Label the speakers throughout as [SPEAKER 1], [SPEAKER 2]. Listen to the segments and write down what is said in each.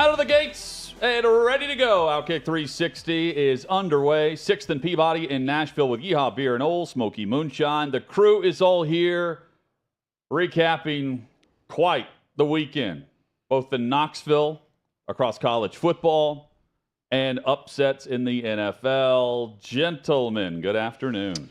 [SPEAKER 1] Out of the gates and ready to go. OutKick 360 is underway. 6th and Peabody in Nashville with Yeehaw Beer and Old Smoky Moonshine. The crew is all here, recapping quite the weekend, both in Knoxville, across college football, and upsets in the NFL. Gentlemen, good afternoon.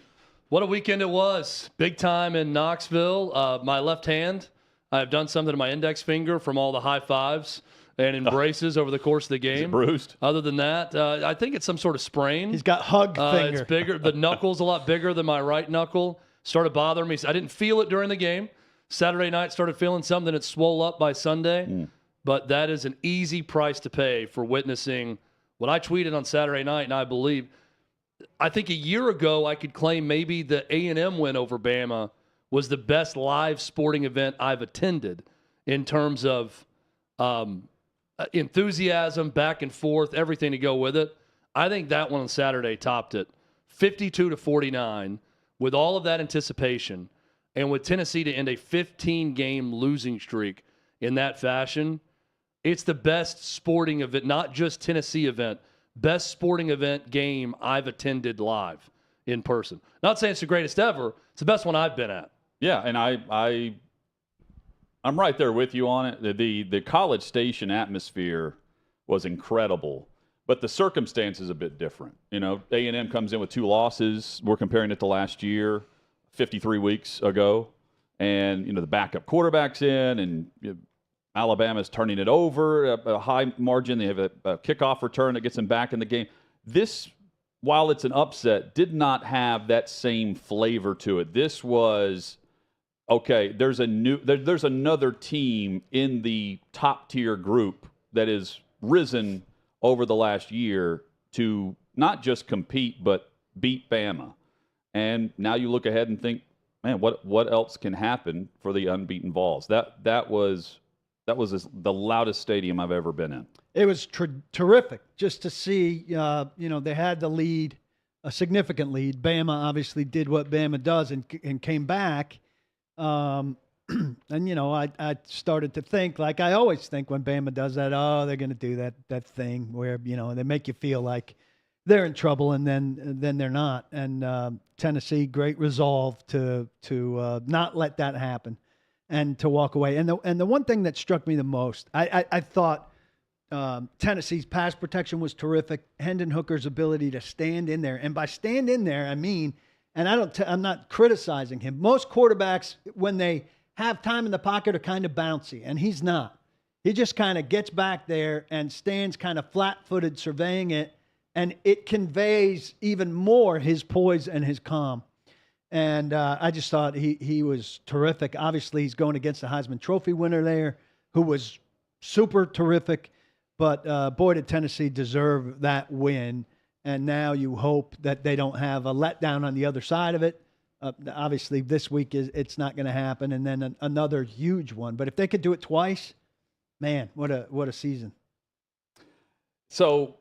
[SPEAKER 2] What a weekend it was. Big time in Knoxville. My left hand, I've done something to my index finger from all the high fives and embraces over the course of the game.
[SPEAKER 1] Is it bruised?
[SPEAKER 2] Other than that, I think it's some sort of sprain.
[SPEAKER 3] He's got hug finger.
[SPEAKER 2] It's bigger. The knuckle's a lot bigger than my right knuckle. Started bothering me. I didn't feel it during the game. Saturday night started feeling something. It swole up by Sunday. But that is an easy price to pay for witnessing what I tweeted on Saturday night, and I think a year ago I could claim maybe the A&M win over Bama was the best live sporting event I've attended in terms of enthusiasm, back and forth, everything to go with it. I think that one on Saturday topped it, 52-49, with all of that anticipation, and with Tennessee to end a 15-game losing streak in that fashion. It's the best sporting event, not just Tennessee event, best sporting event game I've attended live in person. Not saying it's the greatest ever. It's the best one I've been at.
[SPEAKER 1] Yeah, and I'm right there with you on it. The College Station atmosphere was incredible, but the circumstance is a bit different. You know, A&M comes in with 2 losses. We're comparing it to last year, 53 weeks ago, and the backup quarterback's in, and Alabama's turning it over, a high margin. They have a kickoff return that gets them back in the game. This, while it's an upset, did not have that same flavor to it. This was, okay, there's another team in the top-tier group that has risen over the last year to not just compete but beat Bama. And now you look ahead and think, man, what else can happen for the unbeaten Vols? That was the loudest stadium I've ever been in.
[SPEAKER 3] It was terrific just to see, they had the lead, a significant lead. Bama obviously did what Bama does and came back. And, I started to think, like I always think when Bama does that, oh, they're going to do that thing where, they make you feel like they're in trouble and then they're not. And Tennessee, great resolve to not let that happen and to walk away. And the one thing that struck me the most, I thought Tennessee's pass protection was terrific. Hendon Hooker's ability to stand in there, and by stand in there, I mean, and I'm not criticizing him. Most quarterbacks, when they have time in the pocket, are kind of bouncy, and he's not. He just kind of gets back there and stands kind of flat-footed, surveying it, and it conveys even more his poise and his calm. And I just thought he was terrific. Obviously, he's going against the Heisman Trophy winner there, who was super terrific. But boy, did Tennessee deserve that win. And now you hope that they don't have a letdown on the other side of it. Obviously, this week it's not going to happen. And then another huge one. But if they could do it twice, man, what a season.
[SPEAKER 1] So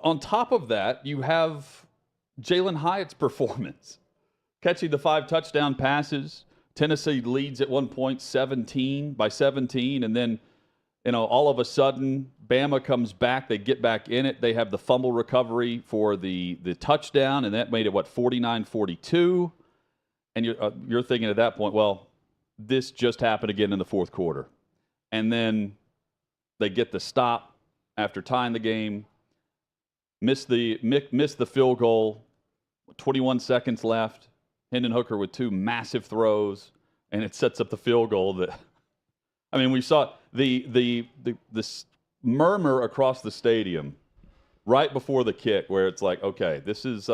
[SPEAKER 1] on top of that, you have Jalen Hyatt's performance. Catching the 5 touchdown passes. Tennessee leads at one point 17, and then, all of a sudden, Bama comes back. They get back in it. They have the fumble recovery for the touchdown, and that made it, 49-42. And you're thinking at that point, well, this just happened again in the fourth quarter. And then they get the stop after tying the game, miss the field goal, 21 seconds left. Hendon Hooker with 2 massive throws, and it sets up the field goal. We saw the murmur across the stadium right before the kick, where it's like, okay, this is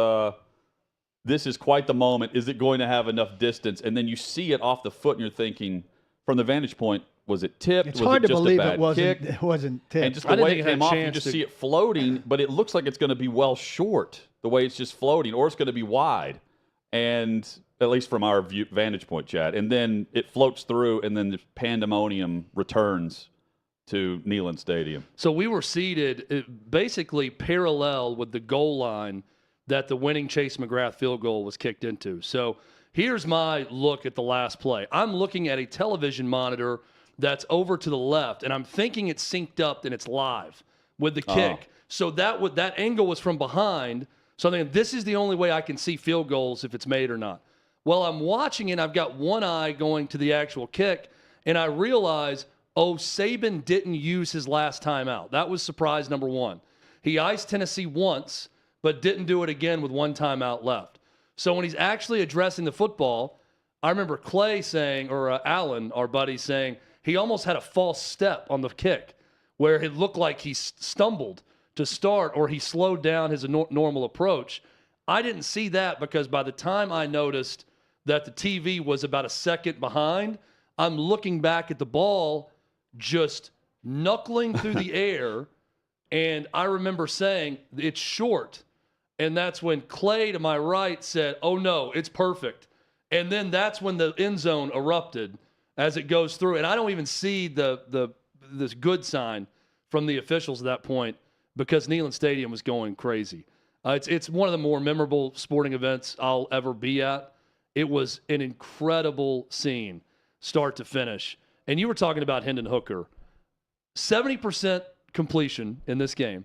[SPEAKER 1] quite the moment. Is it going to have enough distance? And then you see it off the foot, and you're thinking, from the vantage point, was it tipped?
[SPEAKER 3] It's hard to believe it
[SPEAKER 1] wasn't
[SPEAKER 3] tipped.
[SPEAKER 1] And just the way it came off, you just see it floating, but it looks like it's going to be well short the way it's just floating, or it's going to be wide. And at least from our vantage point, Chad. And then it floats through, and then the pandemonium returns to Neyland Stadium.
[SPEAKER 2] So we were seated basically parallel with the goal line that the winning Chase McGrath field goal was kicked into. So here's my look at the last play. I'm looking at a television monitor that's over to the left, and I'm thinking it's synced up and it's live with the kick. So that angle was from behind. So I'm thinking, this is the only way I can see field goals if it's made or not. Well, I'm watching it. I've got one eye going to the actual kick, and I realize, Saban didn't use his last timeout. That was surprise number one. He iced Tennessee once, but didn't do it again with one timeout left. So when he's actually addressing the football, I remember Clay saying, or Allen, our buddy, saying he almost had a false step on the kick where it looked like he stumbled to start or he slowed down his normal approach. I didn't see that because by the time I noticed that the TV was about a second behind, I'm looking back at the ball just knuckling through the air, and I remember saying, it's short. And that's when Clay to my right said, oh, no, it's perfect. And then that's when the end zone erupted as it goes through. And I don't even see this good sign from the officials at that point because Neyland Stadium was going crazy. It's one of the more memorable sporting events I'll ever be at. It was an incredible scene, start to finish. And you were talking about Hendon Hooker. 70% completion in this game,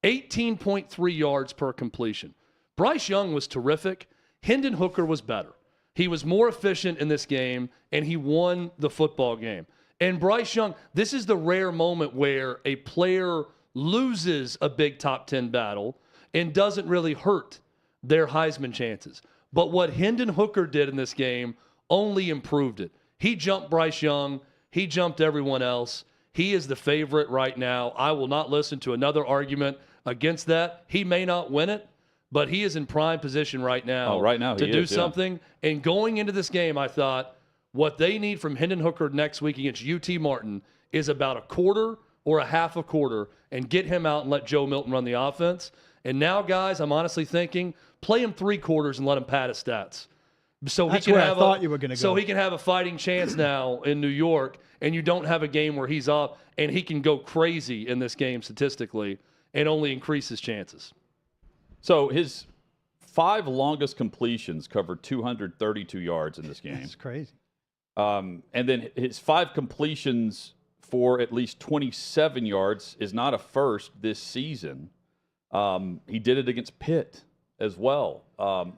[SPEAKER 2] 18.3 yards per completion. Bryce Young was terrific. Hendon Hooker was better. He was more efficient in this game, and he won the football game. And Bryce Young, this is the rare moment where a player loses a big top 10 battle and doesn't really hurt their Heisman chances. But what Hendon Hooker did in this game only improved it. He jumped Bryce Young. He jumped everyone else. He is the favorite right now. I will not listen to another argument against that. He may not win it, but he is in prime position right now, to do something. Yeah. And going into this game, I thought what they need from Hendon Hooker next week against UT Martin is about a quarter or a half a quarter and get him out and let Joe Milton run the offense. And now, guys, I'm honestly thinking play him 3 quarters and let him pad his stats. So
[SPEAKER 3] That's
[SPEAKER 2] he can
[SPEAKER 3] where
[SPEAKER 2] have
[SPEAKER 3] I thought you were going to go.
[SPEAKER 2] So he can have a fighting chance now in New York, and you don't have a game where he's up and he can go crazy in this game statistically and only increase his chances.
[SPEAKER 1] So his 5 longest completions covered 232 yards in this game.
[SPEAKER 3] That's crazy.
[SPEAKER 1] And then his 5 completions for at least 27 yards is not a first this season. He did it against Pitt as well.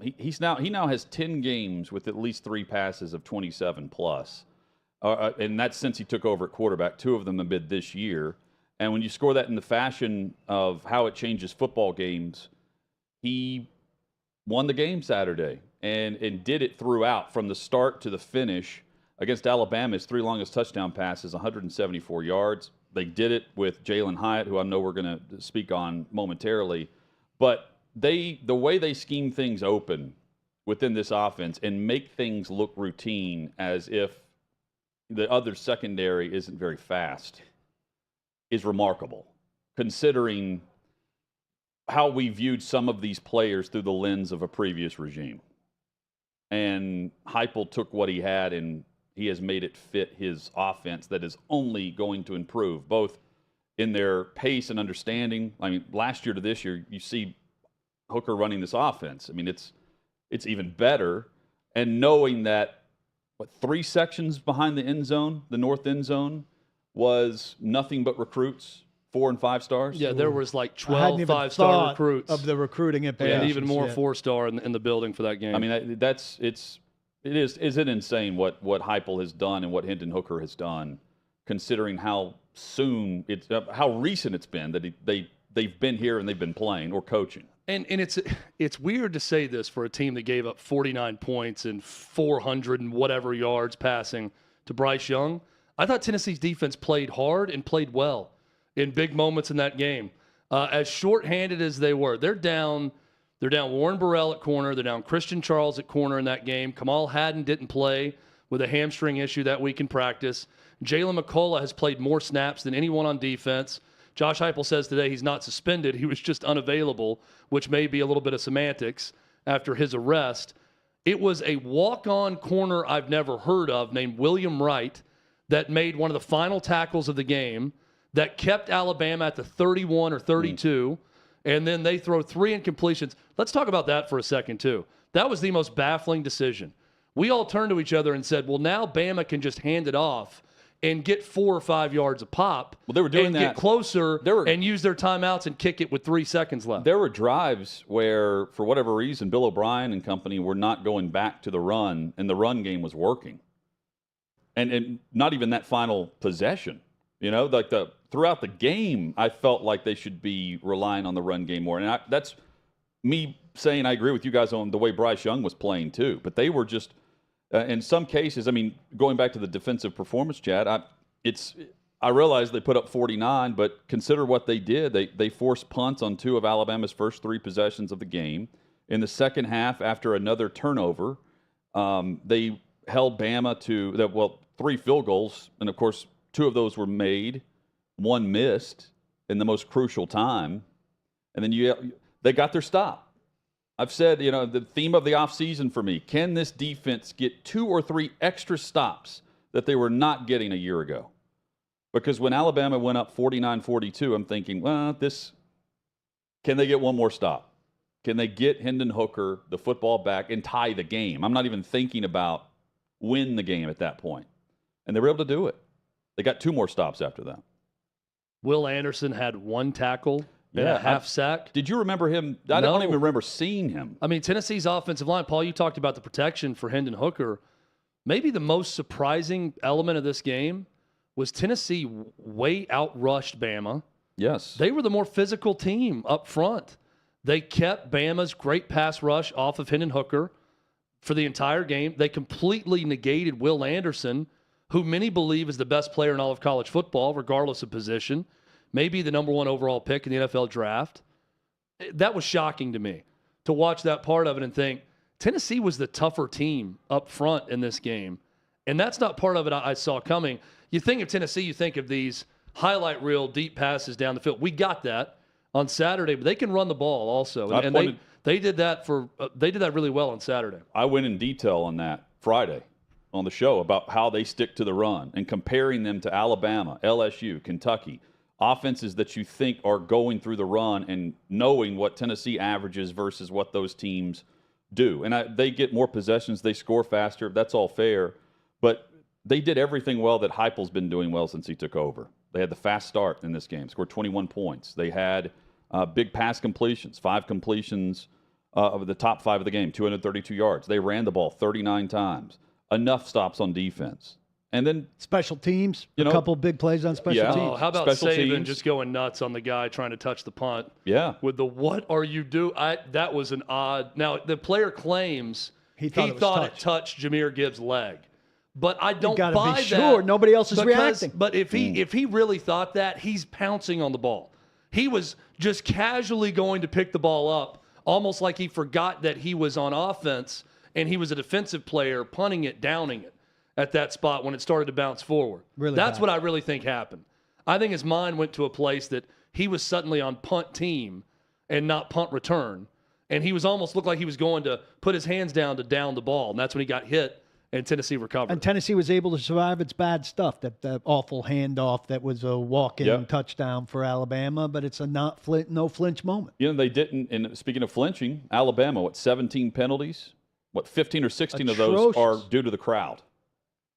[SPEAKER 1] He now has 10 games with at least 3 passes of 27 plus. And that's since he took over at quarterback. 2 of them have been this year. And when you score that in the fashion of how it changes football games, he won the game Saturday and did it throughout from the start to the finish. Against Alabama, his 3 longest touchdown passes, 174 yards. They did it with Jalen Hyatt, who I know we're going to speak on momentarily. But the way they scheme things open within this offense and make things look routine as if the other secondary isn't very fast is remarkable, considering how we viewed some of these players through the lens of a previous regime. And Heupel took what he had and he has made it fit his offense that is only going to improve, both in their pace and understanding. I mean, last year to this year, you see Hooker running this offense. I mean, it's even better. And knowing that, 3 sections behind the end zone, the north end zone, was nothing but recruits, 4 and 5 stars.
[SPEAKER 2] Yeah, there was like 12 5-star recruits
[SPEAKER 3] of the recruiting
[SPEAKER 2] and even more 4-star in the building for that game.
[SPEAKER 1] I mean, it is it insane what Heupel has done and what Hendon Hooker has done, considering how recent it's been that they've been here and they've been playing or coaching.
[SPEAKER 2] And it's weird to say this for a team that gave up 49 points and 400 and whatever yards passing to Bryce Young. I thought Tennessee's defense played hard and played well in big moments in that game. As shorthanded as they were, they're down Warren Burrell at corner. They're down Christian Charles at corner in that game. Kamal Haddon didn't play with a hamstring issue that week in practice. Jalen McCullough has played more snaps than anyone on defense. Josh Heupel says today he's not suspended. He was just unavailable, which may be a little bit of semantics after his arrest. It was a walk-on corner I've never heard of named William Wright that made one of the final tackles of the game that kept Alabama at the 31 or 32, and then they throw 3 incompletions. Let's talk about that for a second, too. That was the most baffling decision. We all turned to each other and said, well, now Bama can just hand it off and get 4 or 5 yards a pop.
[SPEAKER 1] Well, they were doing
[SPEAKER 2] and
[SPEAKER 1] that.
[SPEAKER 2] Get closer and use their timeouts and kick it with 3 seconds left.
[SPEAKER 1] There were drives where, for whatever reason, Bill O'Brien and company were not going back to the run, and the run game was working. And not even that final possession. Like throughout the game, I felt like they should be relying on the run game more. And that's me saying I agree with you guys on the way Bryce Young was playing too. But they were just, in some cases, going back to the defensive performance, Chad, I realize they put up 49, but consider what they did. They forced punts on 2 of Alabama's first 3 possessions of the game. In the second half, after another turnover, they held Bama to 3 field goals, and of course 2 of those were made, 1 missed in the most crucial time, and then they got their stop. I've said, the theme of the offseason for me, can this defense get 2 or 3 extra stops that they were not getting a year ago? Because when Alabama went up 49-42, I'm thinking, can they get one more stop? Can they get Hendon Hooker, the football back, and tie the game? I'm not even thinking about win the game at that point. And they were able to do it. They got 2 more stops after that.
[SPEAKER 2] Will Anderson had 1 tackle and a half sack.
[SPEAKER 1] Did you remember him? I don't even remember seeing him.
[SPEAKER 2] Tennessee's offensive line, Paul, you talked about the protection for Hendon Hooker. Maybe the most surprising element of this game was Tennessee way outrushed Bama.
[SPEAKER 1] Yes.
[SPEAKER 2] They were the more physical team up front. They kept Bama's great pass rush off of Hendon Hooker for the entire game. They completely negated Will Anderson, who many believe is the best player in all of college football, regardless of position, maybe the number 1 overall pick in the NFL draft. That was shocking to me to watch that part of it and think Tennessee was the tougher team up front in this game. And that's not part of it I saw coming. You think of Tennessee, you think of these highlight reel deep passes down the field. We got that on Saturday, but they can run the ball also. And they did that really well on Saturday.
[SPEAKER 1] I went in detail on that Friday on the show about how they stick to the run and comparing them to Alabama, LSU, Kentucky, offenses that you think are going through the run and knowing what Tennessee averages versus what those teams do. And they get more possessions, they score faster, that's all fair. But they did everything well that Heupel's been doing well since he took over. They had the fast start in this game, scored 21 points. They had big pass completions, 5 completions of the top 5 of the game, 232 yards. They ran the ball 39 times. Enough stops on defense. And then
[SPEAKER 3] special teams, a couple big plays on special teams.
[SPEAKER 2] Oh, how about Saban just going nuts on the guy trying to touch the punt?
[SPEAKER 1] Yeah.
[SPEAKER 2] With the what are you doing? That was an odd. Now, the player claims he thought it touched Jahmyr Gibbs' leg. But I don't buy that.
[SPEAKER 3] Sure, nobody else is reacting.
[SPEAKER 2] But if he really thought that, he's pouncing on the ball. He was just casually going to pick the ball up, almost like he forgot that he was on offense and he was a defensive player, punting it, downing it at that spot when it started to bounce forward. That's what I really think happened. I think his mind went to a place that he was suddenly on punt team and not punt return. And he was almost looked like he was going to put his hands down to down the ball. And that's when he got hit. And Tennessee recovered.
[SPEAKER 3] And Tennessee was able to survive its bad stuff, that awful handoff that was a walk-in touchdown for Alabama, but it's a no flinch moment.
[SPEAKER 1] They didn't, and speaking of flinching, Alabama, 17 penalties? 15 or 16 of those are due to the crowd.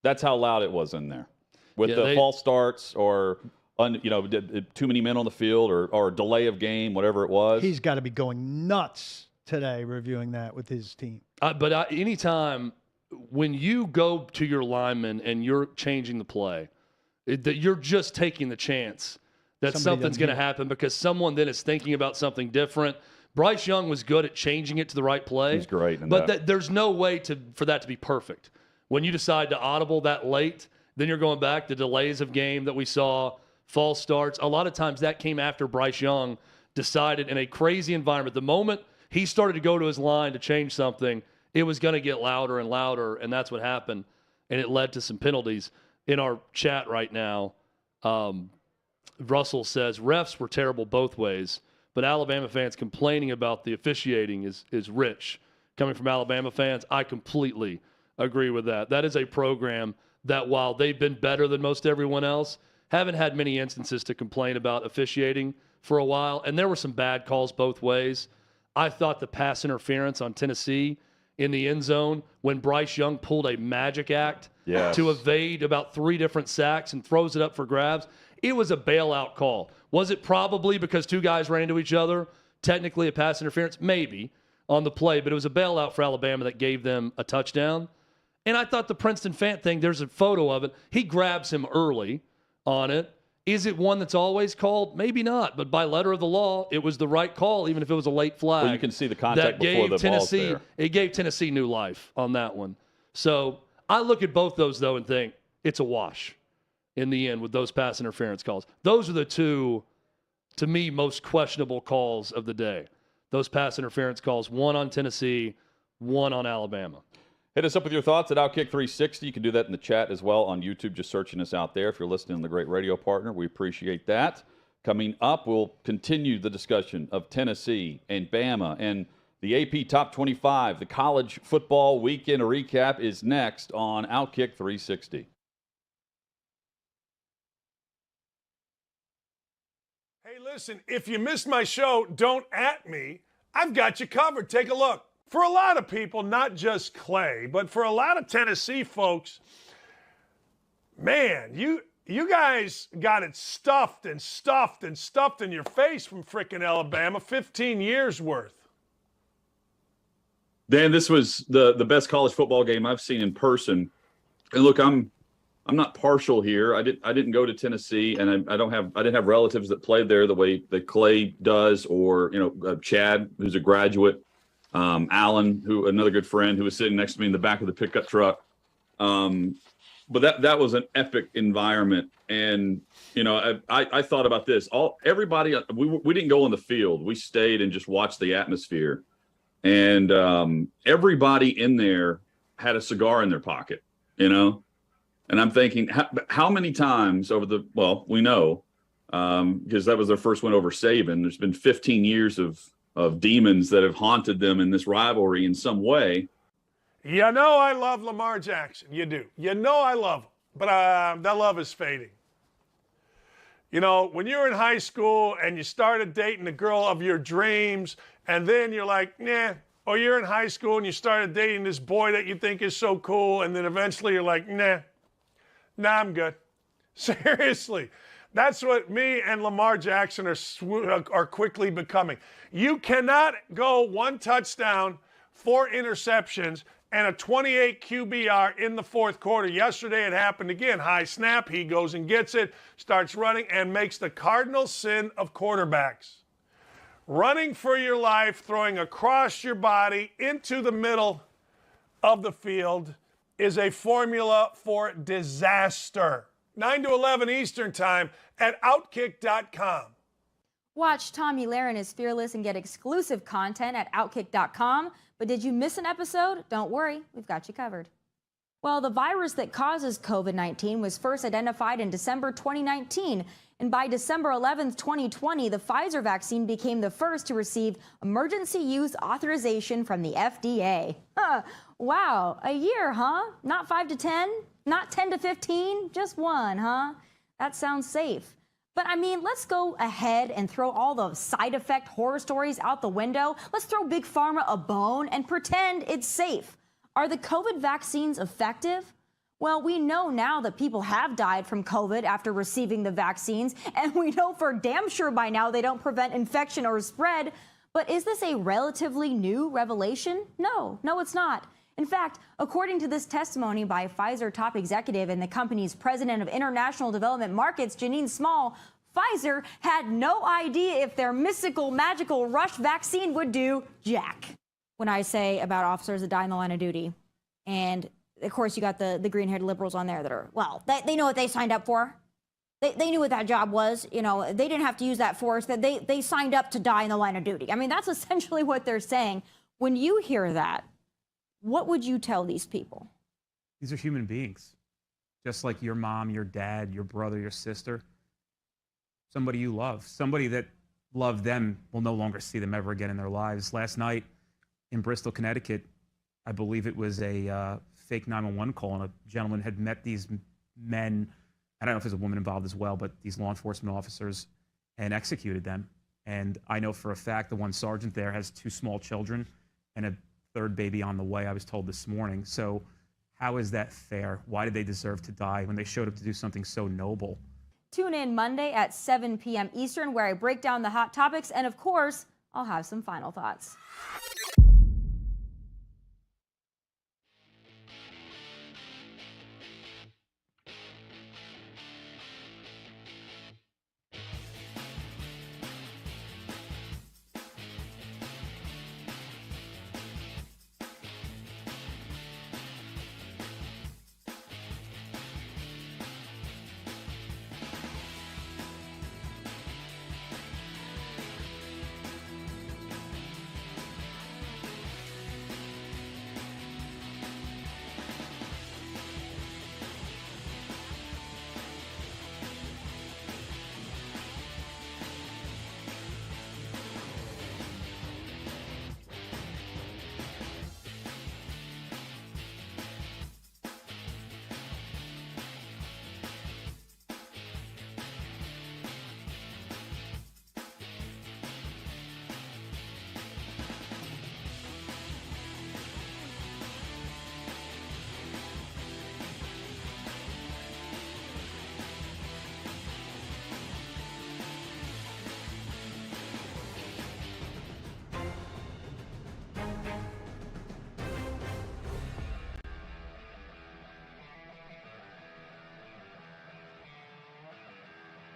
[SPEAKER 1] That's how loud it was in there. With the false starts or too many men on the field or a delay of game, whatever it was.
[SPEAKER 3] He's got to be going nuts today reviewing that with his team.
[SPEAKER 2] But anytime when you go to your lineman and you're changing the play, that you're just taking the chance that something's going to happen because someone then is thinking about something different. Bryce Young was good at changing it to the right play.
[SPEAKER 1] He's great.
[SPEAKER 2] But there's no way for that to be perfect. When you decide to audible that late, then you're going back to delays of game that we saw, false starts. A lot of times that came after Bryce Young decided in a crazy environment. The moment he started to go to his line to change something, it was going to get louder and louder, and that's what happened. And it led to some penalties. In our chat right now, Russell says, refs were terrible both ways, but Alabama fans complaining about the officiating is rich. Coming from Alabama fans, I completely agree with that. That is a program that, while they've been better than most everyone else, haven't had many instances to complain about officiating for a while. And there were some bad calls both ways. I thought the pass interference on Tennessee in the end zone when Bryce Young pulled a magic act
[SPEAKER 1] Yes.
[SPEAKER 2] to evade about 3 different sacks and throws it up for grabs. It was a bailout call. Was it probably because 2 guys ran into each other? Technically a pass interference? Maybe on the play, but it was a bailout for Alabama that gave them a touchdown. And I thought the Princeton Fant thing, there's a photo of it. He grabs him early on it. Is it one that's always called? Maybe not. But by letter of the law, it was the right call, even if it was a late flag.
[SPEAKER 1] Well, you can see the contact before the ball's there.
[SPEAKER 2] It gave Tennessee new life on that one. So I look at both those, though, and think it's a wash in the end with those pass interference calls. Those are the 2, to me, most questionable calls of the day. Those pass interference calls, one on Tennessee, one on Alabama.
[SPEAKER 1] Hit us up with your thoughts at OutKick 360. You can do that in the chat as well on YouTube, just searching us out there. If you're listening to the great radio partner, we appreciate that. Coming up, we'll continue the discussion of Tennessee and Bama and the AP Top 25. The college football weekend recap is next on OutKick 360.
[SPEAKER 4] Hey, listen, if you missed my show, don't at me. I've got you covered. Take a look. For a lot of people, not just Clay, but for a lot of Tennessee folks, man, you guys got it stuffed and stuffed and stuffed in your face from frickin' Alabama, 15 years worth.
[SPEAKER 1] Dan, this was the best college football game I've seen in person. And look, I'm not partial here. I didn't go to Tennessee, and I didn't have relatives that played there the way that Clay does, or Chad, who's a graduate. Alan, who another good friend who was sitting next to me in the back of the pickup truck. But that was an epic environment. And, I thought about this. Everybody, we didn't go on the field. We stayed and just watched the atmosphere. And everybody in there had a cigar in their pocket, And I'm thinking, how many times we know, because that was their first win over Saban. There's been 15 years of demons that have haunted them in this rivalry in some way.
[SPEAKER 4] I love Lamar Jackson. You do. I love him. But that love is fading. When you were in high school and you started dating the girl of your dreams, and then you're like, nah. Or you're in high school and you started dating this boy that you think is so cool, and then eventually you're like, nah, I'm good. Seriously. That's what me and Lamar Jackson are quickly becoming. You cannot go 1 touchdown, 4 interceptions, and a 28 QBR in the fourth quarter. Yesterday it happened again. High snap, he goes and gets it, starts running, and makes the cardinal sin of quarterbacks. Running for your life, throwing across your body into the middle of the field is a formula for disaster. 9 to 11 Eastern Time at OutKick.com.
[SPEAKER 5] Watch Tommy Lahren is Fearless and get exclusive content at OutKick.com. But did you miss an episode? Don't worry, we've got you covered. Well, the virus that causes COVID-19 was first identified in December 2019. And by December 11th, 2020, the Pfizer vaccine became the first to receive emergency use authorization from the FDA. Wow, a year, huh? Not 5 to 10? Not 10 to 15? Just 1, huh? That sounds safe. But I mean, let's go ahead and throw all the side effect horror stories out the window. Let's throw Big Pharma a bone and pretend it's safe. Are the COVID vaccines effective? Well, we know now that people have died from COVID after receiving the vaccines, and we know for damn sure by now they don't prevent infection or spread. But is this a relatively new revelation? No, it's not. In fact, according to this testimony by a Pfizer top executive and the company's president of international development markets, Janine Small, Pfizer had no idea if their mystical, magical rush vaccine would do jack. When I say about officers that die in the line of duty, and of course you got the green-haired liberals on there that are, well, they know what they signed up for. They knew what that job was. They didn't have to use that force. That they signed up to die in the line of duty. I mean, that's essentially what they're saying. When you hear that, what would you tell these people?
[SPEAKER 6] These are human beings, just like your mom, your dad, your brother, your sister, somebody you love. Somebody that loved them will no longer see them ever again in their lives. Last night in Bristol, Connecticut, I believe it was a fake 911 call, and a gentleman had met these men, I don't know if there's a woman involved as well, but these law enforcement officers, and executed them. And I know for a fact the one sergeant there has 2 small children and a third baby on the way, I was told this morning. So how is that fair? Why did they deserve to die when they showed up to do something so noble?
[SPEAKER 5] Tune in Monday at 7 p.m. Eastern, where I break down the hot topics, and of course, I'll have some final thoughts.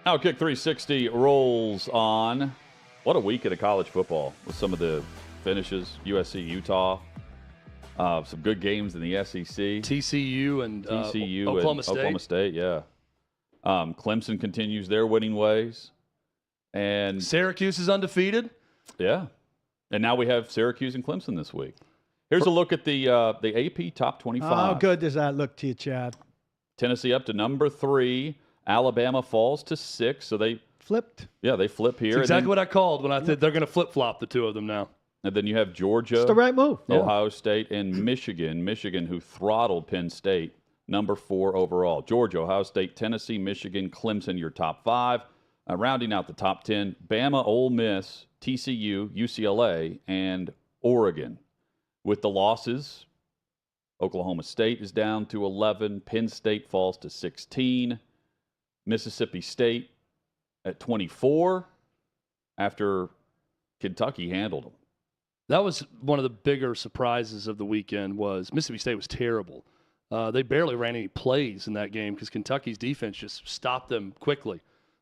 [SPEAKER 1] OutKick 360 rolls on. What a week of college football with some of the finishes. USC, Utah. Some good games in the SEC.
[SPEAKER 2] TCU and
[SPEAKER 1] Oklahoma State. Oklahoma State, yeah. Clemson continues their winning ways. And
[SPEAKER 2] Syracuse is undefeated.
[SPEAKER 1] Yeah. And now we have Syracuse and Clemson this week. Here's a look at the AP Top 25.
[SPEAKER 3] How good does that look to you, Chad?
[SPEAKER 1] Tennessee up to number 3. Alabama falls to 6, so they
[SPEAKER 3] flipped.
[SPEAKER 1] Yeah, they flip here.
[SPEAKER 2] That's exactly what I called when I said they're going to flip-flop the two of them now.
[SPEAKER 1] And then you have Georgia.
[SPEAKER 3] It's the right move.
[SPEAKER 1] Ohio State and Michigan. Michigan, who throttled Penn State, number 4 overall. Georgia, Ohio State, Tennessee, Michigan, Clemson, your top 5. Rounding out the top 10, Bama, Ole Miss, TCU, UCLA, and Oregon. With the losses, Oklahoma State is down to 11. Penn State falls to 16. Mississippi State at 24 after Kentucky handled them.
[SPEAKER 2] That was one of the bigger surprises of the weekend. Was Mississippi State was terrible. They barely ran any plays in that game because Kentucky's defense just stopped them quickly.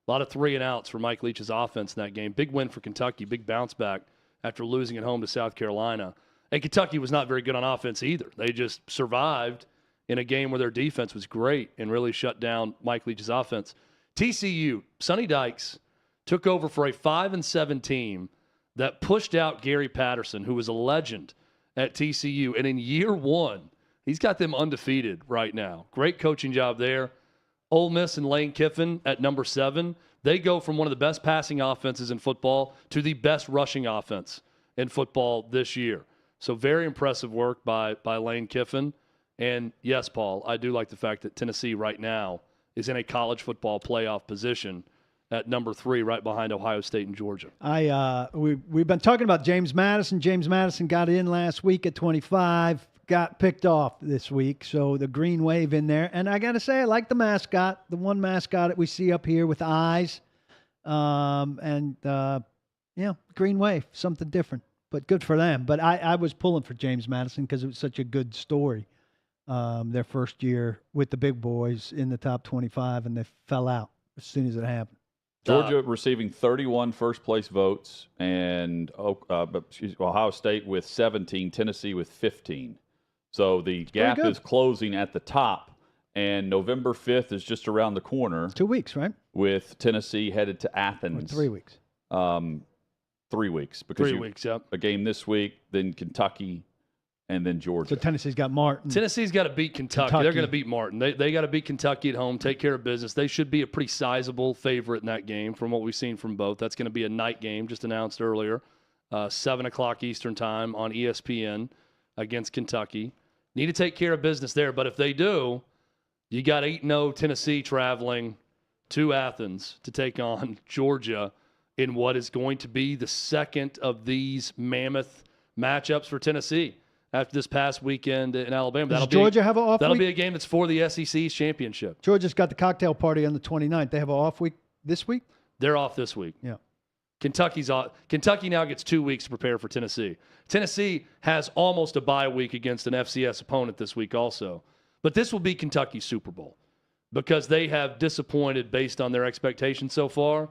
[SPEAKER 2] A lot of 3-and-outs for Mike Leach's offense in that game. Big win for Kentucky, big bounce back after losing at home to South Carolina. And Kentucky was not very good on offense either. They just survived in a game where their defense was great and really shut down Mike Leach's offense. TCU, Sonny Dykes took over for a 5-7 team that pushed out Gary Patterson, who was a legend at TCU. And in year 1, he's got them undefeated right now. Great coaching job there. Ole Miss and Lane Kiffin at number 7. They go from one of the best passing offenses in football to the best rushing offense in football this year. So very impressive work by Lane Kiffin. And yes, Paul, I do like the fact that Tennessee right now is in a college football playoff position at number 3, right behind Ohio State and Georgia.
[SPEAKER 3] We've been talking about James Madison. James Madison got in last week at 25, got picked off this week. So the green wave in there. And I got to say, I like the mascot, the one mascot that we see up here with eyes. Green wave, something different. But good for them. But I was pulling for James Madison because it was such a good story. Their first year with the big boys in the top 25, and they fell out as soon as it happened.
[SPEAKER 1] Georgia receiving 31 first-place votes, and Ohio State with 17, Tennessee with 15. So the gap is closing at the top, and November 5th is just around the corner.
[SPEAKER 3] 2 weeks, right?
[SPEAKER 1] With Tennessee headed to Athens.
[SPEAKER 3] Or 3 weeks.
[SPEAKER 1] 3 weeks. Because
[SPEAKER 2] 3 weeks, yep.
[SPEAKER 1] A game this week, then Kentucky, and then Georgia.
[SPEAKER 3] So Tennessee's got Martin.
[SPEAKER 2] Tennessee's got to beat Kentucky. They're going to beat Martin. They got to beat Kentucky at home, take care of business. They should be a pretty sizable favorite in that game from what we've seen from both. That's going to be a night game, just announced earlier, 7 o'clock Eastern time on ESPN against Kentucky. Need to take care of business there, but if they do, you got 8-0 Tennessee traveling to Athens to take on Georgia in what is going to be the second of these mammoth matchups for Tennessee. after this past weekend in Alabama.
[SPEAKER 3] Does Georgia have an off
[SPEAKER 2] That'll
[SPEAKER 3] week?
[SPEAKER 2] be a game that's for the SEC's championship.
[SPEAKER 3] Georgia's got the cocktail party on the 29th. They have an off week this week?
[SPEAKER 2] They're off this week.
[SPEAKER 3] Yeah.
[SPEAKER 2] Kentucky's off. Kentucky now gets 2 weeks to prepare for Tennessee. Tennessee has almost a bye week against an FCS opponent this week also. But this will be Kentucky's Super Bowl because they have disappointed based on their expectations so far.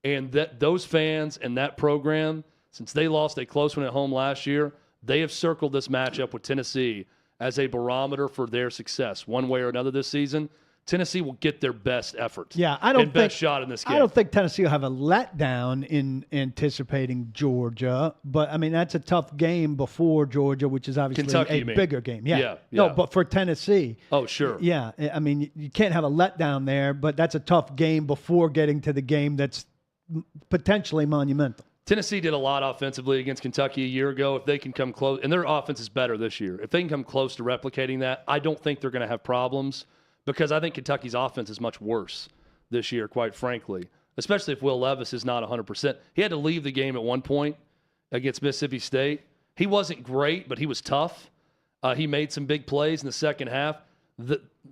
[SPEAKER 2] And that those fans and that program, since they lost a close one at home last year, they have circled this matchup with Tennessee as a barometer for their success one way or another this season. Tennessee will get their best effort.
[SPEAKER 3] Yeah, I don't
[SPEAKER 2] and
[SPEAKER 3] think
[SPEAKER 2] best shot in this game.
[SPEAKER 3] I don't think Tennessee will have a letdown in anticipating Georgia, but I mean that's a tough game before Georgia, which is obviously
[SPEAKER 2] Kentucky,
[SPEAKER 3] a
[SPEAKER 2] you mean?
[SPEAKER 3] bigger game. Yeah.
[SPEAKER 2] Yeah,
[SPEAKER 3] No,
[SPEAKER 2] yeah.
[SPEAKER 3] but for Tennessee,
[SPEAKER 2] Oh, sure.
[SPEAKER 3] yeah, I mean you can't have a letdown there, but that's a tough game before getting to the game that's potentially monumental.
[SPEAKER 2] Tennessee did a lot offensively against Kentucky a year ago. If they can come close, and their offense is better this year. If they can come close to replicating that, I don't think they're going to have problems because I think Kentucky's offense is much worse this year, quite frankly, especially if Will Levis is not 100%. He had to leave the game at one point against Mississippi State. He wasn't great, but he was tough. He made some big plays in the second half.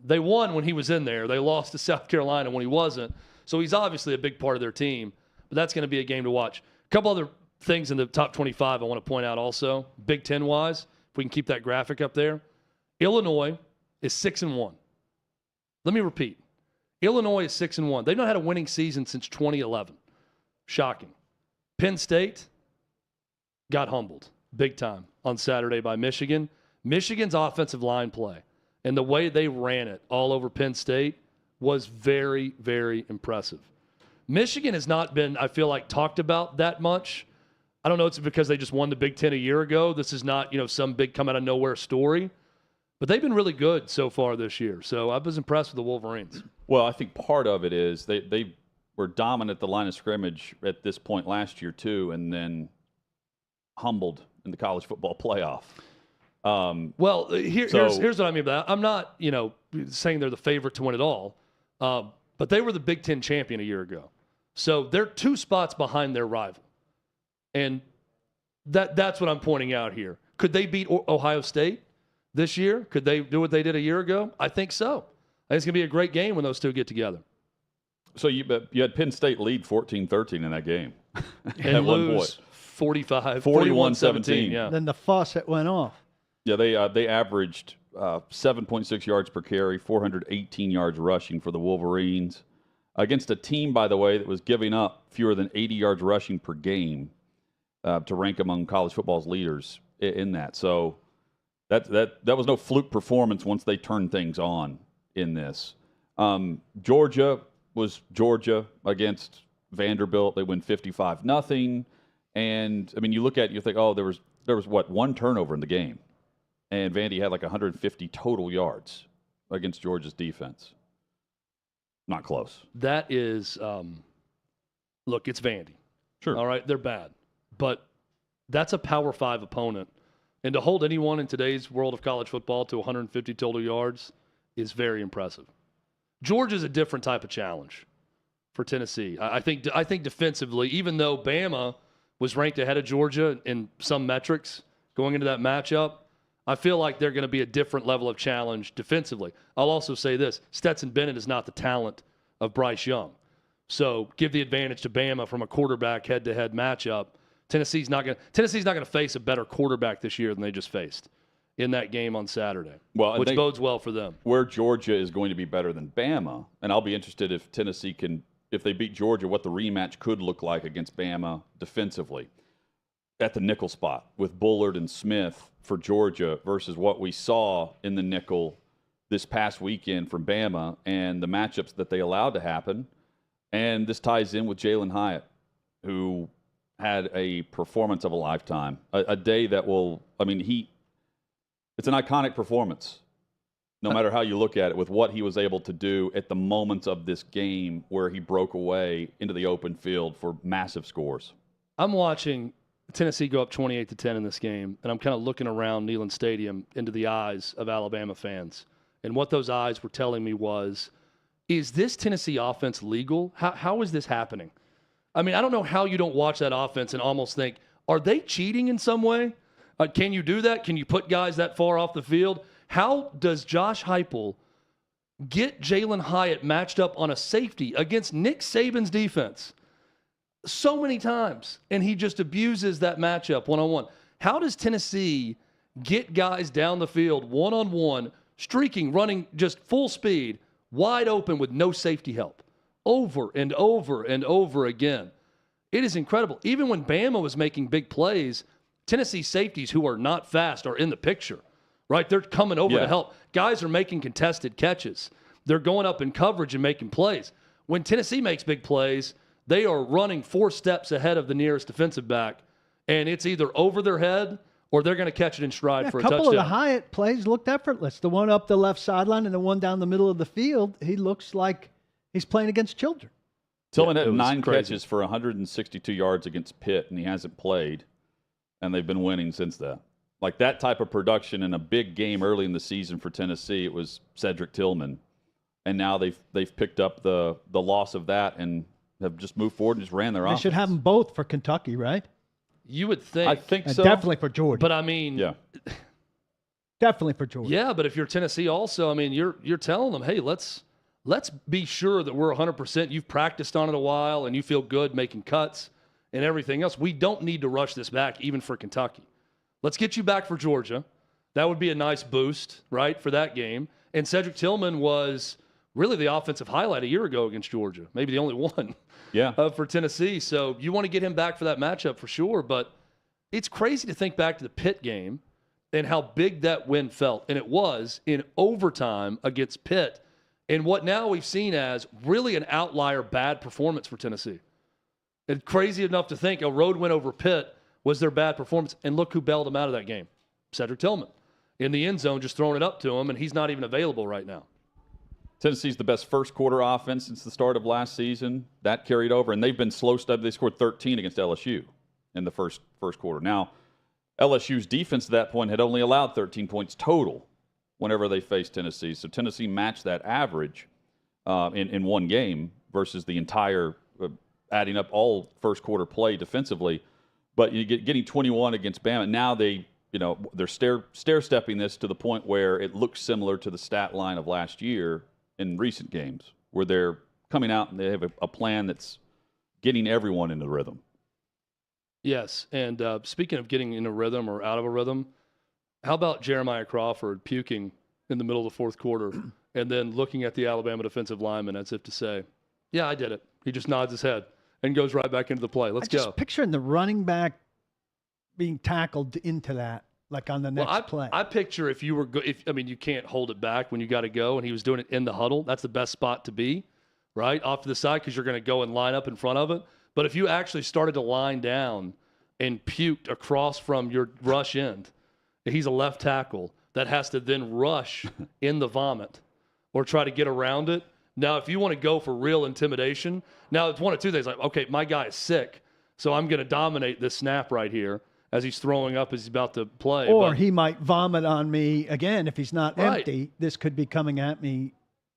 [SPEAKER 2] They won when he was in there. They lost to South Carolina when he wasn't. So he's obviously a big part of their team, but that's going to be a game to watch. A couple other things in the top 25 I want to point out also, Big Ten-wise, if we can keep that graphic up there. Illinois is 6-1. Let me repeat. Illinois is 6-1. They've not had a winning season since 2011. Shocking. Penn State got humbled big time on Saturday by Michigan. Michigan's offensive line play and the way they ran it all over Penn State was very, very impressive. Michigan has not been, I feel like, talked about that much. I don't know, it's because they just won the Big Ten a year ago. This is not, some big come out of nowhere story. But they've been really good so far this year. So I was impressed with the Wolverines.
[SPEAKER 1] Well, I think part of it is they were dominant at the line of scrimmage at this point last year too, and then humbled in the college football playoff.
[SPEAKER 2] Here's what I mean by that. I'm not, saying they're the favorite to win it all, but they were the Big Ten champion a year ago. So they're 2 spots behind their rival. And that's what I'm pointing out here. Could they beat Ohio State this year? Could they do what they did a year ago? I think so. I think it's going to be a great game when those two get together.
[SPEAKER 1] So you had Penn State lead 14-13 in that game.
[SPEAKER 2] And
[SPEAKER 1] at one
[SPEAKER 2] lose
[SPEAKER 1] point.
[SPEAKER 2] 41-17. Yeah.
[SPEAKER 3] Then the faucet went off.
[SPEAKER 1] Yeah, they averaged 7.6 yards per carry, 418 yards rushing for the Wolverines against a team, by the way, that was giving up fewer than 80 yards rushing per game to rank among college football's leaders in that. So that was no fluke performance once they turned things on in this. Georgia was Georgia against Vanderbilt. They win 55-0. And, I mean, you look at it, you think, oh, there was what, 1 turnover in the game. And Vandy had like 150 total yards against Georgia's defense. Not close.
[SPEAKER 2] That is, look, it's Vandy.
[SPEAKER 1] Sure.
[SPEAKER 2] All right, they're bad. But that's a Power 5 opponent. And to hold anyone in today's world of college football to 150 total yards is very impressive. Georgia's a different type of challenge for Tennessee. I think defensively, even though Bama was ranked ahead of Georgia in some metrics going into that matchup, I feel like they're going to be a different level of challenge defensively. I'll also say this. Stetson Bennett is not the talent of Bryce Young. So give the advantage to Bama from a quarterback head-to-head matchup. Tennessee's not going to face a better quarterback this year than they just faced in that game on Saturday, which bodes well for them.
[SPEAKER 1] Where Georgia is going to be better than Bama, and I'll be interested if Tennessee if they beat Georgia, what the rematch could look like against Bama defensively at the nickel spot with Bullard and Smith for Georgia versus what we saw in the nickel this past weekend from Bama and the matchups that they allowed to happen. And this ties in with Jalen Hyatt, who had a performance of a lifetime, a day that will, it's an iconic performance, no matter how you look at it, with what he was able to do at the moments of this game where he broke away into the open field for massive scores.
[SPEAKER 2] I'm watching Tennessee go up 28-10 in this game, and I'm kind of looking around Neyland Stadium into the eyes of Alabama fans. And what those eyes were telling me was, is this Tennessee offense legal? How is this happening? I mean, I don't know how you don't watch that offense and almost think, are they cheating in some way? Can you do that? Can you put guys that far off the field? How does Josh Heupel get Jalen Hyatt matched up on a safety against Nick Saban's defense so many times, and he just abuses that matchup one-on-one? How does Tennessee get guys down the field one-on-one, streaking, running just full speed, wide open with no safety help, over and over and over again? It is incredible. Even when Bama was making big plays, Tennessee safeties who are not fast are in the picture, right? They're coming over to help. Guys are making contested catches. They're going up in coverage and making plays. When Tennessee makes big plays, they are running 4 steps ahead of the nearest defensive back, and it's either over their head or they're going to catch it in stride for a touchdown.
[SPEAKER 3] A couple of the Hyatt plays looked effortless. The one up the left sideline and the one down the middle of the field, he looks like he's playing against children.
[SPEAKER 1] Tillman had 9 catches for 162 yards against Pitt, and he hasn't played, and they've been winning since then. Like that type of production in a big game early in the season for Tennessee, it was Cedric Tillman, and now they've picked up the loss of that and have just moved forward and just ran their offense.
[SPEAKER 3] They should have them both for Kentucky, right?
[SPEAKER 2] You would think.
[SPEAKER 1] I think so.
[SPEAKER 3] Definitely for Georgia.
[SPEAKER 2] But I mean,
[SPEAKER 1] yeah,
[SPEAKER 3] definitely for Georgia.
[SPEAKER 2] Yeah, but if you're Tennessee also, I mean, you're telling them, hey, let's be sure that we're 100%. You've practiced on it a while and you feel good making cuts and everything else. We don't need to rush this back even for Kentucky. Let's get you back for Georgia. That would be a nice boost, right, for that game. And Cedric Tillman was really the offensive highlight a year ago against Georgia, maybe the only one for Tennessee. So you want to get him back for that matchup for sure. But it's crazy to think back to the Pitt game and how big that win felt. And it was in overtime against Pitt. And what now we've seen as really an outlier bad performance for Tennessee. And crazy enough to think a road win over Pitt was their bad performance. And look who bailed them out of that game. Cedric Tillman in the end zone, just throwing it up to him, and he's not even available right now.
[SPEAKER 1] Tennessee's the best first quarter offense since the start of last season. That carried over, and they've been slow stubbed. They scored 13 against LSU in the first quarter. Now, LSU's defense at that point had only allowed 13 points total whenever they faced Tennessee. So Tennessee matched that average in one game versus the entire adding up all first quarter play defensively. But you getting 21 against Bama. Now they're stair-stepping this to the point where it looks similar to the stat line of last year in recent games, where they're coming out and they have a plan that's getting everyone into rhythm.
[SPEAKER 2] Yes, and speaking of getting in a rhythm or out of a rhythm, how about Jeremiah Crawford puking in the middle of the fourth quarter and then looking at the Alabama defensive lineman as if to say, yeah, I did it. He just nods his head and goes right back into the play. Let's go.
[SPEAKER 3] Just picturing the running back being tackled into that, like on the next play.
[SPEAKER 2] I picture if you were you can't hold it back when you got to go, and he was doing it in the huddle. That's the best spot to be, right? Off to the side, because you're going to go and line up in front of it. But if you actually started to line down and puked across from your rush end, he's a left tackle that has to then rush in the vomit or try to get around it. Now, if you want to go for real intimidation, now it's one of two things. Like, okay, my guy is sick, so I'm going to dominate this snap right here as he's throwing up as he's about to play.
[SPEAKER 3] Or he might vomit on me again if he's not empty. This could be coming at me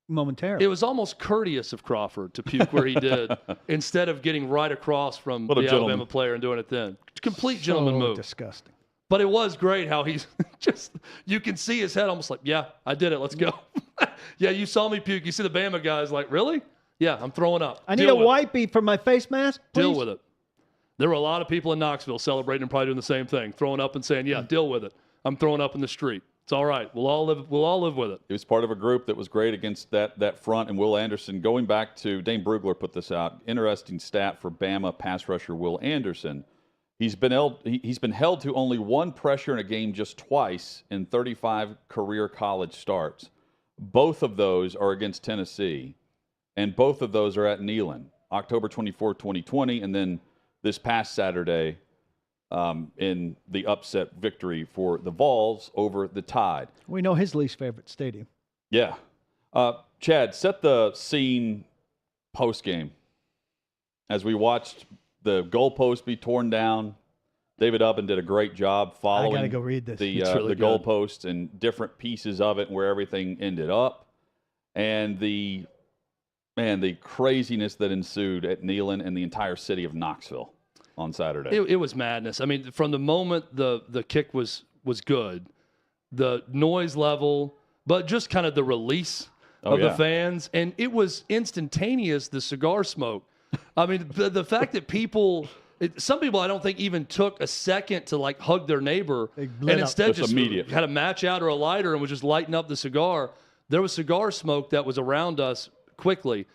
[SPEAKER 3] momentarily.
[SPEAKER 2] It was almost courteous of Crawford to puke where he did instead of getting right across from the Alabama player and doing it then. Complete gentleman move.
[SPEAKER 3] Disgusting.
[SPEAKER 2] But it was great how he's just, you can see his head almost like, yeah, I did it. Let's go. Yeah, you saw me puke. You see the Bama guys like, really? Yeah, I'm throwing up.
[SPEAKER 3] I need a wipey for my face mask, please.
[SPEAKER 2] Deal with it. There were a lot of people in Knoxville celebrating and probably doing the same thing, throwing up and saying, yeah, deal with it. I'm throwing up in the street. It's all right. We'll all live with it.
[SPEAKER 1] He was part of a group that was great against that front, and Will Anderson, going back to, Dane Brugler put this out, interesting stat for Bama pass rusher Will Anderson. He's been held to only one pressure in a game just twice in 35 career college starts. Both of those are against Tennessee, and both of those are at Neyland, October 24, 2020, and then this past Saturday in the upset victory for the Vols over the Tide.
[SPEAKER 3] We know his least favorite stadium.
[SPEAKER 1] Yeah. Chad, set the scene post-game as we watched the goalpost be torn down. David Ubben did a great job following
[SPEAKER 3] I gotta go read this.
[SPEAKER 1] the goalposts and different pieces of it and where everything ended up. And the craziness that ensued at Neyland and the entire city of Knoxville. on Saturday.
[SPEAKER 2] It was madness. I mean, from the moment the kick was good, the noise level, but just kind of the release of the fans, and it was instantaneous, the cigar smoke. I mean, the fact that some people I don't think even took a second to like hug their neighbor, and instead just had a match out or a lighter and was just lighting up the cigar. There was cigar smoke that was around us quickly.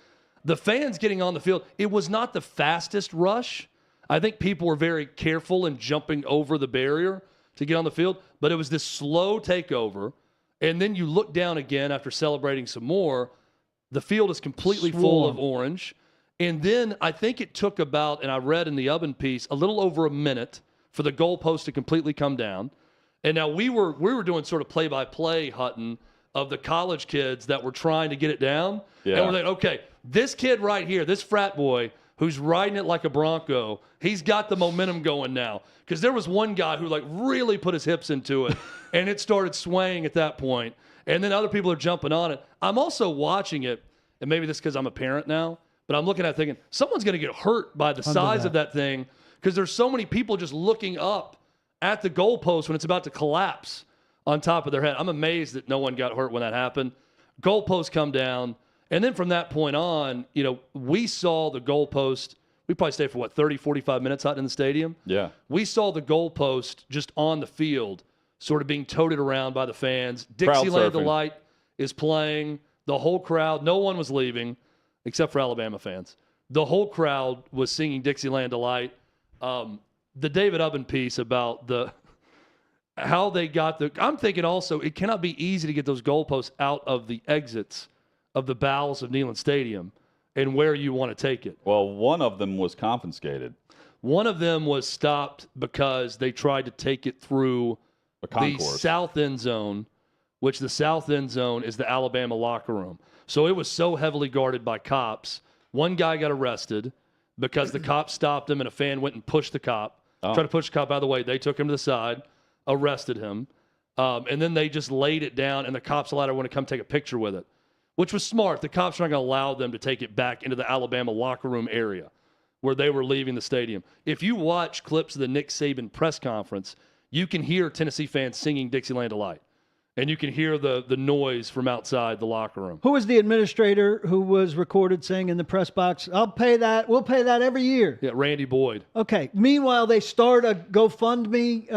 [SPEAKER 2] The fans getting on the field, it was not the fastest rush. I think people were very careful in jumping over the barrier to get on the field, but it was this slow takeover. And then you look down again after celebrating some more, the field is completely full of orange. And then I think it took about, and I read in the Oven piece, a little over a minute for the goalpost to completely come down. And now we were doing sort of play-by-play, Hutton, of the college kids that were trying to get it down.
[SPEAKER 1] Yeah.
[SPEAKER 2] And we're like, okay, this kid right here, this frat boy who's riding it like a Bronco, he's got the momentum going now. Because there was one guy who like really put his hips into it, and it started swaying at that point. And then other people are jumping on it. I'm also watching it, and maybe this because I'm a parent now, but I'm looking at it thinking, someone's going to get hurt by the size of that thing because there's so many people just looking up at the goalpost when it's about to collapse on top of their head. I'm amazed that no one got hurt when that happened. Goalposts come down. And then from that point on, we saw the goalpost. We probably stayed for 30, 45 minutes out in the stadium.
[SPEAKER 1] Yeah.
[SPEAKER 2] We saw the goalpost just on the field sort of being toted around by the fans. Dixieland Delight is playing. The whole crowd, no one was leaving except for Alabama fans. The whole crowd was singing Dixieland Delight. The David Oven piece about how they got I'm thinking also it cannot be easy to get those goalposts out of the exits of the bowels of Neyland Stadium and where you want to take it.
[SPEAKER 1] Well, one of them was confiscated.
[SPEAKER 2] One of them was stopped because they tried to take it through the south end zone, which the south end zone is the Alabama locker room. So it was so heavily guarded by cops. One guy got arrested because the cop stopped him and a fan went and pushed the cop. Tried to push the cop out of the way. They took him to the side, arrested him, and then they just laid it down, and the cops allowed everyone to come take a picture with it, which was smart. The cops were not going to allow them to take it back into the Alabama locker room area where they were leaving the stadium. If you watch clips of the Nick Saban press conference, you can hear Tennessee fans singing Dixieland Delight, and you can hear the noise from outside the locker room.
[SPEAKER 3] Who was the administrator who was recorded saying in the press box, I'll pay that, we'll pay that every year?
[SPEAKER 2] Yeah, Randy Boyd.
[SPEAKER 3] Okay. Meanwhile, they start a GoFundMe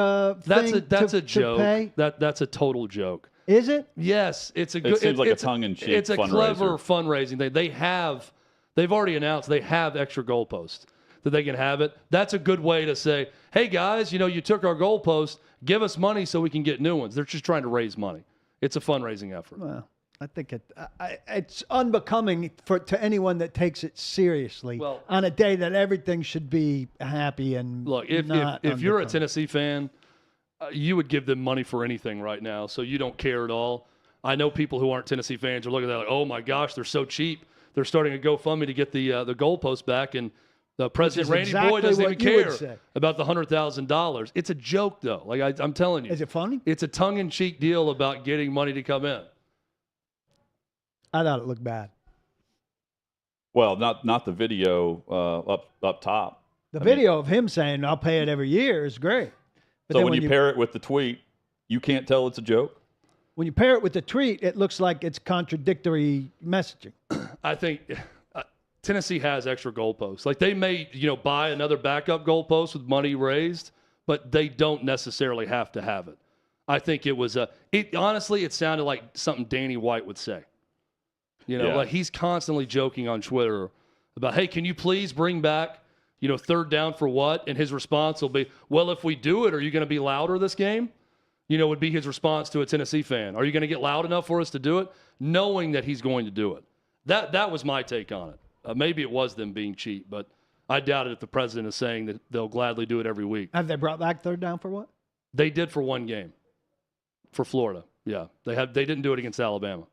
[SPEAKER 2] That's a joke. That's a total joke.
[SPEAKER 3] Is it?
[SPEAKER 2] Yes, it's a good.
[SPEAKER 1] It seems like a tongue-in-cheek
[SPEAKER 2] It's a
[SPEAKER 1] fundraiser.
[SPEAKER 2] clever fundraising thing. They've already announced they have extra goalposts that they can have it. That's a good way to say, hey guys, you took our goalpost, give us money so we can get new ones. They're just trying to raise money. It's a fundraising effort.
[SPEAKER 3] Well, I think it's unbecoming to anyone that takes it seriously on a day that everything should be happy and
[SPEAKER 2] look. If you're a Tennessee fan, you would give them money for anything right now, so you don't care at all. I know people who aren't Tennessee fans are looking at that like, oh my gosh, they're so cheap. They're starting a GoFundMe to get the goalpost back, and the president Randy Boyd doesn't even care about the $100,000. It's a joke though. Like I'm telling you,
[SPEAKER 3] is it funny?
[SPEAKER 2] It's a tongue-in-cheek deal about getting money to come in.
[SPEAKER 3] I thought it looked bad.
[SPEAKER 1] Well, not the video up top.
[SPEAKER 3] The video of him saying "I'll pay it every year" is great. But
[SPEAKER 1] so when you pair it with the tweet, you can't tell it's a joke?
[SPEAKER 3] When you pair it with the tweet, it looks like it's contradictory messaging.
[SPEAKER 2] I think Tennessee has extra goalposts. Like they may, buy another backup goalpost with money raised, but they don't necessarily have to have it. I think it was honestly, it sounded like something Danny White would say. Like he's constantly joking on Twitter about, hey, can you please bring back, third down for what? And his response will be, well, if we do it, are you going to be louder this game? Would be his response to a Tennessee fan. Are you going to get loud enough for us to do it? Knowing that he's going to do it. That was my take on it. Maybe it was them being cheap, but I doubt it if the president is saying that they'll gladly do it every week.
[SPEAKER 3] Have they brought back third down for what?
[SPEAKER 2] They did for one game. For Florida, yeah. They didn't do it against Alabama.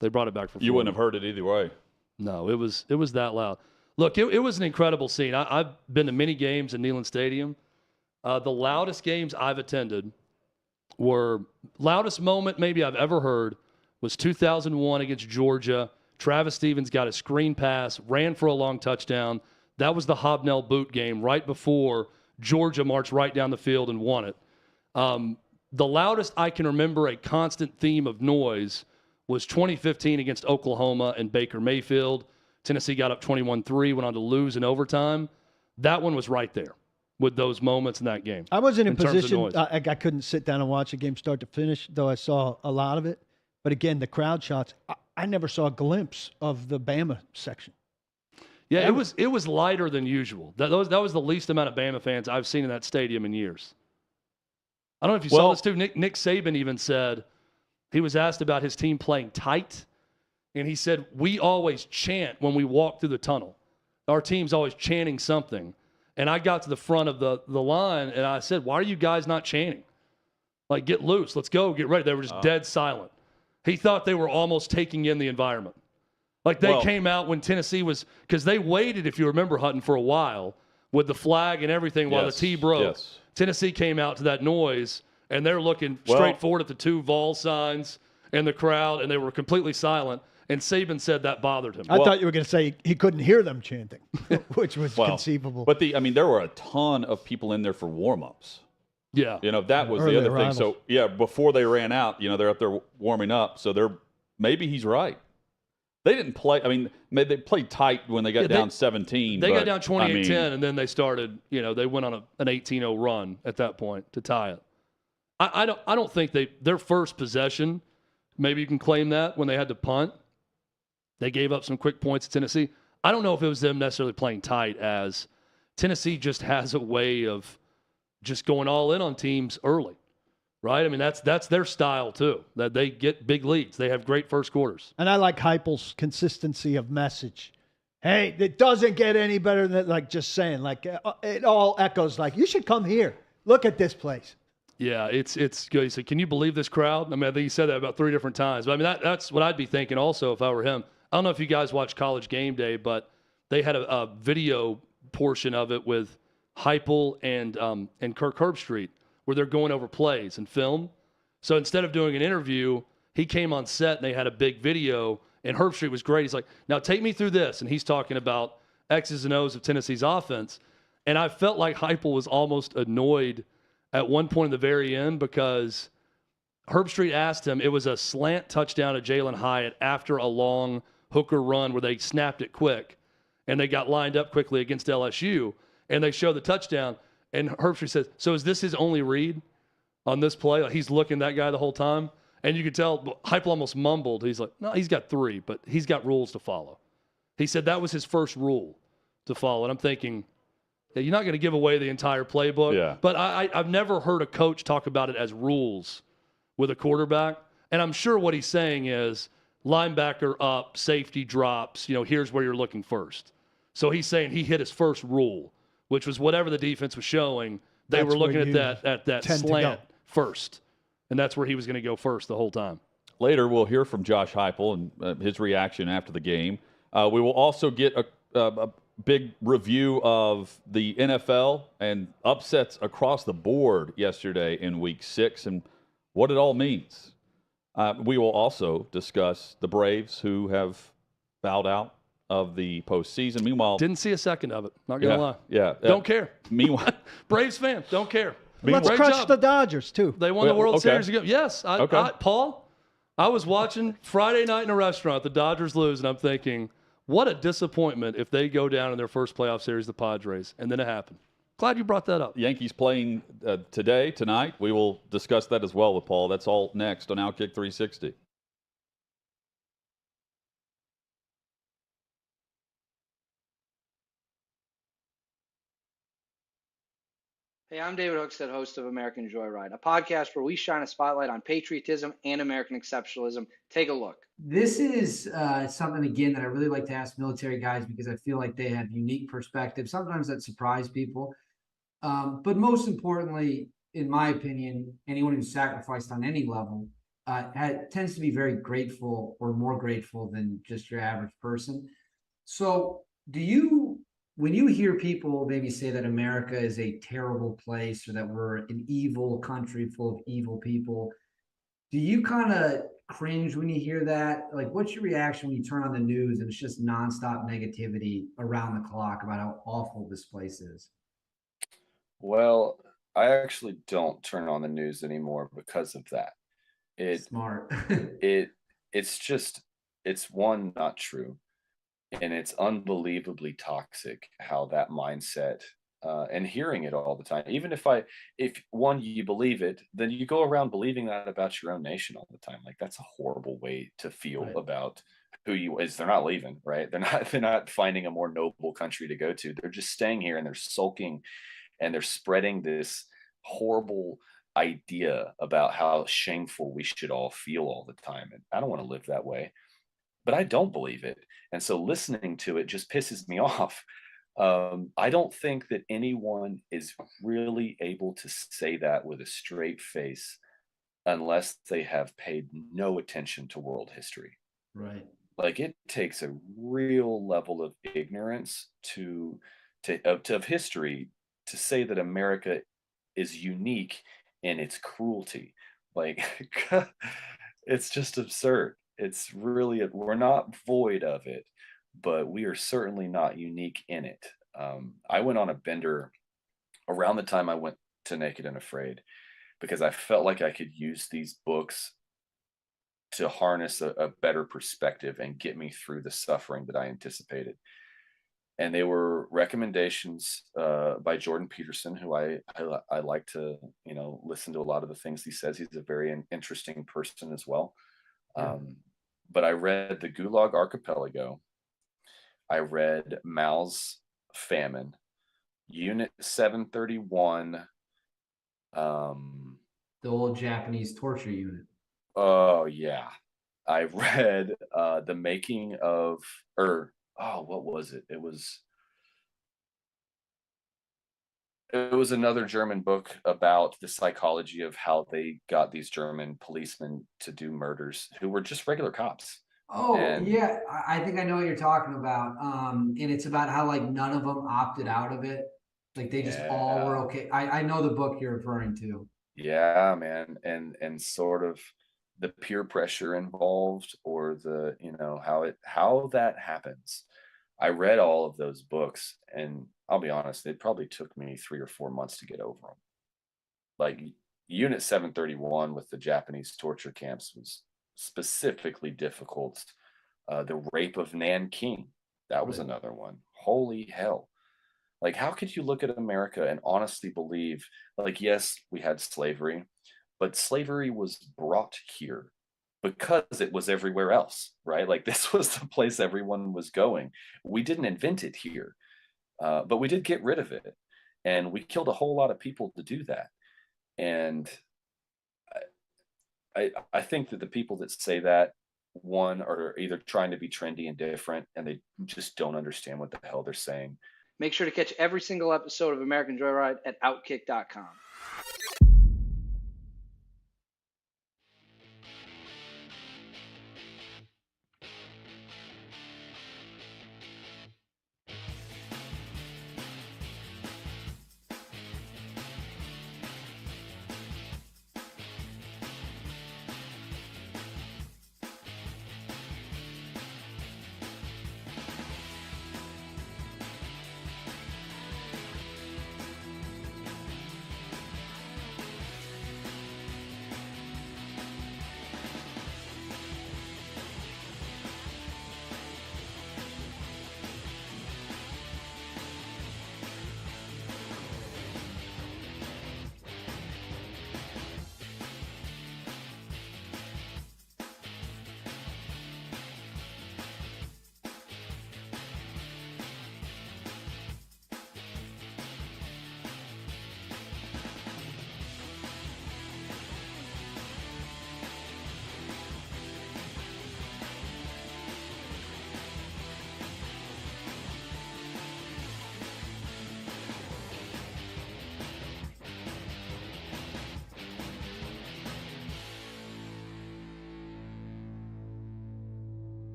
[SPEAKER 2] They brought it back for Florida.
[SPEAKER 1] You wouldn't have heard it either way.
[SPEAKER 2] No, it was that loud. Look, it was an incredible scene. I've been to many games in Neyland Stadium. The loudest games I've attended loudest moment maybe I've ever heard was 2001 against Georgia. Travis Stevens got a screen pass, ran for a long touchdown. That was the Hobnell boot game right before Georgia marched right down the field and won it. The loudest I can remember a constant theme of noise was 2015 against Oklahoma and Baker Mayfield. Tennessee got up 21-3, went on to lose in overtime. That one was right there with those moments in that game.
[SPEAKER 3] I wasn't in
[SPEAKER 2] terms of
[SPEAKER 3] position.
[SPEAKER 2] noise.
[SPEAKER 3] I couldn't sit down and watch the game start to finish, though I saw a lot of it. But again, the crowd shots, I never saw a glimpse of the Bama section.
[SPEAKER 2] Yeah, it was lighter than usual. That was the least amount of Bama fans I've seen in that stadium in years. I don't know if you saw this too. Nick Saban even said, he was asked about his team playing tight, and he said, we always chant when we walk through the tunnel. Our team's always chanting something. And I got to the front of the line, and I said, why are you guys not chanting? Like, get loose. Let's go. Get ready. They were just dead silent. He thought they were almost taking in the environment. Like, they came out when Tennessee was – because they waited, if you remember, Hutton, for a while with the flag and everything while the tee broke.
[SPEAKER 1] Yes.
[SPEAKER 2] Tennessee came out to that noise, and they're looking straight forward at the two Vols signs and the crowd, and they were completely silent. And Saban said that bothered him.
[SPEAKER 3] I thought you were going to say he couldn't hear them chanting, which was conceivable.
[SPEAKER 1] But there were a ton of people in there for warm-ups.
[SPEAKER 2] Yeah.
[SPEAKER 1] That was the other thing. So, before they ran out, they're up there warming up. So maybe he's right. They didn't play. They played tight when they got down 17.
[SPEAKER 2] They got down 28-10, and then they started, they went on an 18-0 run at that point to tie it. I don't think their first possession, maybe you can claim that, when they had to punt, they gave up some quick points to Tennessee. I don't know if it was them necessarily playing tight, as Tennessee just has a way of just going all in on teams early, right? That's their style too, that they get big leads. They have great first quarters.
[SPEAKER 3] And I like Heupel's consistency of message. Hey, it doesn't get any better than just saying, it all echoes you should come here. Look at this place.
[SPEAKER 2] Yeah, it's good. He said, can you believe this crowd? I think he said that about 3 different times. But that's what I'd be thinking also if I were him. I don't know if you guys watch College Game Day, but they had a video portion of it with Heupel and Kirk Herbstreit where they're going over plays and film. So instead of doing an interview, he came on set and they had a big video, and Herbstreit was great. He's like, now take me through this. And he's talking about X's and O's of Tennessee's offense. And I felt like Heupel was almost annoyed at one point in the very end because Herbstreit asked him, it was a slant touchdown to Jalen Hyatt after a long hooker run where they snapped it quick, and they got lined up quickly against LSU, and they show the touchdown, and Herbstreit says, so is this his only read on this play? He's looking at that guy the whole time, and you could tell Heupel almost mumbled. He's like, no, he's got 3, but he's got rules to follow. He said that was his first rule to follow, and I'm thinking, yeah, you're not going to give away the entire playbook, but I've never heard a coach talk about it as rules with a quarterback, and I'm sure what he's saying is linebacker up, safety drops, here's where you're looking first. So he's saying he hit his first rule, which was whatever the defense was showing, they were looking at that slant first, and that's where he was going to go first the whole time.
[SPEAKER 1] Later, we'll hear from Josh Heupel and his reaction after the game. We will also get a big review of the NFL and upsets across the board yesterday in Week 6 and what it all means. We will also discuss the Braves, who have bowed out of the postseason. Meanwhile,
[SPEAKER 2] didn't see a second of it. Not gonna lie.
[SPEAKER 1] Yeah,
[SPEAKER 2] don't care.
[SPEAKER 1] Meanwhile,
[SPEAKER 2] Braves fan, don't care.
[SPEAKER 3] Let's crush the Dodgers too.
[SPEAKER 2] They won the World Series again. Yes, Paul. I was watching Friday night in a restaurant. The Dodgers lose, and I'm thinking, what a disappointment if they go down in their first playoff series, the Padres, and then it happened. Glad you brought that up.
[SPEAKER 1] Yankees playing tonight. We will discuss that as well with Paul. That's all next on OutKick 360.
[SPEAKER 7] Hey, I'm David Hookstead, host of American Joyride, a podcast where we shine a spotlight on patriotism and American exceptionalism. Take a look.
[SPEAKER 8] This is something, again, that I really like to ask military guys because I feel like they have unique perspectives, sometimes that surprise people. But most importantly, in my opinion, anyone who's sacrificed on any level tends to be very grateful, or more grateful than just your average person. So when you hear people maybe say that America is a terrible place or that we're an evil country full of evil people, do you kind of cringe when you hear that? Like, what's your reaction when you turn on the news and it's just nonstop negativity around the clock about how awful this place is?
[SPEAKER 9] Well, I actually don't turn on the news anymore because of that. It
[SPEAKER 8] Smart.
[SPEAKER 9] it it's just it's one, not true, and it's unbelievably toxic how that mindset, and hearing it all the time. Even if one, you believe it, then you go around believing that about your own nation all the time. Like, that's a horrible way to feel
[SPEAKER 8] Right.
[SPEAKER 9] about who you is. They're not leaving, right? They're not finding a more noble country to go to. They're just staying here and they're sulking and they're spreading this horrible idea about how shameful we should all feel all the time. And I don't want to live that way, but I don't believe it. And so listening to it just pisses me off. I don't think that anyone is really able to say that with a straight face unless they have paid no attention to world history.
[SPEAKER 8] Right.
[SPEAKER 9] Like, it takes a real level of ignorance of history to say that America is unique in its cruelty. Like, it's just absurd. It's really, we're not void of it, but we are certainly not unique in it. I went on a bender around the time I went to Naked and Afraid because I felt like I could use these books to harness a better perspective and get me through the suffering that I anticipated. And they were recommendations by Jordan Peterson, who I like to listen to a lot of the things he says. He's a very interesting person as well.
[SPEAKER 8] Yeah.
[SPEAKER 9] But I read the Gulag Archipelago. I read Mao's Famine, Unit 731.
[SPEAKER 8] The old Japanese torture unit.
[SPEAKER 9] Oh yeah, I read the making of, what was it? It was another German book about the psychology of how they got these German policemen to do murders who were just regular cops.
[SPEAKER 8] Oh,
[SPEAKER 9] And
[SPEAKER 8] yeah. I think I know what you're talking about. And it's about how like none of them opted out of it. Like they just all were
[SPEAKER 9] yeah,
[SPEAKER 8] okay. I know the book you're referring to.
[SPEAKER 9] yeah, man, and sort of the peer pressure involved, or the how that happens. I read all of those books, and I'll be honest, it probably took me 3 or 4 months to get over them. Like, Unit 731 with the Japanese torture camps was specifically difficult. The rape of Nanking, that was
[SPEAKER 8] Right.
[SPEAKER 9] another one. Holy hell. Like, how could you look at America and honestly believe, like, yes, we had slavery, but slavery was brought here because it was everywhere else, right? Like, this was the place everyone was going. We didn't invent it here, but we did get rid of it. And we killed a whole lot of people to do that. And I think that the people that say that, one, are either trying to be trendy and different, and they just don't understand what the hell they're saying.
[SPEAKER 7] Make sure to catch every single episode of American Joyride at OutKick.com.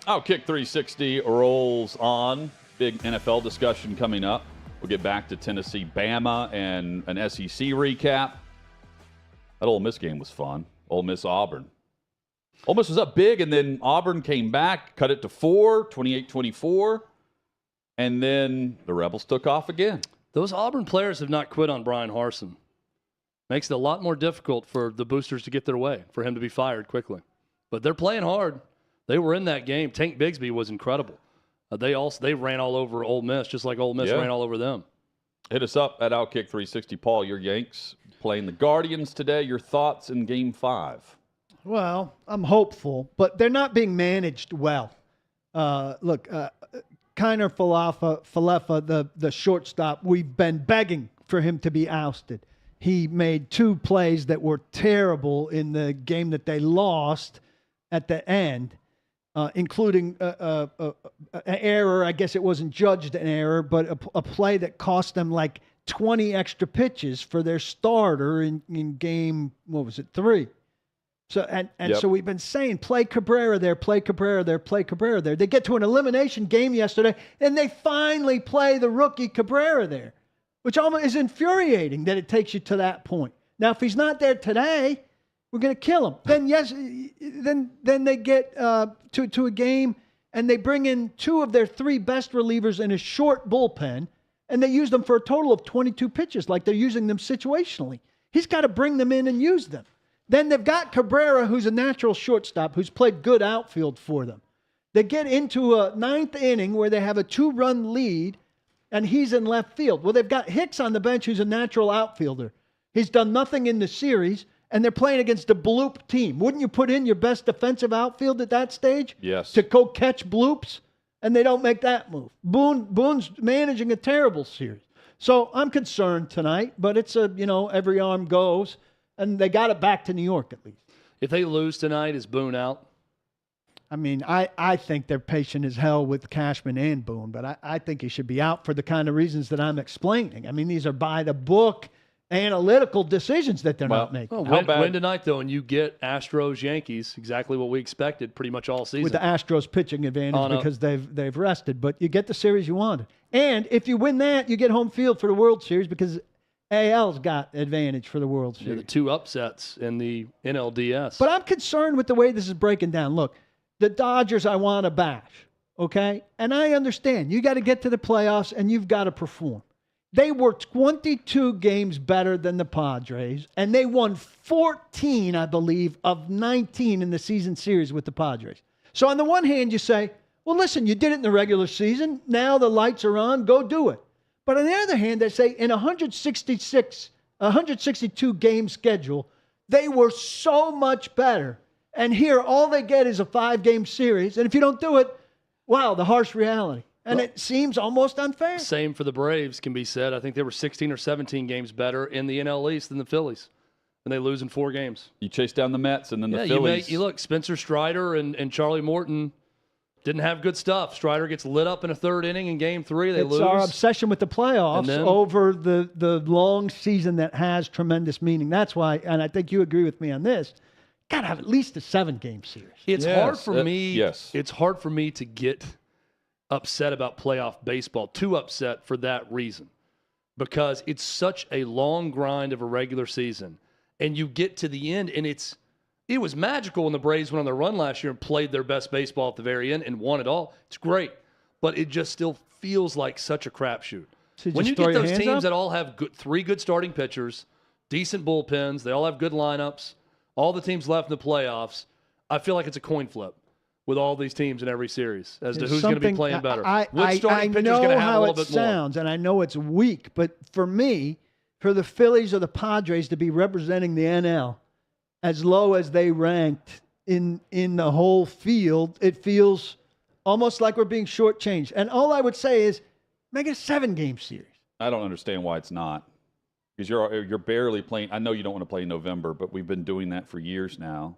[SPEAKER 1] OutKick 360 rolls on. Big NFL discussion coming up. We'll get back to Tennessee, Bama, and an SEC recap. That Ole Miss game was fun. Ole Miss, Auburn. Ole Miss was up big, and then Auburn came back, cut it to 4, 28-24, and then the Rebels took off again.
[SPEAKER 2] Those Auburn players have not quit on Brian Harsin. Makes it a lot more difficult for the boosters to get their way, for him to be fired quickly. But they're playing hard. They were in that game. Tank Bigsby was incredible. They ran all over Ole Miss, just like Ole Miss ran all over them.
[SPEAKER 1] Hit us up at OutKick 360. Paul, your Yanks playing the Guardians today. Your thoughts in Game 5?
[SPEAKER 3] Well, I'm hopeful, but they're not being managed well. Look, Kiner Falefa, the shortstop, we've been begging for him to be ousted. He made 2 plays that were terrible in the game that they lost at the end, including an error. I guess it wasn't judged an error, but a play that cost them like 20 extra pitches for their starter in game, 3. So so we've been saying, play Cabrera there, play Cabrera there, play Cabrera there. They get to an elimination game yesterday, and they finally play the rookie Cabrera there, which almost is infuriating that it takes you to that point. Now, if he's not there today, we're going to kill him. Then then they get to a game, and they bring in 2 of their 3 best relievers in a short bullpen, and they use them for a total of 22 pitches, like they're using them situationally. He's got to bring them in and use them. Then they've got Cabrera, who's a natural shortstop, who's played good outfield for them. They get into a 9th inning where they have a 2-run lead, and he's in left field. Well, they've got Hicks on the bench, who's a natural outfielder. He's done nothing in the series, and they're playing against a bloop team. Wouldn't you put in your best defensive outfield at that stage?
[SPEAKER 1] Yes.
[SPEAKER 3] To go catch bloops? And they don't make that move. Boone's managing a terrible series. So I'm concerned tonight, but it's every arm goes. And they got it back to New York, at least.
[SPEAKER 2] If they lose tonight, is Boone out?
[SPEAKER 3] I mean, I think they're patient as hell with Cashman and Boone, but I think he should be out for the kind of reasons that I'm explaining. I mean, these are by-the-book analytical decisions that they're not making.
[SPEAKER 2] Well, win tonight, though, and you get Astros, Yankees, exactly what we expected pretty much all season.
[SPEAKER 3] With the Astros pitching advantage because they've rested. But you get the series you wanted. And if you win that, you get home field for the World Series because AL's got advantage for the World Series.
[SPEAKER 2] The 2 upsets in the NLDS.
[SPEAKER 3] But I'm concerned with the way this is breaking down. Look, the Dodgers I want to bash, okay? And I understand. You got to get to the playoffs, and you've got to perform. They were 22 games better than the Padres, and they won 14, I believe, of 19 in the season series with the Padres. So on the one hand, you say, well, listen, you did it in the regular season. Now the lights are on. Go do it. But on the other hand, they say in a 162 game schedule, they were so much better. And here, all they get is a 5-game series. And if you don't do it, wow, the harsh reality. And it seems almost unfair.
[SPEAKER 2] Same for the Braves can be said. I think they were 16 or 17 games better in the NL East than the Phillies. And they lose in 4 games.
[SPEAKER 1] You chase down the Mets and then the Phillies.
[SPEAKER 2] You look, Spencer Strider and Charlie Morton didn't have good stuff. Strider gets lit up in a 3rd inning in Game 3. They lose.
[SPEAKER 3] It's our obsession with the playoffs over the long season that has tremendous meaning. That's why, and I think you agree with me on this, got to have at least a 7-game series.
[SPEAKER 2] It's hard for me. Yes. It's hard for me to get upset about playoff baseball, too upset for that reason, because it's such a long grind of a regular season, and you get to the end, and it was magical when the Braves went on their run last year and played their best baseball at the very end and won it all. It's great, but it just still feels like such a crapshoot.
[SPEAKER 3] So
[SPEAKER 2] when you get those teams that all have 3 good starting pitchers, decent bullpens, they all have good lineups, all the teams left in the playoffs, I feel like it's a coin flip with all these teams in every series as to who's going to be playing better. Which starting pitcher is going to have a little bit more? I know how it sounds,
[SPEAKER 3] and I know it's weak, but for me, for the Phillies or the Padres to be representing the NL as low as they ranked in the whole field, it feels almost like we're being shortchanged. And all I would say is make it a 7-game series.
[SPEAKER 1] I don't understand why it's not. Because you're barely playing. I know you don't want to play in November, but we've been doing that for years now.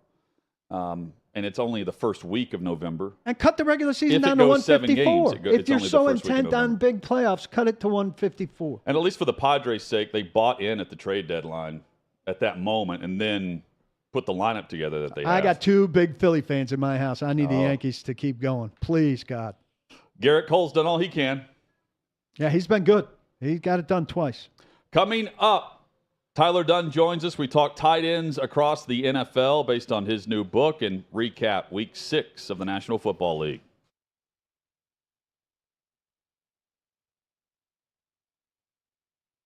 [SPEAKER 1] And it's only the first week of November.
[SPEAKER 3] And cut the regular season down to 154. If you're so intent on big playoffs, cut it to 154.
[SPEAKER 1] And at least for the Padres' sake, they bought in at the trade deadline at that moment. And then put the lineup together that they have.
[SPEAKER 3] I got 2 big Philly fans in my house. I need the
[SPEAKER 1] Oh.
[SPEAKER 3] Yankees to keep going. Please, God.
[SPEAKER 1] Garrett Cole's done all he can.
[SPEAKER 3] Yeah, he's been good. He got it done twice.
[SPEAKER 1] Coming up, Tyler Dunne joins us. We talk tight ends across the NFL based on his new book and recap Week 6 of the National Football League.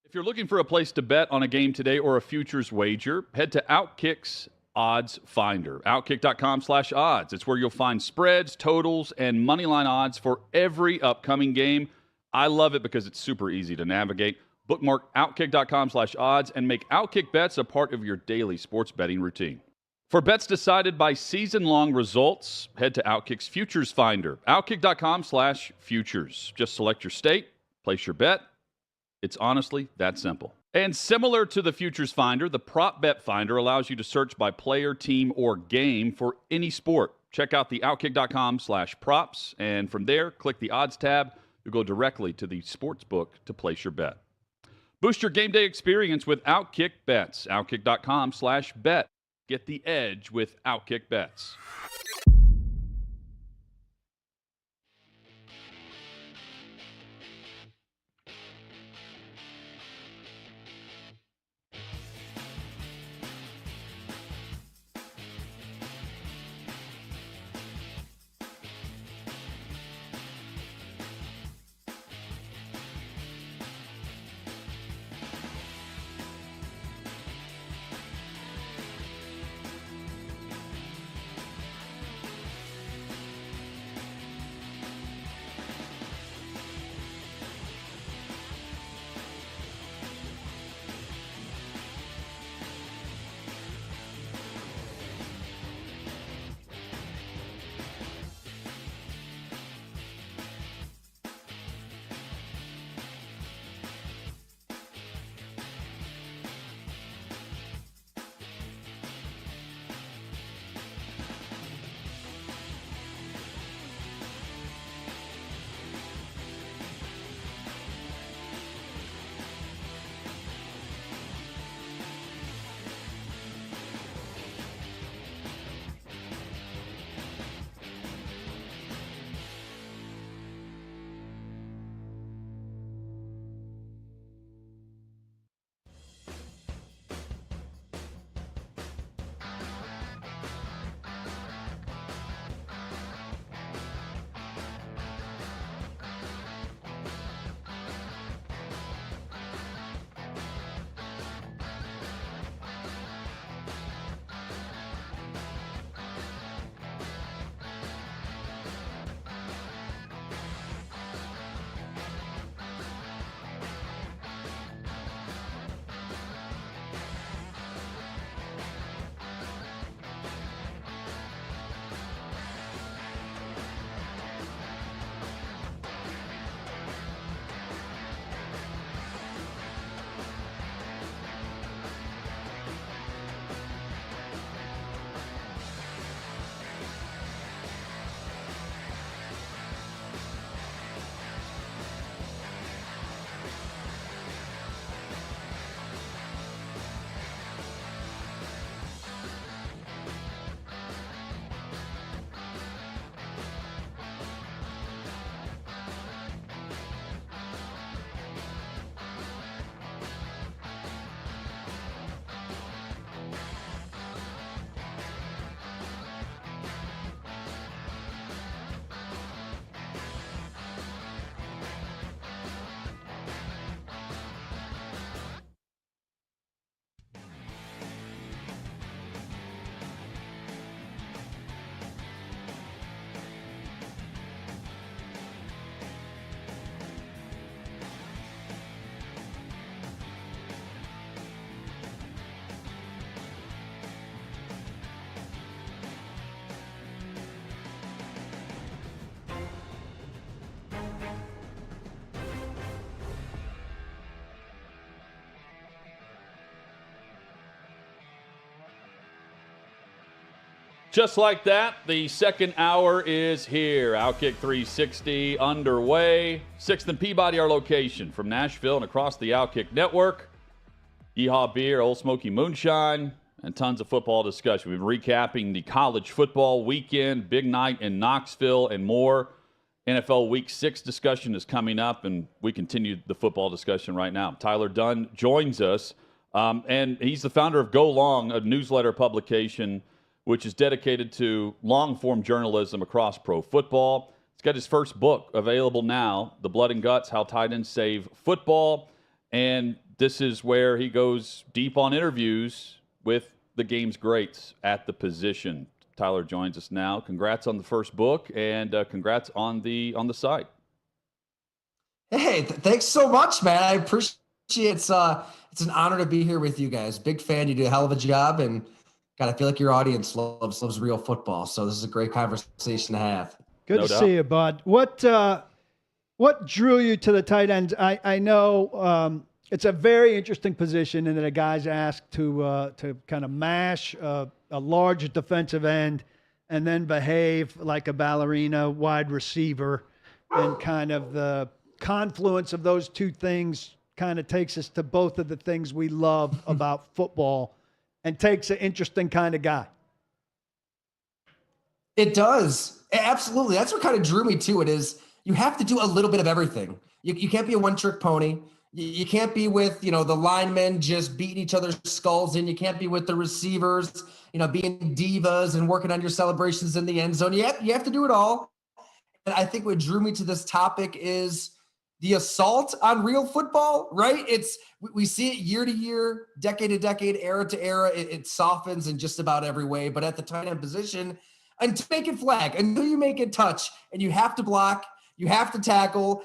[SPEAKER 1] If you're looking for a place to bet on a game today or a futures wager, head to OutKick's Odds Finder. OutKick.com/odds. It's where you'll find spreads, totals, and moneyline odds for every upcoming game. I love it because it's super easy to navigate. Bookmark OutKick.com/odds and make OutKick bets a part of your daily sports betting routine. For bets decided by season-long results, head to OutKick's Futures Finder. OutKick.com/futures. Just select your state, place your bet. It's honestly that simple. And similar to the Futures Finder, the Prop Bet Finder allows you to search by player, team, or game for any sport. Check out the OutKick.com/props, and from there, click the Odds tab. You'll go directly to the sports book to place your bet. Boost your game day experience with OutKick Bets. OutKick.com/bet. Get the edge with OutKick Bets. Just like that, the second hour is here. OutKick 360 underway. 6th and Peabody, our location from Nashville and across the OutKick network. Yeehaw Beer, Old Smoky Moonshine, and tons of football discussion. We've been recapping the college football weekend, big night in Knoxville, and more. NFL Week 6 discussion is coming up, and we continue the football discussion right now. Tyler Dunne joins us, and he's the founder of Go Long, a newsletter publication which is dedicated to long-form journalism across pro football. He's got his first book available now, The Blood and Guts, How Tight Ends Save Football, and this is where he goes deep on interviews with the game's greats at the position. Tyler joins us now. Congrats on the first book, and congrats on the site.
[SPEAKER 10] Hey, thanks so much, man. I appreciate it. It's an honor to be here with you guys. Big fan. You do a hell of a job, and God, I feel like your audience loves real football. So this is a great conversation to have.
[SPEAKER 3] Good to see you, bud. What drew you to the tight ends? I know it's a very interesting position, and that a guy's asked to kind of mash a large defensive end and then behave like a ballerina wide receiver, and kind of the confluence of those two things kind of takes us to both of the things we love about football, and takes an interesting kind of guy.
[SPEAKER 10] It does. Absolutely. That's what kind of drew me to it, is you have to do a little bit of everything. You can't be a one-trick pony. You can't be with, the linemen just beating each other's skulls in. You can't be with the receivers, being divas and working on your celebrations in the end zone. You have to do it all. And I think what drew me to this topic is the assault on real football, right? We see it year to year, decade to decade, era to era. It softens in just about every way. But at the tight end position, until you make it flag, until you make it touch, and you have to block, you have to tackle.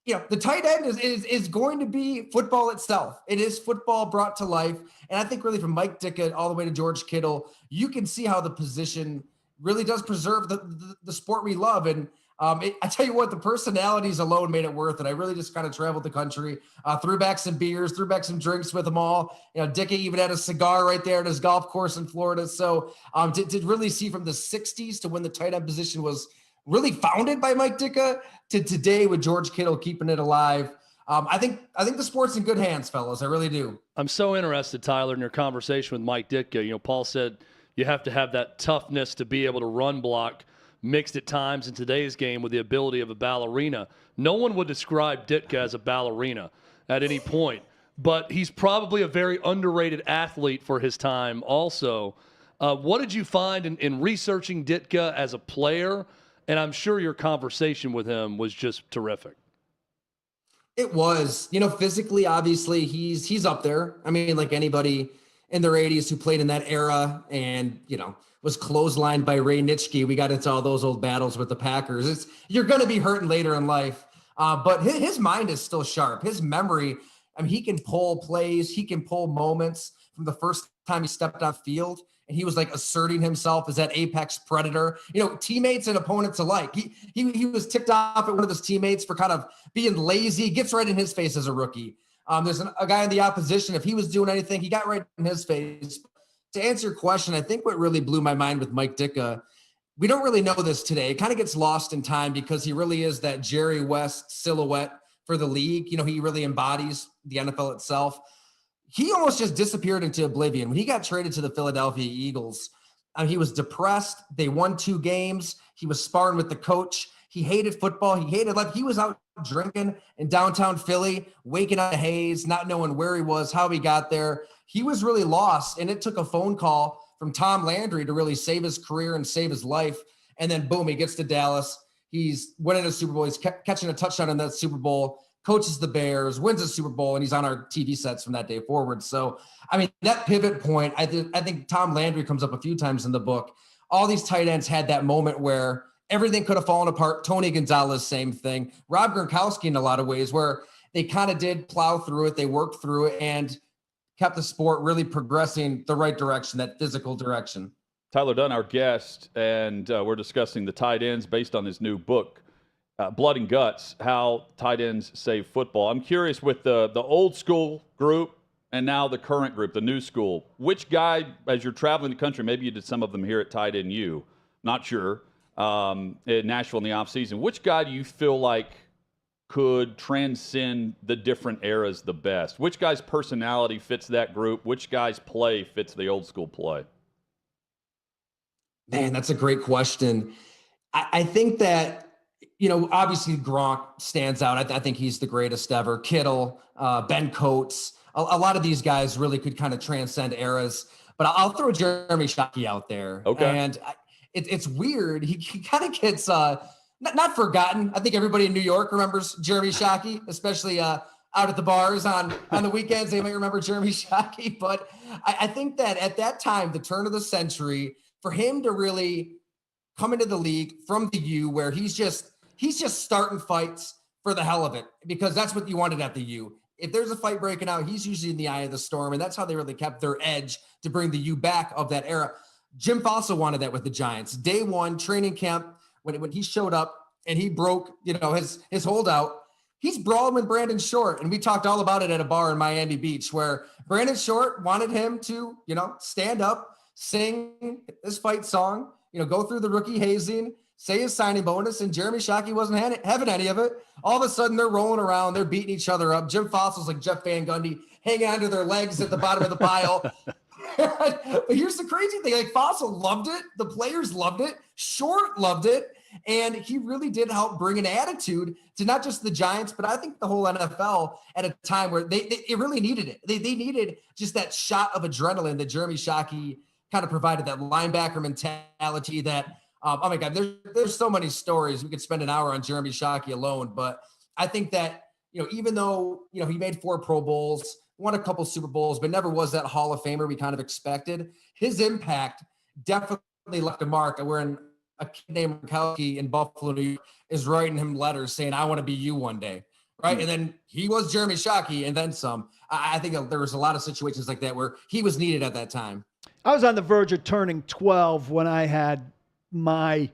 [SPEAKER 10] The tight end is going to be football itself. It is football brought to life. And I think really from Mike Ditka all the way to George Kittle, you can see how the position really does preserve the sport we love. And I tell you what, the personalities alone made it worth it. I really just kind of traveled the country, threw back some beers, threw back some drinks with them all. Ditka even had a cigar right there at his golf course in Florida. So to really see from the 60s to when the tight end position was really founded by Mike Ditka to today with George Kittle keeping it alive. I think the sport's in good hands, fellas. I really do.
[SPEAKER 2] I'm so interested, Tyler, in your conversation with Mike Ditka. Paul said you have to have that toughness to be able to run block, mixed at times in today's game with the ability of a ballerina. No one would describe Ditka as a ballerina at any point, but he's probably a very underrated athlete for his time also. What did you find in researching Ditka as a player? And I'm sure your conversation with him was just terrific.
[SPEAKER 10] It was. Physically, obviously, he's up there. I mean, like anybody in their 80s who played in that era and, was clotheslined by Ray Nitschke. We got into all those old battles with the Packers. You're going to be hurting later in life. But his mind is still sharp. His memory, he can pull plays. He can pull moments from the first time he stepped on field. And he was like asserting himself as that apex predator, teammates and opponents alike. He was ticked off at one of his teammates for kind of being lazy, gets right in his face as a rookie. There's a guy in the opposition. If he was doing anything, he got right in his face. To answer your question, I think what really blew my mind with Mike Ditka, we don't really know this today. It kind of gets lost in time because he really is that Jerry West silhouette for the league. He really embodies the NFL itself. He almost just disappeared into oblivion. When he got traded to the Philadelphia Eagles, he was depressed. They won 2 games. He was sparring with the coach. He hated football. He hated life. He was out drinking in downtown Philly, waking up in a haze, not knowing where he was, how he got there. He was really lost, and it took a phone call from Tom Landry to really save his career and save his life. And then, boom, he gets to Dallas. He's winning a Super Bowl. He's catching a touchdown in that Super Bowl. Coaches the Bears, wins a Super Bowl, and he's on our TV sets from that day forward. So, that pivot point, I think Tom Landry comes up a few times in the book. All these tight ends had that moment where everything could have fallen apart. Tony Gonzalez, same thing. Rob Gronkowski in a lot of ways where they kind of did plow through it. They worked through it and kept the sport really progressing the right direction, that physical direction.
[SPEAKER 1] Tyler Dunne, our guest, and we're discussing the tight ends based on his new book, Blood and Guts, How Tight Ends Save Football. I'm curious with the old school group and now the current group, the new school, which guy, as you're traveling the country, maybe you did some of them here at Tight End U, not sure, in Nashville in the offseason, which guy do you feel like could transcend the different eras the best? Which guy's personality fits that group? Which guy's play fits the old school play?
[SPEAKER 10] Man, that's a great question. I think that, obviously Gronk stands out. I think he's the greatest ever. Kittle, Ben Coates, a lot of these guys really could kind of transcend eras. But I'll throw Jeremy Shockey out there.
[SPEAKER 1] Okay.
[SPEAKER 10] And it's weird. He kind of gets not forgotten. I think everybody in New York remembers Jeremy Shockey, especially out at the bars on the weekends. They might remember Jeremy Shockey. But I think that at that time, the turn of the century, for him to really come into the league from the U, where he's just starting fights for the hell of it, because that's what you wanted at the U. If there's a fight breaking out, he's usually in the eye of the storm, and that's how they really kept their edge to bring the U back of that era. Jim Fossil wanted that with the Giants. Day one, training camp, when he showed up and he broke, his holdout, he's brawling with Brandon Short. And we talked all about it at a bar in Miami Beach, where Brandon Short wanted him to, stand up, sing this fight song, go through the rookie hazing, say his signing bonus, and Jeremy Shockey wasn't having any of it. All of a sudden, they're rolling around. They're beating each other up. Jim Fossil's like Jeff Van Gundy, hanging onto their legs at the bottom of the pile. But here's the crazy thing. Like, Fossil loved it. The players loved it. Short loved it. And he really did help bring an attitude to not just the Giants, but I think the whole NFL at a time where it really needed it. They needed just that shot of adrenaline that Jeremy Shockey kind of provided, that linebacker mentality that, oh my God, there's so many stories. We could spend an hour on Jeremy Shockey alone. But I think that, even though, he made 4 Pro Bowls, won a couple Super Bowls, but never was that Hall of Famer we kind of expected, his impact definitely left a mark. When a kid named Murkowski in Buffalo, New York, is writing him letters saying, I want to be you one day. Right. And then he was Jeremy Shockey and then some. I think there was a lot of situations like that where he was needed at that time.
[SPEAKER 3] I was on the verge of turning 12 when I had my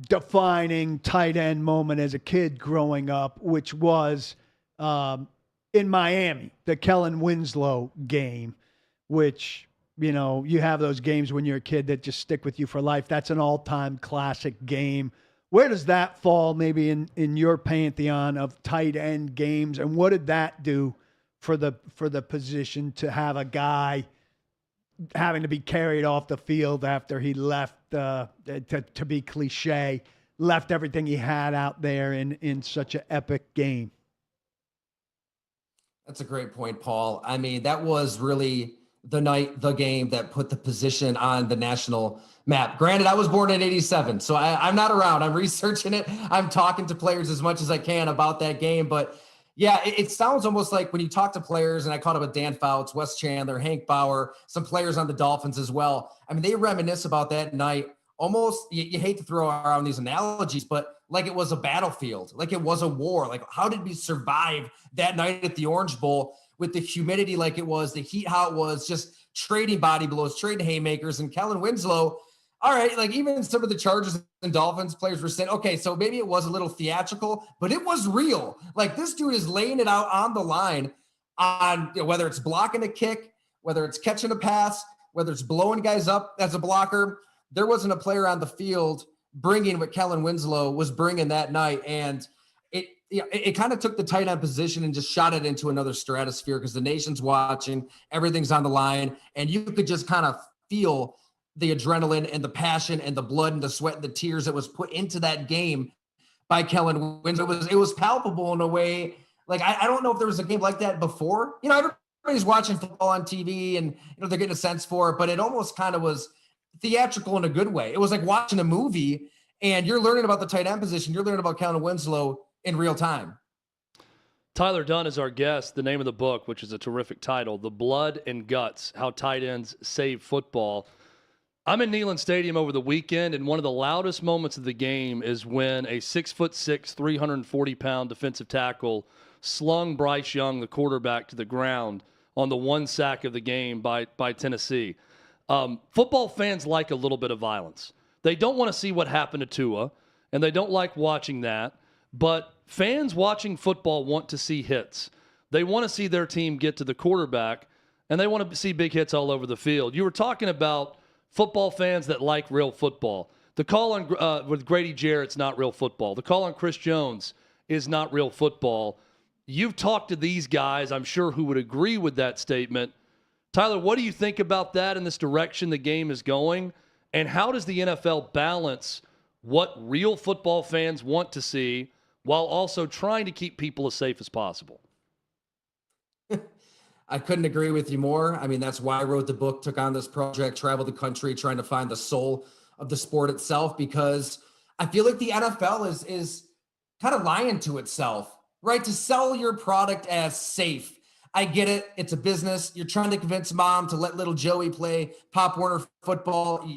[SPEAKER 3] defining tight end moment as a kid growing up, which was in Miami, the Kellen Winslow game, which, you have those games when you're a kid that just stick with you for life. That's an all-time classic game. Where does that fall maybe in your pantheon of tight end games? And what did that do for the position to have a guy having to be carried off the field after he left, to be cliche, left everything he had out there in such an epic game?
[SPEAKER 10] That's a great point, Paul. I mean, that was really the game that put the position on the national map. Granted, I was born in 87, so I'm not around. I'm researching it. I'm talking to players as much as I can about that game. But yeah, it sounds almost like when you talk to players, and I caught up with Dan Fouts, Wes Chandler, Hank Bauer, some players on the Dolphins as well. I mean, they reminisce about that night. Almost, you hate to throw around these analogies, but like it was a battlefield, like it was a war. Like, how did we survive that night at the Orange Bowl with the humidity like it was, the heat how it was, just trading body blows, trading haymakers? And Kellen Winslow, all right, like even some of the Chargers and Dolphins players were saying, okay, so maybe it was a little theatrical, but it was real. Like, this dude is laying it out on the line on, whether it's blocking a kick, whether it's catching a pass, whether it's blowing guys up as a blocker. There wasn't a player on the field bringing what Kellen Winslow was bringing that night. And it kind of took the tight end position and just shot it into another stratosphere, because the nation's watching, everything's on the line, and you could just kind of feel the adrenaline and the passion and the blood and the sweat and the tears that was put into that game by Kellen Winslow. It was palpable in a way. Like, I don't know if there was a game like that before. Everybody's watching football on TV and, they're getting a sense for it, but it almost kind of was theatrical in a good way. It was like watching a movie, and you're learning about the tight end position. You're learning about Kellen Winslow in real time.
[SPEAKER 2] Tyler Dunne is our guest. The name of the book, which is a terrific title, The Blood and Guts, How Tight Ends Save Football. I'm in Neyland Stadium over the weekend, and one of the loudest moments of the game is when a 6'6", 340-pound defensive tackle slung Bryce Young, the quarterback, to the ground on the one sack of the game by Tennessee. Football fans like a little bit of violence. They don't want to see what happened to Tua, and they don't like watching that. But fans watching football want to see hits. They want to see their team get to the quarterback, and they want to see big hits all over the field. You were talking about football fans that like real football. The call on with Grady Jarrett's not real football. The call on Chris Jones is not real football. You've talked to these guys, I'm sure, who would agree with that statement. Tyler, what do you think about that and this direction the game is going? And how does the NFL balance what real football fans want to see while also trying to keep people as safe as possible?
[SPEAKER 10] I couldn't agree with you more. I mean, that's why I wrote the book, took on this project, traveled the country, trying to find the soul of the sport itself, because I feel like the NFL is kind of lying to itself, right? To sell your product as safe. I get it. It's a business. You're trying to convince mom to let little Joey play Pop Warner football.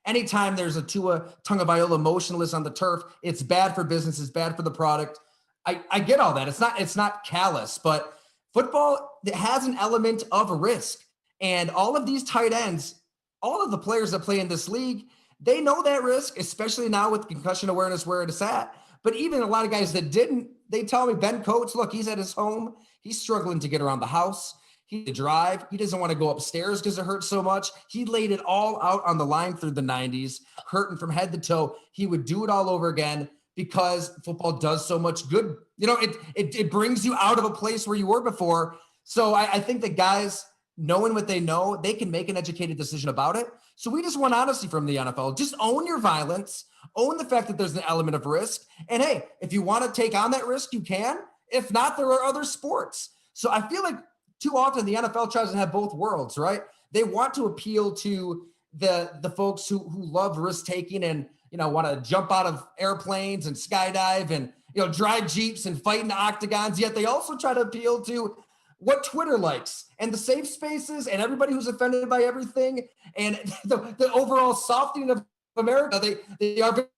[SPEAKER 10] Anytime there's a Tua Tagovailoa motionless on the turf, it's bad for business. It's bad for the product. I get all that. It's not callous, but football has an element of risk. And all of these tight ends, all of the players that play in this league, they know that risk, especially now with concussion awareness where it is at. But even a lot of guys that didn't, they tell me, Ben Coates, look, he's at his home. He's struggling to get around the house. He to drive. He doesn't want to go upstairs because it hurts so much. He laid it all out on the line through the 90s, hurting from head to toe. He would do it all over again because football does so much good. You know, it brings you out of a place where you were before. So I think that guys, knowing what they know, they can make an educated decision about it. So we just want honesty from the NFL. Just own your violence. Own the fact that there's an element of risk. And hey, if you want to take on that risk, you can. If not, there are other sports. So I feel like too often the NFL tries to have both worlds, right? They want to appeal to the folks who love risk taking and, you know, want to jump out of airplanes and skydive and, you know, drive Jeeps and fight in the octagons. Yet they also try to appeal to what Twitter likes and the safe spaces and everybody who's offended by everything and the overall softening of America. They are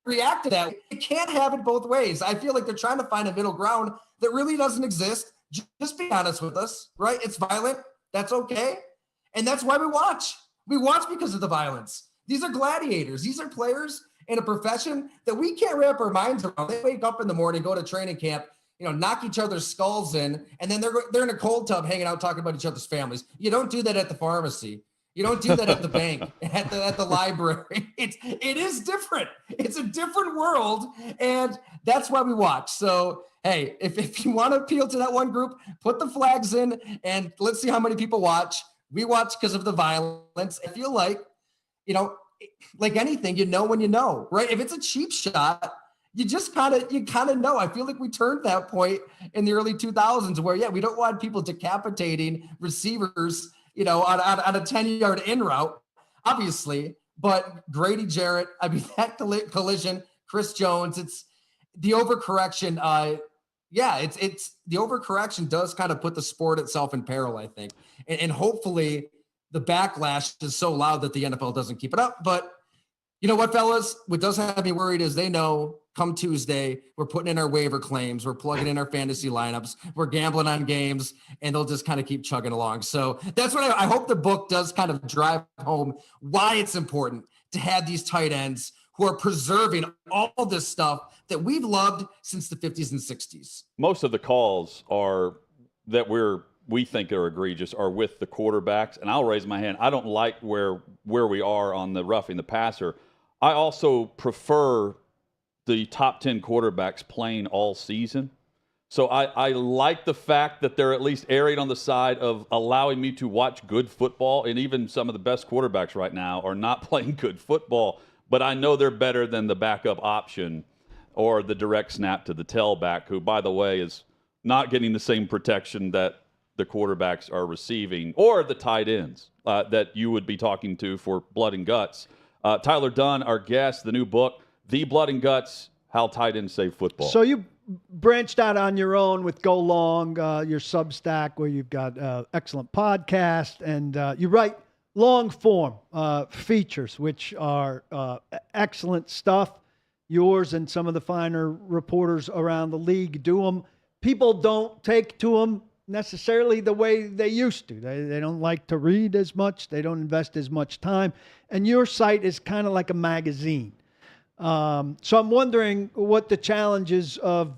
[SPEAKER 10] react to that. You can't have it both ways. I feel like they're trying to find a middle ground that really doesn't exist. Just be honest with us, right? It's violent. That's okay. And that's why we watch. We watch because of the violence. These are gladiators. These are players in a profession that we can't wrap our minds around. They wake up in the morning, go to training camp, you know, knock each other's skulls in, and then they're in a cold tub hanging out talking about each other's families. You don't do that at the pharmacy. You don't do that at the bank, at the library. It is different. It's a different world, and that's why we watch. So, hey, if you want to appeal to that one group, put the flags in, and let's see how many people watch. We watch because of the violence. I feel like, you know, like anything, you know when you know, right? If it's a cheap shot, you kind of know. I feel like we turned that point in the early 2000s where, yeah, we don't want people decapitating receivers, you know, on a 10-yard in route, obviously. But Grady Jarrett, I mean, that collision, Chris Jones, it's the overcorrection. It's the overcorrection does kind of put the sport itself in peril, I think. And hopefully the backlash is so loud that the NFL doesn't keep it up. But you know what, fellas? What does have me worried is they know come Tuesday, we're putting in our waiver claims, we're plugging in our fantasy lineups, we're gambling on games, and they'll just kind of keep chugging along. So that's what I hope the book does kind of drive home why it's important to have these tight ends who are preserving all this stuff that we've loved since the 50s and 60s.
[SPEAKER 1] Most of the calls are that we think are egregious are with the quarterbacks, and I'll raise my hand. I don't like where we are on the roughing the passer. I also prefer the top 10 quarterbacks playing all season. So I like the fact that they're at least erring on the side of allowing me to watch good football, and even some of the best quarterbacks right now are not playing good football, but I know they're better than the backup option or the direct snap to the tailback, who, by the way, is not getting the same protection that the quarterbacks are receiving, or the tight ends that you would be talking to for blood and guts. Tyler Dunne, our guest, the new book, The Blood and Guts, How Tight Ends Save Football.
[SPEAKER 3] So you branched out on your own with Go Long, your Substack, where you've got excellent podcast, and you write long form features, which are excellent stuff. Yours and some of the finer reporters around the league do them. People don't take to them necessarily the way they used to. They don't like to read as much. They don't invest as much time. And your site is kind of like a magazine. So I'm wondering what the challenges of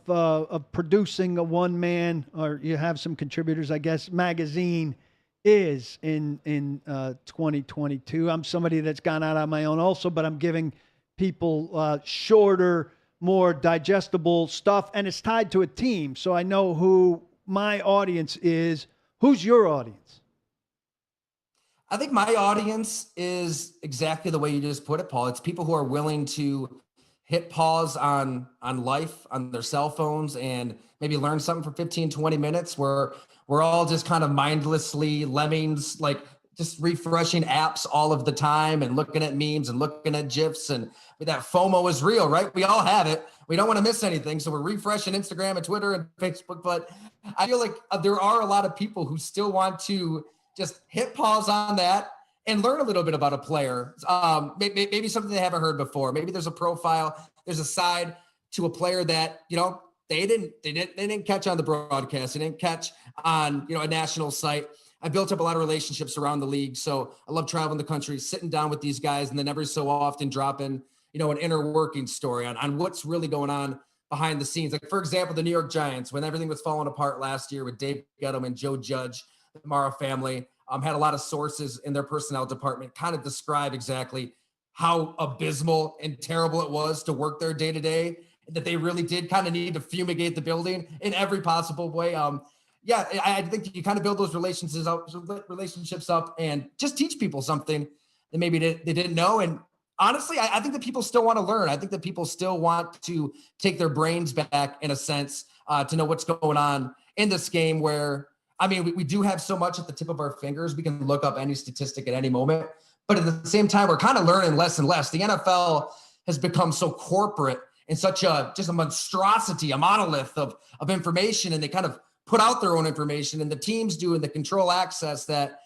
[SPEAKER 3] producing a one-man, or you have some contributors, I guess, magazine is in 2022. I'm somebody that's gone out on my own also, but I'm giving people shorter more digestible stuff, and it's tied to a team. So I know who my audience is. Who's your audience?
[SPEAKER 10] I think my audience is exactly the way you just put it, Paul. It's people who are willing to hit pause on life, on their cell phones, and maybe learn something for 15, 20 minutes where we're all just kind of mindlessly lemmings, like just refreshing apps all of the time and looking at memes and looking at GIFs, and that FOMO is real, right? We all have it. We don't want to miss anything. So we're refreshing Instagram and Twitter and Facebook. But I feel like there are a lot of people who still want to just hit pause on that and learn a little bit about a player. Maybe something they haven't heard before. Maybe there's a profile, there's a side to a player that, they didn't catch on the broadcast. They didn't catch on, a national site. I built up a lot of relationships around the league. So I love traveling the country, sitting down with these guys, and then every so often dropping, an inner working story on what's really going on behind the scenes. Like, for example, the New York Giants, when everything was falling apart last year with Dave Gettleman, Joe Judge, the Mara family, had a lot of sources in their personnel department kind of describe exactly how abysmal and terrible it was to work there day to day, that they really did kind of need to fumigate the building in every possible way. I think you kind of build those relationships up and just teach people something that maybe they didn't know. And honestly, I think that people still want to learn. I think that people still want to take their brains back, in a sense, to know what's going on in this game where, we do have so much at the tip of our fingers. We can look up any statistic at any moment. But at the same time, we're kind of learning less and less. The NFL has become so corporate and such just a monstrosity, a monolith of information, and they kind of put out their own information, and the teams do, and the control access that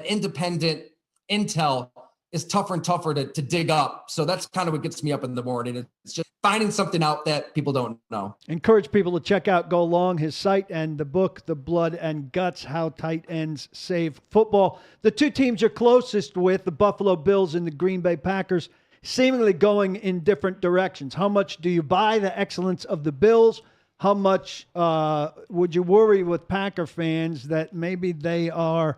[SPEAKER 10] independent intel is tougher and tougher to dig up. So that's kind of what gets me up in the morning. It's just finding something out that people don't know.
[SPEAKER 3] Encourage people to check out Go Long, his site, and the book, The Blood and Guts, How Tight Ends Save Football. The two teams you're closest with, the Buffalo Bills and the Green Bay Packers, seemingly going in different directions. How much do you buy the excellence of the Bills? How much would you worry with Packer fans that maybe they are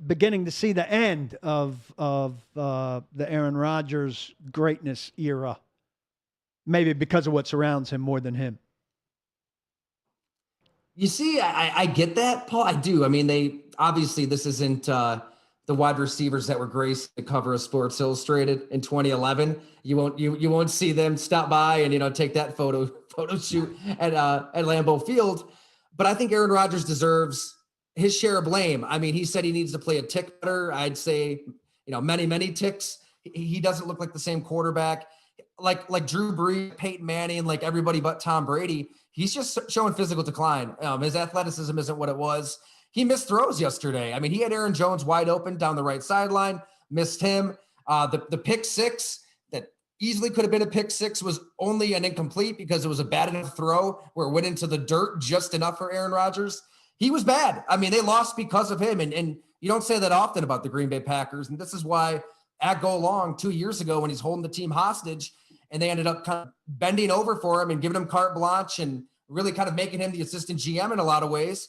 [SPEAKER 3] beginning to see the end of the Aaron Rodgers greatness era? Maybe because of what surrounds him more than him.
[SPEAKER 10] You see, I get that, Paul. I do. They obviously, this isn't the wide receivers that were graced to cover of Sports Illustrated in 2011. You won't see them stop by and take that photo shoot at Lambeau Field. But I think Aaron Rodgers deserves his share of blame. He said he needs to play a tick better. I'd say, many ticks. He doesn't look like the same quarterback. Like Drew Brees, Peyton Manning, like everybody but Tom Brady. He's just showing physical decline. His athleticism isn't what it was. He missed throws yesterday. He had Aaron Jones wide open down the right sideline, missed him. The pick six that easily could have been a pick six was only an incomplete because it was a bad enough throw where it went into the dirt just enough for Aaron Rodgers. He was bad. They lost because of him. And you don't say that often about the Green Bay Packers. And this is why at Go Long 2 years ago, when he's holding the team hostage and they ended up kind of bending over for him and giving him carte blanche and really kind of making him the assistant GM in a lot of ways,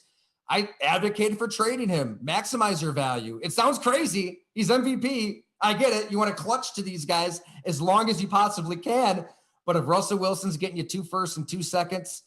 [SPEAKER 10] I advocated for trading him. Maximize your value. It sounds crazy. He's MVP. I get it. You want to clutch to these guys as long as you possibly can. But if Russell Wilson's getting you 2 firsts and 2 seconds,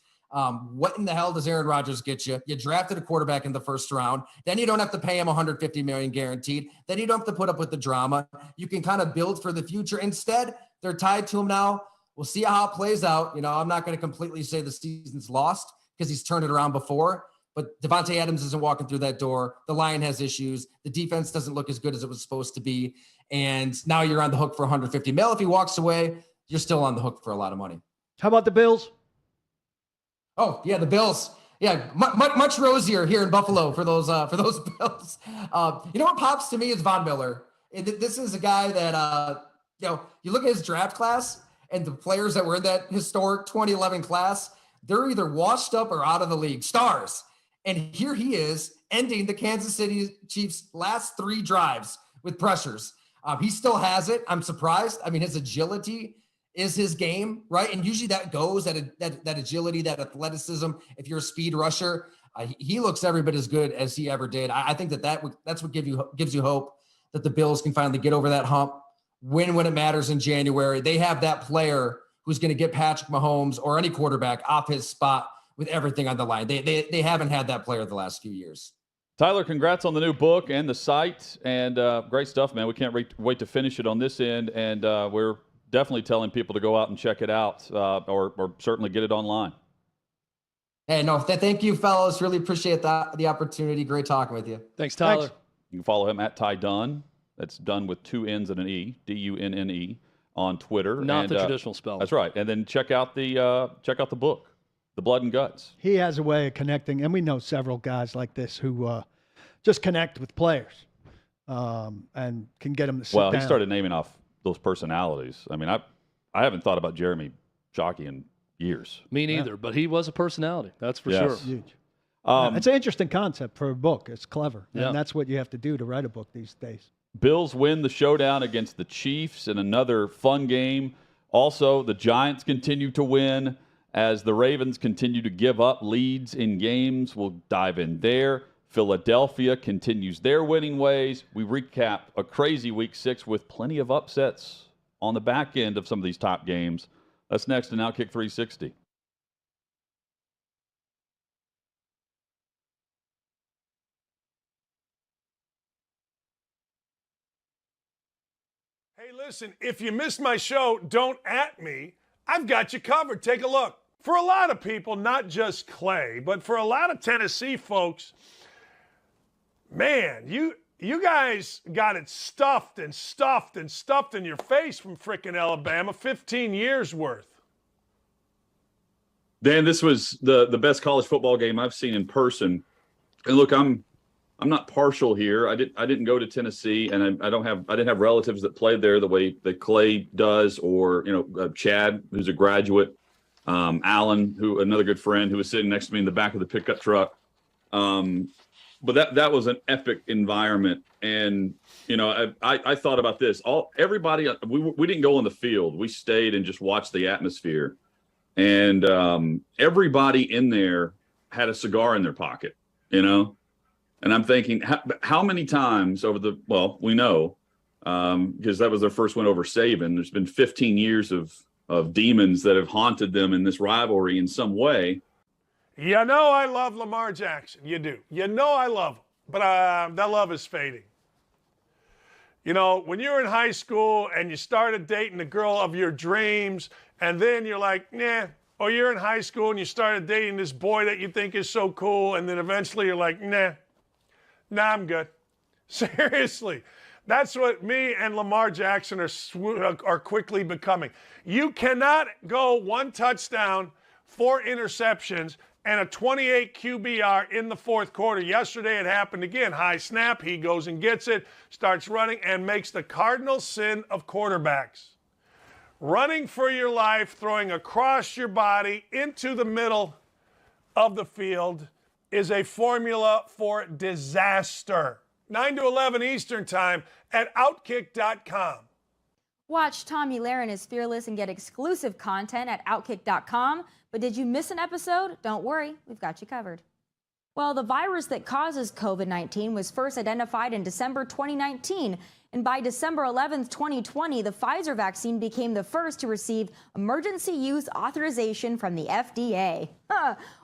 [SPEAKER 10] what in the hell does Aaron Rodgers get you? You drafted a quarterback in the first round. Then you don't have to pay him $150 million guaranteed. Then you don't have to put up with the drama. You can kind of build for the future. Instead, they're tied to him now. We'll see how it plays out. I'm not going to completely say the season's lost because he's turned it around before. But Devontae Adams isn't walking through that door. The line has issues. The defense doesn't look as good as it was supposed to be. And now you're on the hook for $150 million. If he walks away, you're still on the hook for a lot of money.
[SPEAKER 3] How about the Bills?
[SPEAKER 10] Oh, yeah, the Bills. Yeah, much rosier here in Buffalo for those Bills. What pops to me is Von Miller. This is a guy that, you look at his draft class and the players that were in that historic 2011 class, they're either washed up or out of the league. Stars. And here he is ending the Kansas City Chiefs' last 3 drives with pressures. He still has it. I'm surprised. His agility is his game, right? And usually that goes that agility, that athleticism. If you're a speed rusher, he looks every bit as good as he ever did. I think that's what gives you hope that the Bills can finally get over that hump, win when it matters in January. They have that player who's going to get Patrick Mahomes or any quarterback off his spot with everything on the line. They haven't had that player the last few years.
[SPEAKER 1] Tyler, congrats on the new book and the site, and great stuff, man. We can't wait to finish it on this end, and we're definitely telling people to go out and check it out, or certainly get it online.
[SPEAKER 10] Hey, no, thank you, fellas. Really appreciate the opportunity. Great talking with you.
[SPEAKER 2] Thanks, Tyler.
[SPEAKER 3] Thanks.
[SPEAKER 1] You can follow him at Ty Dunne. That's Dunne with 2 N's and an E, Dunne, on Twitter.
[SPEAKER 2] Not the traditional spelling.
[SPEAKER 1] That's right. And then check out the book, The Blood and Guts.
[SPEAKER 3] He has a way of connecting, and we know several guys like this who just connect with players and can get them to sit down.
[SPEAKER 1] Well, he started naming off those personalities. I mean, I haven't thought about Jeremy Shockey in years.
[SPEAKER 2] Me neither, but he was a personality. That's for sure.
[SPEAKER 3] Huge. It's an interesting concept for a book. It's clever.
[SPEAKER 2] Yeah.
[SPEAKER 3] And that's what you have to do to write a book these days.
[SPEAKER 1] Bills win the showdown against the Chiefs in another fun game. Also, the Giants continue to win as the Ravens continue to give up leads in games. We'll dive in there. Philadelphia continues their winning ways. We recap a crazy Week 6 with plenty of upsets on the back end of some of these top games. That's next in OutKick 360.
[SPEAKER 4] Hey, listen, if you missed my show, don't at me. I've got you covered. Take a look. For a lot of people, not just Clay, but for a lot of Tennessee folks, man, you guys got it stuffed and stuffed and stuffed in your face from frickin' Alabama, 15 years worth.
[SPEAKER 1] Dan, this was the best college football game I've seen in person. And look, I'm not partial here. I didn't go to Tennessee, and I didn't have relatives that played there the way that Clay does, or Chad, who's a graduate, Alan, who another good friend who was sitting next to me in the back of the pickup truck. But that was an epic environment, and I thought about this. Everybody, we didn't go on the field. We stayed and just watched the atmosphere, and everybody in there had a cigar in their pocket, And I'm thinking, how many times we know, because that was their first win over Saban. There's been 15 years of demons that have haunted them in this rivalry in some way.
[SPEAKER 4] I love Lamar Jackson. You do. I love him. But that love is fading. When you're in high school and you started dating the girl of your dreams, and then you're like, nah. Or you're in high school and you started dating this boy that you think is so cool, and then eventually you're like, nah, I'm good. Seriously. That's what me and Lamar Jackson are quickly becoming. You cannot go 1 touchdown, 4 interceptions, and a 28 QBR in the fourth quarter. Yesterday it happened again. High snap, he goes and gets it, starts running, and makes the cardinal sin of quarterbacks. Running for your life, throwing across your body into the middle of the field is a formula for disaster. 9 to 11 Eastern Time at OutKick.com.
[SPEAKER 5] Watch Tommy Lahren is Fearless and get exclusive content at OutKick.com. But did you miss an episode? Don't worry, we've got you covered. Well, the virus that causes COVID-19 was first identified in December 2019. And by December 11th, 2020, the Pfizer vaccine became the first to receive emergency use authorization from the FDA.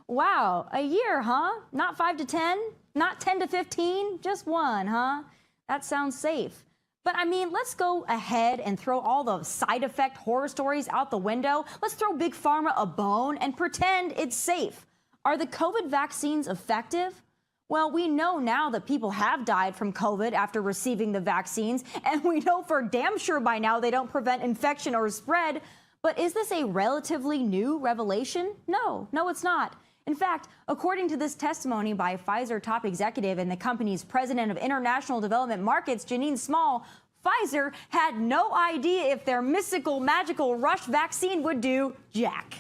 [SPEAKER 5] Wow, a year, huh? Not 5 to 10? Not 10 to 15? Just 1, huh? That sounds safe. But let's go ahead and throw all the side effect horror stories out the window. Let's throw Big Pharma a bone and pretend it's safe. Are the COVID vaccines effective? Well, we know now that people have died from COVID after receiving the vaccines, and we know for damn sure by now they don't prevent infection or spread. But is this a relatively new revelation? No, it's not. In fact, according to this testimony by a Pfizer top executive and the company's president of international development markets, Janine Small, Pfizer had no idea if their mystical, magical rush vaccine would do jack.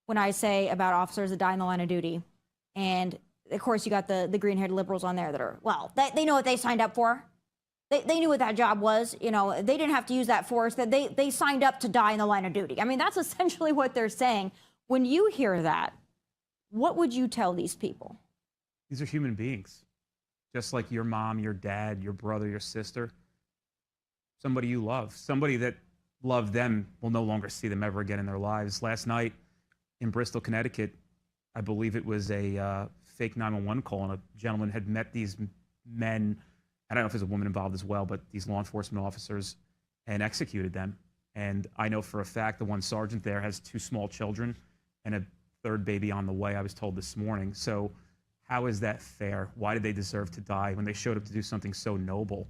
[SPEAKER 5] When I say about officers that die in the line of duty, and of course you got the green-haired liberals on there that are, they know what they signed up for. They knew what that job was. They didn't have to use that force. That they signed up to die in the line of duty. That's essentially what they're saying. When you hear that, what would you tell these people?
[SPEAKER 6] These are human beings, just like your mom, your dad, your brother, your sister, somebody you love, somebody that love them will no longer see them ever again in their lives. Last night in Bristol, Connecticut, I believe it was a fake 911 call, and a gentleman had met these men. I don't know if there's a woman involved as well, but these law enforcement officers, and executed them. And I know for a fact the one sergeant there has 2 small children and a 3rd baby on the way, I was told this morning. So how is that fair? Why did they deserve to die when they showed up to do something so noble?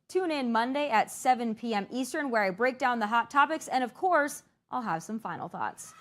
[SPEAKER 5] Tune in Monday at 7 p.m. Eastern, where I break down the hot topics, and of course, I'll have some final thoughts.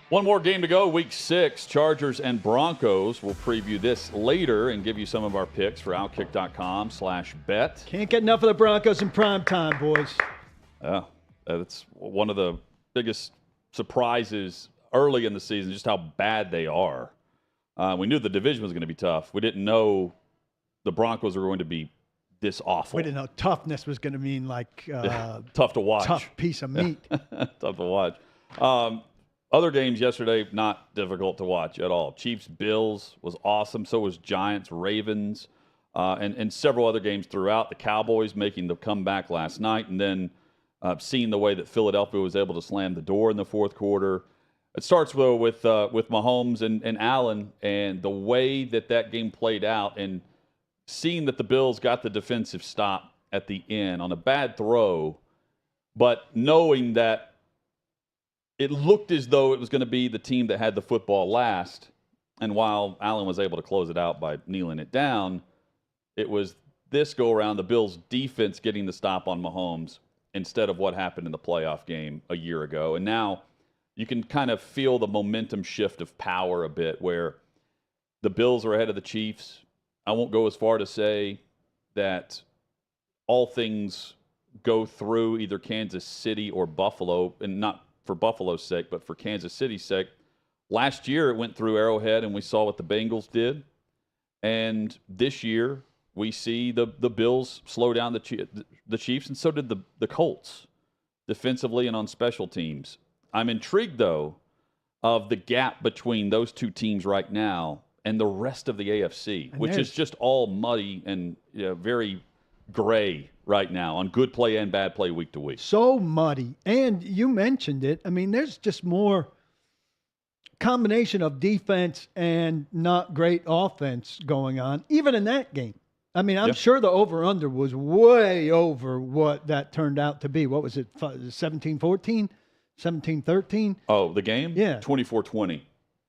[SPEAKER 1] One more game to go, Week 6, Chargers and Broncos. We'll preview this later and give you some of our picks for OutKick.com/bet.
[SPEAKER 3] Can't get enough of the Broncos in prime time, boys.
[SPEAKER 1] Yeah, that's one of the biggest surprises early in the season, just how bad they are. We knew the division was going to be tough. We didn't know the Broncos were going to be this awful.
[SPEAKER 3] We didn't know toughness was going to mean like
[SPEAKER 1] tough to watch.
[SPEAKER 3] Tough piece of meat.
[SPEAKER 1] Tough to watch. Other games yesterday, not difficult to watch at all. Chiefs-Bills was awesome. So was Giants-Ravens, and several other games throughout. The Cowboys making the comeback last night, and then seeing the way that Philadelphia was able to slam the door in the fourth quarter. It starts, though, with Mahomes and Allen, and the way that game played out, and seeing that the Bills got the defensive stop at the end on a bad throw, but knowing that it looked as though it was going to be the team that had the football last. And while Allen was able to close it out by kneeling it down, it was this go-around, the Bills' defense getting the stop on Mahomes instead of what happened in the playoff game a year ago. And now you can kind of feel the momentum shift of power a bit, where the Bills are ahead of the Chiefs. I won't go as far to say that all things go through either Kansas City or Buffalo, and not for Buffalo's sake, but for Kansas City's sake. Last year, it went through Arrowhead, and we saw what the Bengals did. And this year, we see the Bills slow down the Chiefs, and so did the Colts, defensively and on special teams. I'm intrigued, though, of the gap between those two teams right now and the rest of the AFC, and which is just all muddy and very gray right now on good play and bad play week to week.
[SPEAKER 3] So muddy. And you mentioned it. I mean, there's just more combination of defense and not great offense going on, even in that game. I mean, I'm sure the over-under was way over what that turned out to be. What was it, 17-14, 17-13?
[SPEAKER 1] Oh, the game?
[SPEAKER 3] Yeah.
[SPEAKER 1] 24-20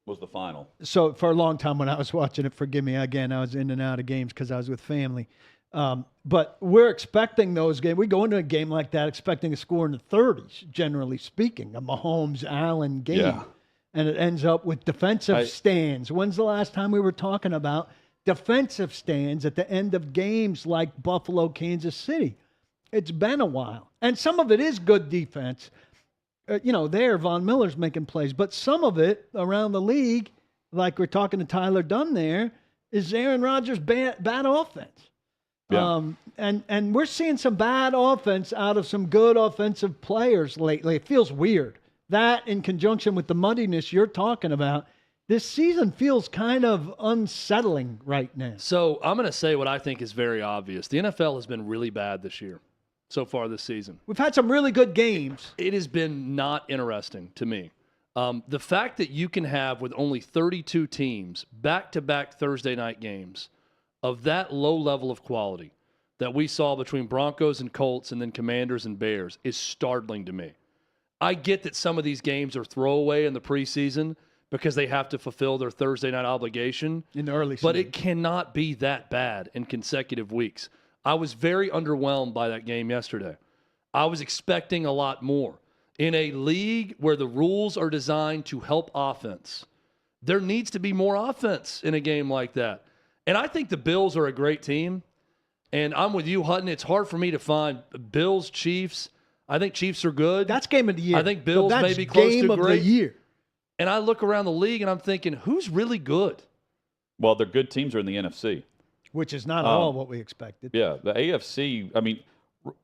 [SPEAKER 1] was the final.
[SPEAKER 3] So for a long time when I was watching it, forgive me, again, I was in and out of games because I was with family. But we're expecting those games. We go into a game like that expecting a score in the 30s, generally speaking, a Mahomes-Allen game. Yeah. And it ends up with defensive stands. When's the last time we were talking about defensive stands at the end of games like Buffalo, Kansas City? It's been a while. And some of it is good defense. There, Von Miller's making plays. But some of it around the league, like we're talking to Tyler Dunne there, is Aaron Rodgers' bad offense. Yeah. And we're seeing some bad offense out of some good offensive players lately. It feels weird. That in conjunction with the muddiness you're talking about, this season feels kind of unsettling right now.
[SPEAKER 2] So I'm going to say what I think is very obvious. The NFL has been really bad this year. so far this season.
[SPEAKER 3] We've had some really good games.
[SPEAKER 2] It has been not interesting to me. The fact that you can have, with only 32 teams, back-to-back Thursday night games of that low level of quality that we saw between Broncos and Colts and then Commanders and Bears is startling to me. I get that some of these games are throwaway in the preseason because they have to fulfill their Thursday night obligation.
[SPEAKER 3] In the early season.
[SPEAKER 2] But it cannot be that bad in consecutive weeks. I was very underwhelmed by that game yesterday. I was expecting a lot more. In a league where the rules are designed to help offense, there needs to be more offense in a game like that. And I think the Bills are a great team. And I'm with you, Hutton. It's hard for me to find Bills, Chiefs. I think Chiefs are good.
[SPEAKER 3] That's game of the year.
[SPEAKER 2] I think Bills
[SPEAKER 3] That's
[SPEAKER 2] may be close
[SPEAKER 3] game
[SPEAKER 2] to
[SPEAKER 3] of
[SPEAKER 2] great.
[SPEAKER 3] the year.
[SPEAKER 2] And I look around the league and I'm thinking, who's really good?
[SPEAKER 1] Well, the good teams are in the NFC.
[SPEAKER 3] Which is not at all what we expected.
[SPEAKER 1] Yeah, the AFC, I mean,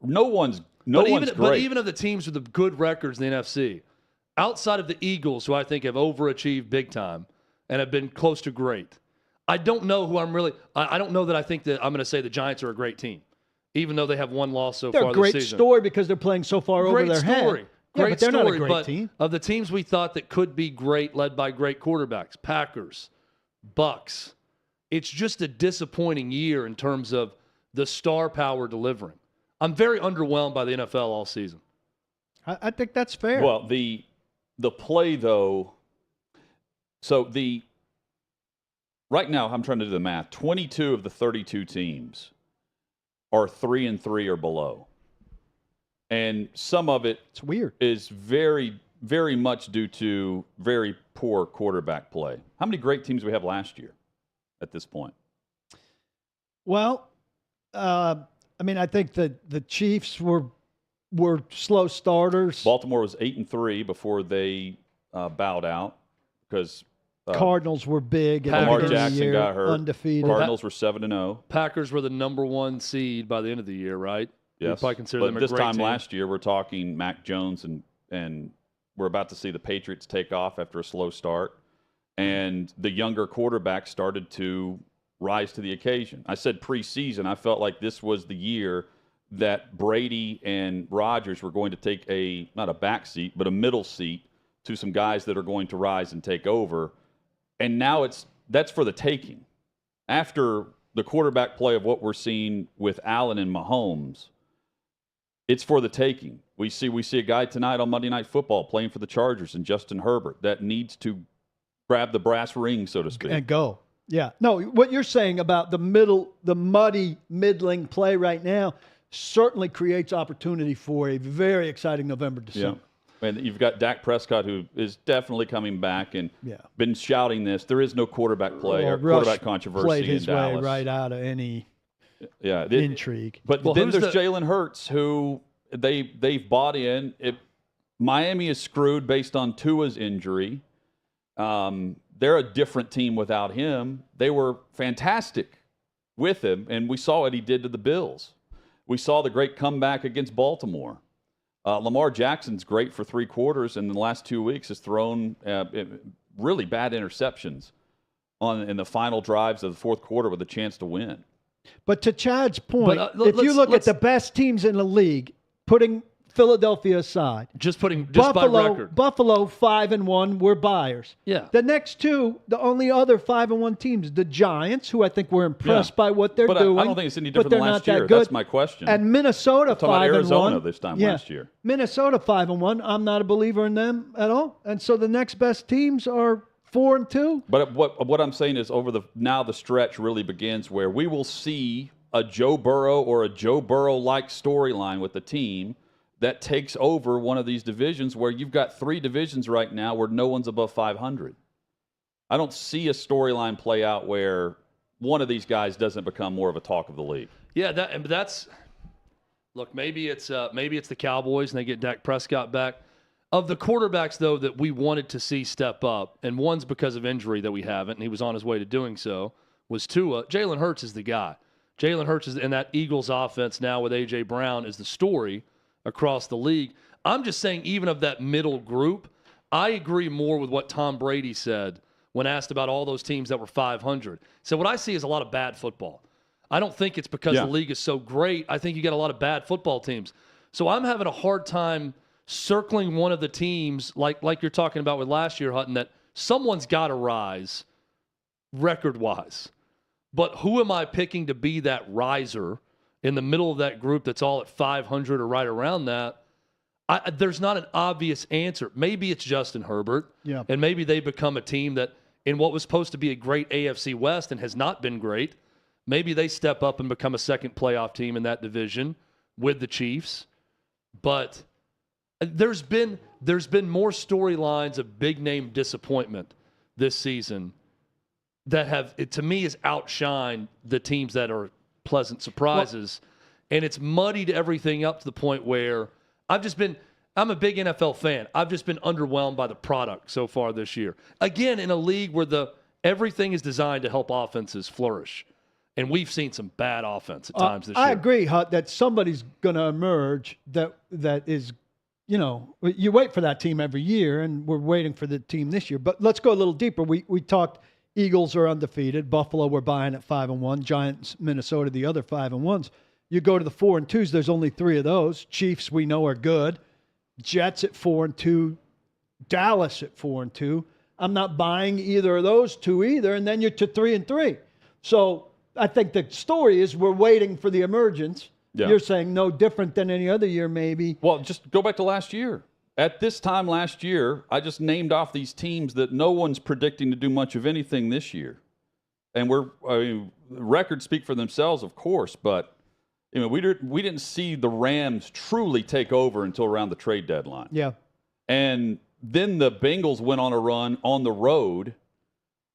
[SPEAKER 1] no one's great.
[SPEAKER 2] But even of the teams with the good records in the NFC, outside of the Eagles, who I think have overachieved big time and have been close to great, I don't know who I'm really – I don't know that I think that I'm going to say the Giants are a great team, even though they have one loss so
[SPEAKER 3] They're
[SPEAKER 2] far
[SPEAKER 3] a great
[SPEAKER 2] this season.
[SPEAKER 3] story because they're playing so far over their head.
[SPEAKER 2] Great
[SPEAKER 3] Yeah, but they're
[SPEAKER 2] story,
[SPEAKER 3] not a great
[SPEAKER 2] but
[SPEAKER 3] team.
[SPEAKER 2] of the teams we thought that could be great, led by great quarterbacks, Packers, Bucks, it's just a disappointing year in terms of the star power delivering. I'm very underwhelmed by the NFL all season.
[SPEAKER 3] I think that's fair.
[SPEAKER 1] Well, the play, though, so right now I'm trying to do the math. 22 of the 32 teams are 3-3 or below. And some of it's
[SPEAKER 3] weird.
[SPEAKER 1] Is very, very much due to very poor quarterback play. How many great teams did we have last year at this point?
[SPEAKER 3] Well, I mean, I think the Chiefs were slow starters.
[SPEAKER 1] Baltimore was 8-3 before they bowed out because
[SPEAKER 3] Cardinals were big.
[SPEAKER 1] Lamar Jackson got hurt.
[SPEAKER 3] Undefeated.
[SPEAKER 1] Cardinals were 7-0.
[SPEAKER 2] Packers were the number one seed by the end of the year, right?
[SPEAKER 1] Yes.
[SPEAKER 2] Probably consider
[SPEAKER 1] But
[SPEAKER 2] them a
[SPEAKER 1] this
[SPEAKER 2] great
[SPEAKER 1] time
[SPEAKER 2] team.
[SPEAKER 1] last year, we're talking Mac Jones, and we're about to see the Patriots take off after a slow start. And the younger quarterback started to rise to the occasion. I said preseason, I felt like this was the year that Brady and Rodgers were going to take not a back seat, but a middle seat to some guys that are going to rise and take over. And now that's for the taking. After the quarterback play of what we're seeing with Allen and Mahomes, it's for the taking. We see a guy tonight on Monday Night Football playing for the Chargers and Justin Herbert that needs to grab the brass ring, so to speak.
[SPEAKER 3] And go. Yeah. No, what you're saying about the muddy, middling play right now certainly creates opportunity for a very exciting November, December.
[SPEAKER 1] Yeah. And you've got Dak Prescott, who is definitely coming back and been shouting this. There is no quarterback play or quarterback controversy
[SPEAKER 3] played his
[SPEAKER 1] in Dallas.
[SPEAKER 3] way right out of any intrigue.
[SPEAKER 1] But then there's Jalen Hurts, who they've bought in. Miami is screwed based on Tua's injury. They're a different team without him. They were fantastic with him, and we saw what he did to the Bills. We saw the great comeback against Baltimore. Lamar Jackson's great for 3 quarters, and in the last 2 weeks has thrown really bad interceptions in the final drives of the fourth quarter with a chance to win.
[SPEAKER 3] But to Chad's point, if you look at the best teams in the league, putting Philadelphia aside,
[SPEAKER 2] just by record,
[SPEAKER 3] Buffalo 5-1, we're buyers.
[SPEAKER 2] Yeah.
[SPEAKER 3] The next two, the only other 5-1 teams, the Giants, who I think we're impressed by what they're doing.
[SPEAKER 1] I don't think it's any different than last year. That's my question.
[SPEAKER 3] And Minnesota 5-1.
[SPEAKER 1] Arizona this time last year.
[SPEAKER 3] Minnesota 5-1. I'm not a believer in them at all. And so the next best teams are 4-2.
[SPEAKER 1] But what I'm saying is now the stretch really begins where we will see a Joe Burrow or a Joe Burrow-like storyline with the team that takes over one of these divisions where you've got 3 divisions right now where no one's above 500. I don't see a storyline play out where one of these guys doesn't become more of a talk of the league.
[SPEAKER 2] Yeah, that's look. Maybe it's the Cowboys and they get Dak Prescott back. Of the quarterbacks though that we wanted to see step up, and one's because of injury that we haven't, and he was on his way to doing so, was Tua. Jalen Hurts is the guy. Jalen Hurts is in that Eagles offense now with A.J. Brown is the story across the league. I'm just saying, even of that middle group, I agree more with what Tom Brady said when asked about all those teams that were 500. So what I see is a lot of bad football. I don't think it's because the league is so great. I think you got a lot of bad football teams. So I'm having a hard time circling one of the teams, like you're talking about with last year, Hutton, that someone's got to rise record-wise. But who am I picking to be that riser in the middle of that group that's all at 500 or right around that? There's not an obvious answer. Maybe it's Justin Herbert, and maybe they become a team that, in what was supposed to be a great AFC West and has not been great, maybe they step up and become a second playoff team in that division with the Chiefs. But there's been more storylines of big-name disappointment this season that have, to me, has outshined the teams that are pleasant surprises. And it's muddied everything up to the point where I'm a big NFL fan. I've just been underwhelmed by the product so far this year. Again, in a league where everything is designed to help offenses flourish. And we've seen some bad offense at times this year.
[SPEAKER 3] I agree, Hut, that somebody's going to emerge that is, you wait for that team every year, and we're waiting for the team this year. But let's go a little deeper. We talked Eagles are undefeated. Buffalo, we're buying at 5-1. Giants, Minnesota, the other 5-1s. You go to the 4-2s, there's only 3 of those. Chiefs, we know, are good. Jets at 4-2. Dallas at 4-2. I'm not buying either of those 2 either, and then you're to 3-3. So I think the story is we're waiting for the emergence. Yeah. You're saying no different than any other year, maybe.
[SPEAKER 1] Well, just go back to last year. At this time last year, I just named off these teams that no one's predicting to do much of anything this year. And records speak for themselves, of course, but we didn't see the Rams truly take over until around the trade deadline.
[SPEAKER 3] Yeah.
[SPEAKER 1] And then the Bengals went on a run on the road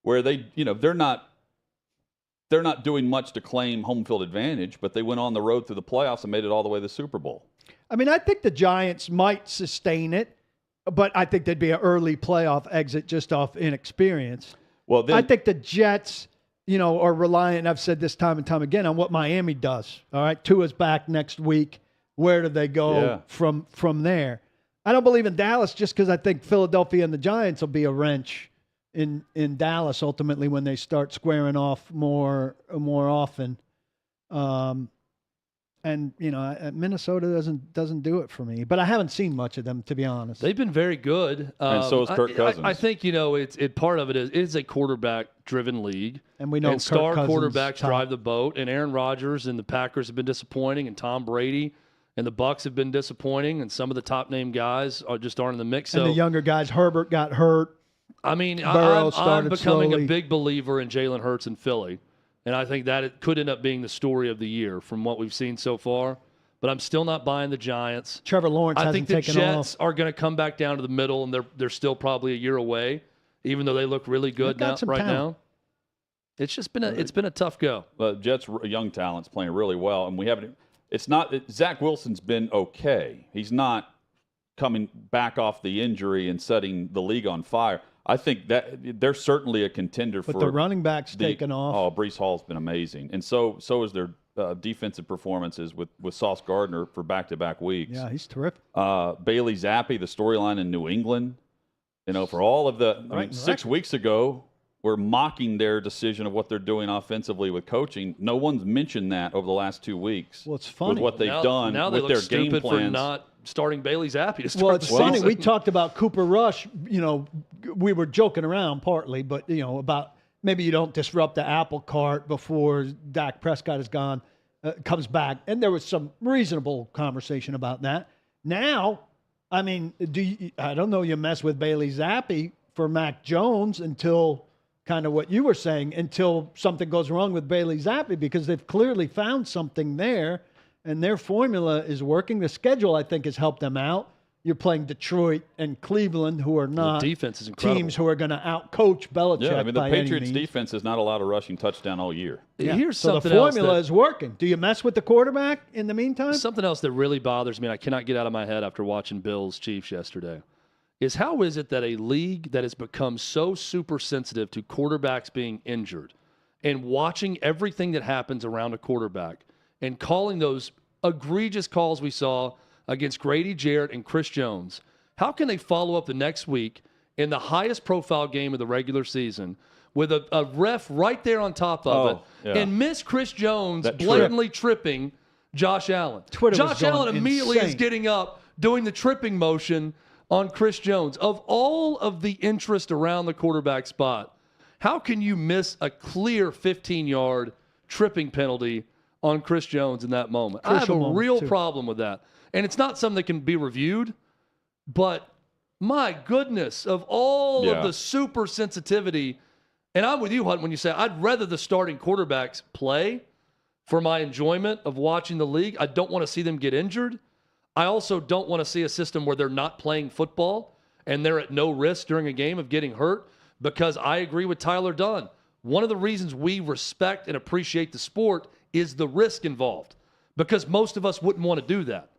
[SPEAKER 1] where they're not doing much to claim home field advantage, but they went on the road through the playoffs and made it all the way to the Super Bowl.
[SPEAKER 3] I mean, I think the Giants might sustain it, but I think they'd be an early playoff exit just off inexperience.
[SPEAKER 1] Well, then,
[SPEAKER 3] I think the Jets, are reliant, I've said this time and time again, on what Miami does. All right, Tua's back next week. Where do they go from there? I don't believe in Dallas just because I think Philadelphia and the Giants will be a wrench in Dallas ultimately when they start squaring off more often. And Minnesota doesn't do it for me. But I haven't seen much of them, to be honest.
[SPEAKER 2] They've been very good,
[SPEAKER 1] and so is Kirk Cousins.
[SPEAKER 2] I think part of it is a quarterback-driven league,
[SPEAKER 3] and we know
[SPEAKER 2] and star quarterbacks drive the boat. And Aaron Rodgers and the Packers have been disappointing, and Tom Brady and the Bucs have been disappointing, and some of the top-name guys aren't in the mix.
[SPEAKER 3] And the younger guys, Herbert got hurt.
[SPEAKER 2] I mean,
[SPEAKER 3] I'm
[SPEAKER 2] becoming
[SPEAKER 3] slowly.
[SPEAKER 2] a big believer in Jalen Hurts in Philly. And I think that it could end up being the story of the year from what we've seen so far. But I'm still not buying the Giants.
[SPEAKER 3] Trevor Lawrence hasn't taken off.
[SPEAKER 2] I think the Jets are going to come back down to the middle, and they're still probably a year away, even though they look really good now. It's just been a tough go.
[SPEAKER 1] Jets young talent's playing really well, and we haven't. It's not Zach Wilson's been okay. He's not coming back off the injury and setting the league on fire. I think that they're certainly a contender
[SPEAKER 3] but the running back's taken off.
[SPEAKER 1] Oh, Breece Hall's been amazing, and so is their defensive performances with Sauce Gardner for back-to-back weeks.
[SPEAKER 3] Yeah, he's terrific.
[SPEAKER 1] Bailey Zappi, the storyline in New England, for all of the 6 weeks ago, we're mocking their decision of what they're doing offensively with coaching. No one's mentioned that over the last 2 weeks.
[SPEAKER 3] Well, it's funny
[SPEAKER 1] with what they've done
[SPEAKER 2] now
[SPEAKER 1] with
[SPEAKER 2] they
[SPEAKER 1] their
[SPEAKER 2] look
[SPEAKER 1] game
[SPEAKER 2] stupid
[SPEAKER 1] plans.
[SPEAKER 2] for not starting Bailey Zappi to start.
[SPEAKER 3] Well, it's funny. We talked about Cooper Rush. We were joking around partly, but about maybe you don't disrupt the apple cart before Dak Prescott is gone, comes back, and there was some reasonable conversation about that. Now, I mean, I don't know. You mess with Bailey Zappi for Mac Jones until kind of what you were saying, until something goes wrong with Bailey Zappi, because they've clearly found something there. And their formula is working. The schedule, I think, has helped them out. You're playing Detroit and Cleveland, who are not
[SPEAKER 2] defense is incredible.
[SPEAKER 3] Teams who are going to out-coach Belichick.
[SPEAKER 1] Yeah, I mean, the
[SPEAKER 3] by
[SPEAKER 1] Patriots'
[SPEAKER 3] any means.
[SPEAKER 1] defense has not allowed a rushing touchdown all year.
[SPEAKER 2] Yeah. Here's
[SPEAKER 3] so
[SPEAKER 2] something
[SPEAKER 3] the formula
[SPEAKER 2] else
[SPEAKER 3] is working. Do you mess with the quarterback in the meantime?
[SPEAKER 2] Something else that really bothers me, and I cannot get out of my head after watching Bills Chiefs yesterday, is how is it that a league that has become so super sensitive to quarterbacks being injured and watching everything that happens around a quarterback and calling those egregious calls we saw against Grady Jarrett and Chris Jones, how can they follow up the next week in the highest profile game of the regular season with a ref right there on top of it and miss Chris Jones blatantly tripping Josh Allen. Josh Allen immediately is getting up, doing the tripping motion on Chris Jones. Of all of the interest around the quarterback spot, how can you miss a clear 15-yard tripping penalty on Chris Jones in that moment? I have a real problem with that. And it's not something that can be reviewed, but my goodness, of all of the super sensitivity, and I'm with you, Hunt, when you say I'd rather the starting quarterbacks play for my enjoyment of watching the league. I don't want to see them get injured. I also don't want to see a system where they're not playing football and they're at no risk during a game of getting hurt, because I agree with Tyler Dunne. One of the reasons we respect and appreciate the sport is the risk involved, because most of us wouldn't want to do that.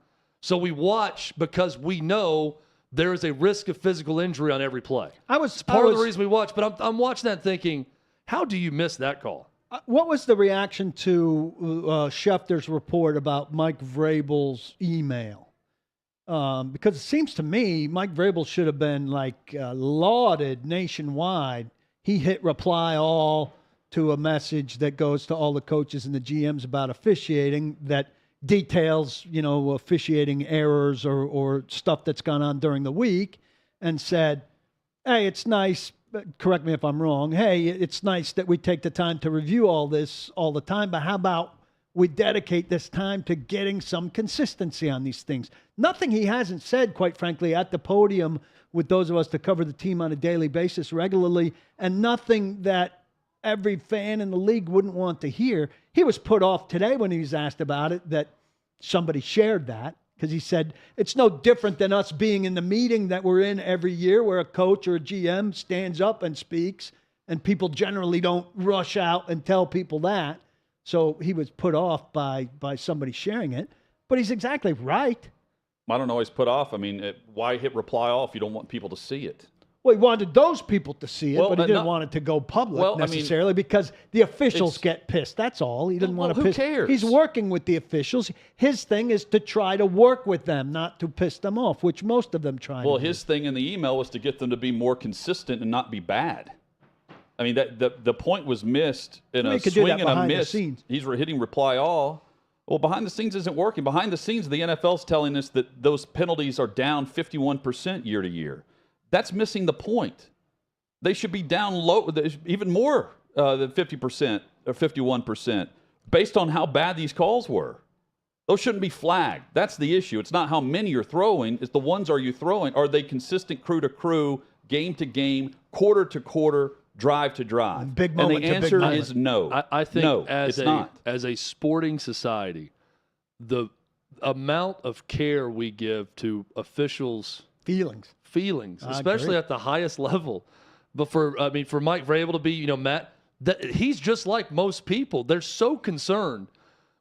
[SPEAKER 2] So we watch because we know there is a risk of physical injury on every play. It's part of the reason we watch, but I'm watching that thinking, how do you miss that call?
[SPEAKER 3] What was the reaction to Schefter's report about Mike Vrabel's email? Because it seems to me Mike Vrabel should have been lauded nationwide. He hit reply all to a message that goes to all the coaches and the GMs about officiating that details, officiating errors or stuff that's gone on during the week, and said, hey, it's nice, correct me if I'm wrong, hey, it's nice that we take the time to review all this all the time, but how about we dedicate this time to getting some consistency on these things? Nothing he hasn't said, quite frankly, at the podium with those of us that cover the team on a daily basis regularly, and nothing that every fan in the league wouldn't want to hear. He was put off today when he was asked about it that somebody shared that, because he said it's no different than us being in the meeting that we're in every year where a coach or a GM stands up and speaks, and people generally don't rush out and tell people that. So he was put off by somebody sharing it. But he's exactly right.
[SPEAKER 1] I don't know why he's put off. I mean, why hit reply all if you don't want people to see it?
[SPEAKER 3] Well, he wanted those people to see it, but he didn't want it to go public necessarily, because the officials get pissed. That's all. He didn't want to piss. Who
[SPEAKER 1] cares?
[SPEAKER 3] He's working with the officials. His thing is to try to work with them, not to piss them off, which most of them try to do.
[SPEAKER 1] Well, his thing in the email was to get them to be more consistent and not be bad. I mean, the point was missed in a swing and a miss. He's hitting reply all. Well, behind the scenes isn't working. Behind the scenes, the NFL's telling us that those penalties are down 51% year to year. That's missing the point. They should be down low, even more than 50% or 51%, based on how bad these calls were. Those shouldn't be flagged. That's the issue. It's not how many you're throwing. It's the ones are you throwing. Are they consistent crew to crew, game to game, quarter to quarter, drive to drive?
[SPEAKER 3] Big moment.
[SPEAKER 1] And the answer is no.
[SPEAKER 2] I think
[SPEAKER 1] no,
[SPEAKER 2] as a sporting society, the amount of care we give to officials' feelings, especially at the highest level. But for Mike Vrabel to be, Matt, he's just like most people. They're so concerned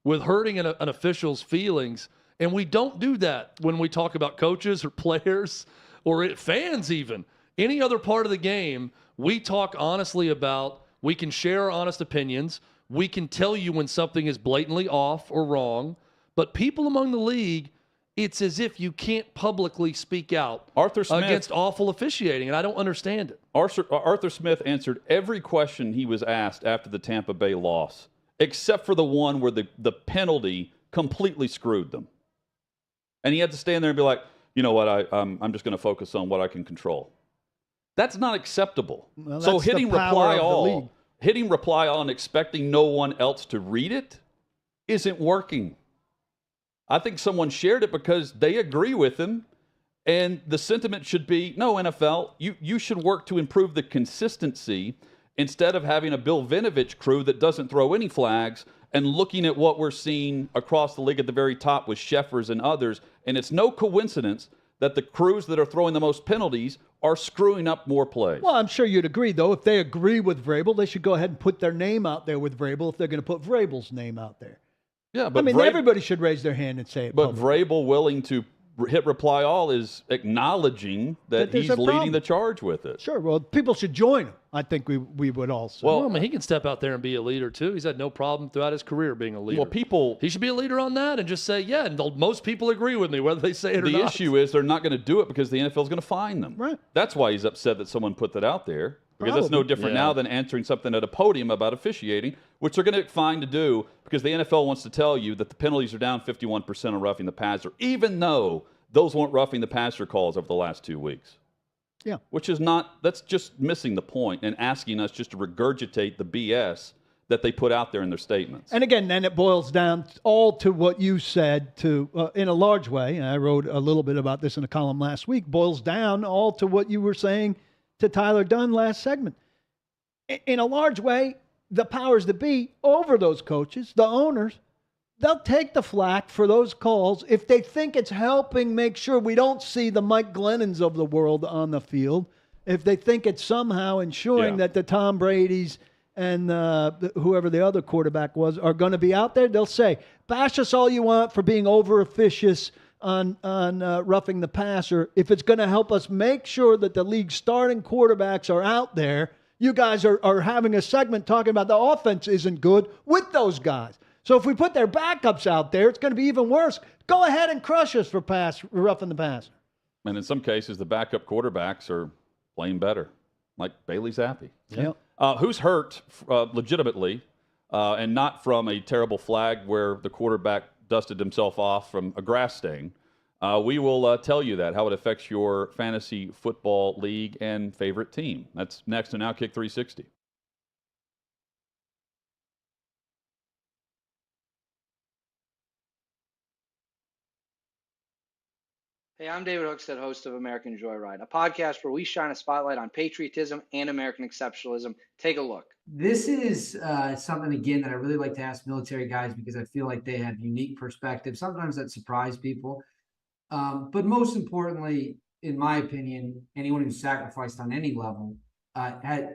[SPEAKER 2] with hurting an official's feelings, and we don't do that when we talk about coaches or players or fans even. Any other part of the game, we talk honestly about. We can share our honest opinions. We can tell you when something is blatantly off or wrong. But people among the league, it's as if you can't publicly speak out against awful officiating, and I don't understand it.
[SPEAKER 1] Arthur Smith answered every question he was asked after the Tampa Bay loss, except for the one where the penalty completely screwed them. And he had to stand there and be like, you know what, I'm just going to focus on what I can control. That's not acceptable.
[SPEAKER 3] Well,
[SPEAKER 1] so hitting reply all and expecting no one else to read it isn't working. I think someone shared it because they agree with him, and the sentiment should be, no, NFL, you should work to improve the consistency instead of having a Bill Vinovich crew that doesn't throw any flags and looking at what we're seeing across the league at the very top with Sheffers and others. And it's no coincidence that the crews that are throwing the most penalties are screwing up more plays.
[SPEAKER 3] Well, I'm sure you'd agree, though. If they agree with Vrabel, they should go ahead and put their name out there with Vrabel if they're going to put Vrabel's name out there.
[SPEAKER 1] Yeah, but
[SPEAKER 3] everybody should raise their hand and say it.
[SPEAKER 1] But Vrabel willing to hit reply all is acknowledging that he's leading the charge with it.
[SPEAKER 3] Sure. Well, people should join him. I think we would also.
[SPEAKER 2] Well, he can step out there and be a leader too. He's had no problem throughout his career being a leader.
[SPEAKER 1] Well,
[SPEAKER 2] he should be a leader on that and just say, yeah, and most people agree with me, whether they say it or not.
[SPEAKER 1] The issue is they're not going to do it because the NFL is going to fine them.
[SPEAKER 3] Right.
[SPEAKER 1] That's why he's upset that someone put that out there. Because that's no
[SPEAKER 3] Probably.
[SPEAKER 1] different now than answering something at a podium about officiating, which they're going to get fined to do because the NFL wants to tell you that the penalties are down 51% on roughing the passer, even though those weren't roughing the passer calls over the last 2 weeks.
[SPEAKER 3] Yeah.
[SPEAKER 1] Which is not, that's just missing the point and asking us just to regurgitate the BS that they put out there in their statements.
[SPEAKER 3] And again, then it boils down all to what you said to, in a large way, and I wrote a little bit about this in a column last week, boils down all to what you were saying to Tyler Dunne last segment. In a large way, the powers that be over those coaches, the owners, they'll take the flack for those calls if they think it's helping make sure we don't see the Mike Glennons of the world on the field, if they think it's somehow ensuring that the Tom Brady's and whoever the other quarterback was are going to be out there. They'll say, bash us all you want for being over-officious on roughing the passer. If it's going to help us make sure that the league's starting quarterbacks are out there, you guys are having a segment talking about the offense isn't good with those guys. So if we put their backups out there, it's going to be even worse. Go ahead and crush us for roughing the passer.
[SPEAKER 1] And in some cases, the backup quarterbacks are playing better, like Bailey Zappi.
[SPEAKER 3] Yep.
[SPEAKER 1] Who's hurt legitimately and not from a terrible flag where the quarterback dusted himself off from a grass stain. We will tell you that, how it affects your fantasy football league and favorite team. That's next on OutKick 360.
[SPEAKER 7] Hey, I'm David Hookstead, host of American Joyride, a podcast where we shine a spotlight on patriotism and American exceptionalism. Take a look.
[SPEAKER 8] This is something, again, that I really like to ask military guys because I feel like they have unique perspectives, sometimes that surprise people. But most importantly, in my opinion, anyone who's sacrificed on any level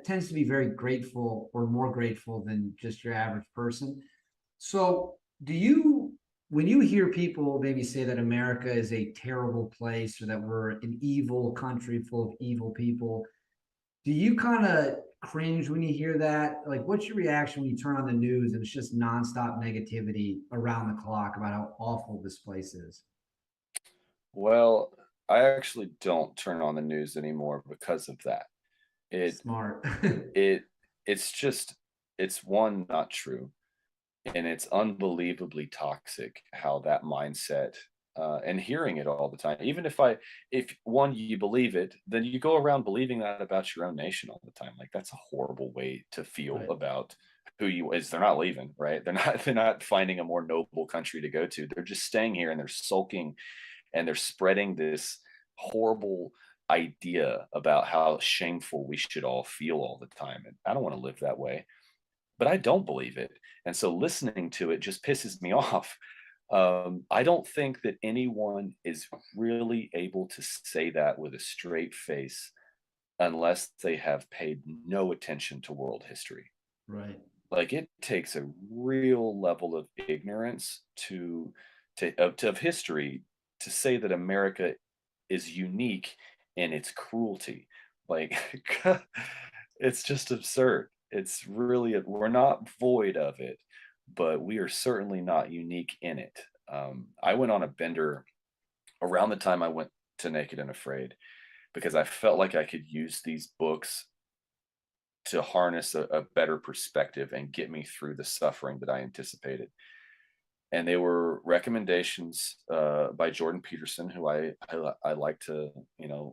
[SPEAKER 8] tends to be very grateful or more grateful than just your average person. So when you hear people maybe say that America is a terrible place or that we're an evil country full of evil people, do you kind of cringe when you hear that? Like, what's your reaction when you turn on the news and it's just nonstop negativity around the clock about how awful this place is?
[SPEAKER 9] Well, I actually don't turn on the news anymore because of that.
[SPEAKER 8] Smart.
[SPEAKER 9] It's one, not true. And it's unbelievably toxic how that mindset and hearing it all the time. Even if one, you believe it, then you go around believing that about your own nation all the time. Like, that's a horrible way to feel about who you is. They're not leaving, right? They're not finding a more noble country to go to. They're just staying here and they're sulking and they're spreading this horrible idea about how shameful we should all feel all the time. And I don't want to live that way. But I don't believe it. And so listening to it just pisses me off. I don't think that anyone is really able to say that with a straight face unless they have paid no attention to world history.
[SPEAKER 8] Right.
[SPEAKER 9] Like, it takes a real level of ignorance of history to say that America is unique in its cruelty. Like, it's just absurd. It's really, we're not void of it, but we are certainly not unique in it. I went on a bender around the time I went to Naked and Afraid because I felt like I could use these books to harness a better perspective and get me through the suffering that I anticipated. And they were recommendations by Jordan Peterson, who I like to,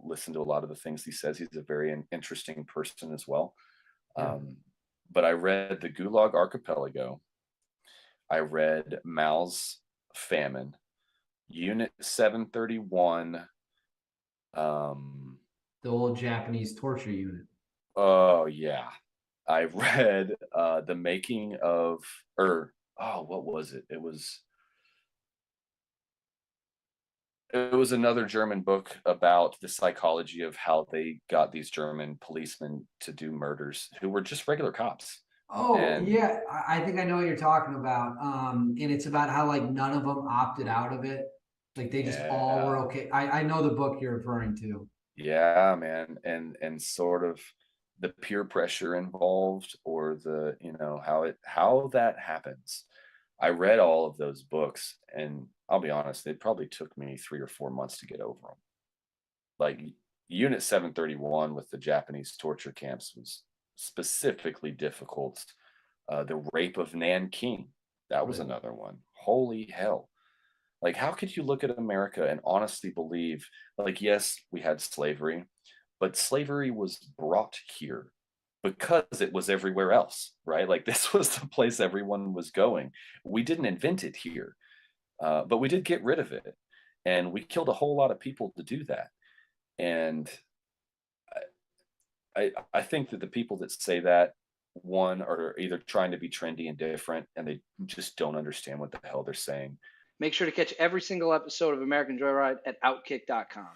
[SPEAKER 9] listen to a lot of the things he says. He's a very interesting person as well. But I read The Gulag Archipelago. I read Mao's Famine, Unit 731.
[SPEAKER 8] The old Japanese torture unit.
[SPEAKER 9] Oh, yeah. I read The Making of, what was it? It was another German book about the psychology of how they got these German policemen to do murders who were just regular cops.
[SPEAKER 8] Oh, yeah. I think I know what you're talking about. And it's about how, like, none of them opted out of it. Like, they just all were okay. I know the book you're referring to.
[SPEAKER 9] Yeah, man. And sort of the peer pressure involved, or the, how that happens. I read all of those books, and I'll be honest, it probably took me 3 or 4 months to get over them. Like, Unit 731 with the Japanese torture camps was specifically difficult. The rape of Nanking, that was another one. Holy hell. Like, how could you look at America and honestly believe, like, yes, we had slavery, but slavery was brought here because it was everywhere else, right? Like, this was the place everyone was going. We didn't invent it here, but we did get rid of it. And we killed a whole lot of people to do that. And I think that the people that say that, one, are either trying to be trendy and different, and they just don't understand what the hell they're saying.
[SPEAKER 7] Make sure to catch every single episode of American Joyride at OutKick.com.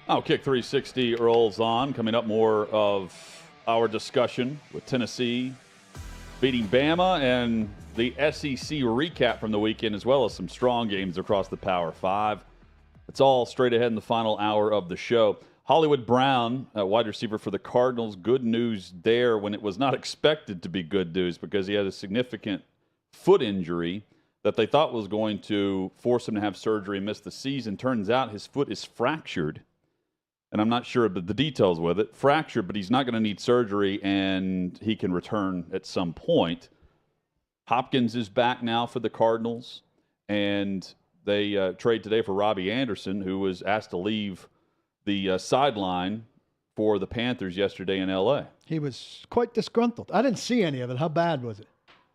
[SPEAKER 1] OutKick 360 rolls on. Coming up, more of our discussion with Tennessee beating Bama and the SEC recap from the weekend, as well as some strong games across the Power Five. It's all straight ahead in the final hour of the show. Hollywood Brown, wide receiver for the Cardinals, good news there when it was not expected to be good news because he had a significant foot injury that they thought was going to force him to have surgery and miss the season. Turns out his foot is fractured. And I'm not sure of the details with it. Fractured, but he's not going to need surgery, and he can return at some point. Hopkins is back now for the Cardinals, and they trade today for Robbie Anderson, who was asked to leave the sideline for the Panthers yesterday in L.A.
[SPEAKER 3] He was quite disgruntled. I didn't see any of it. How bad was it?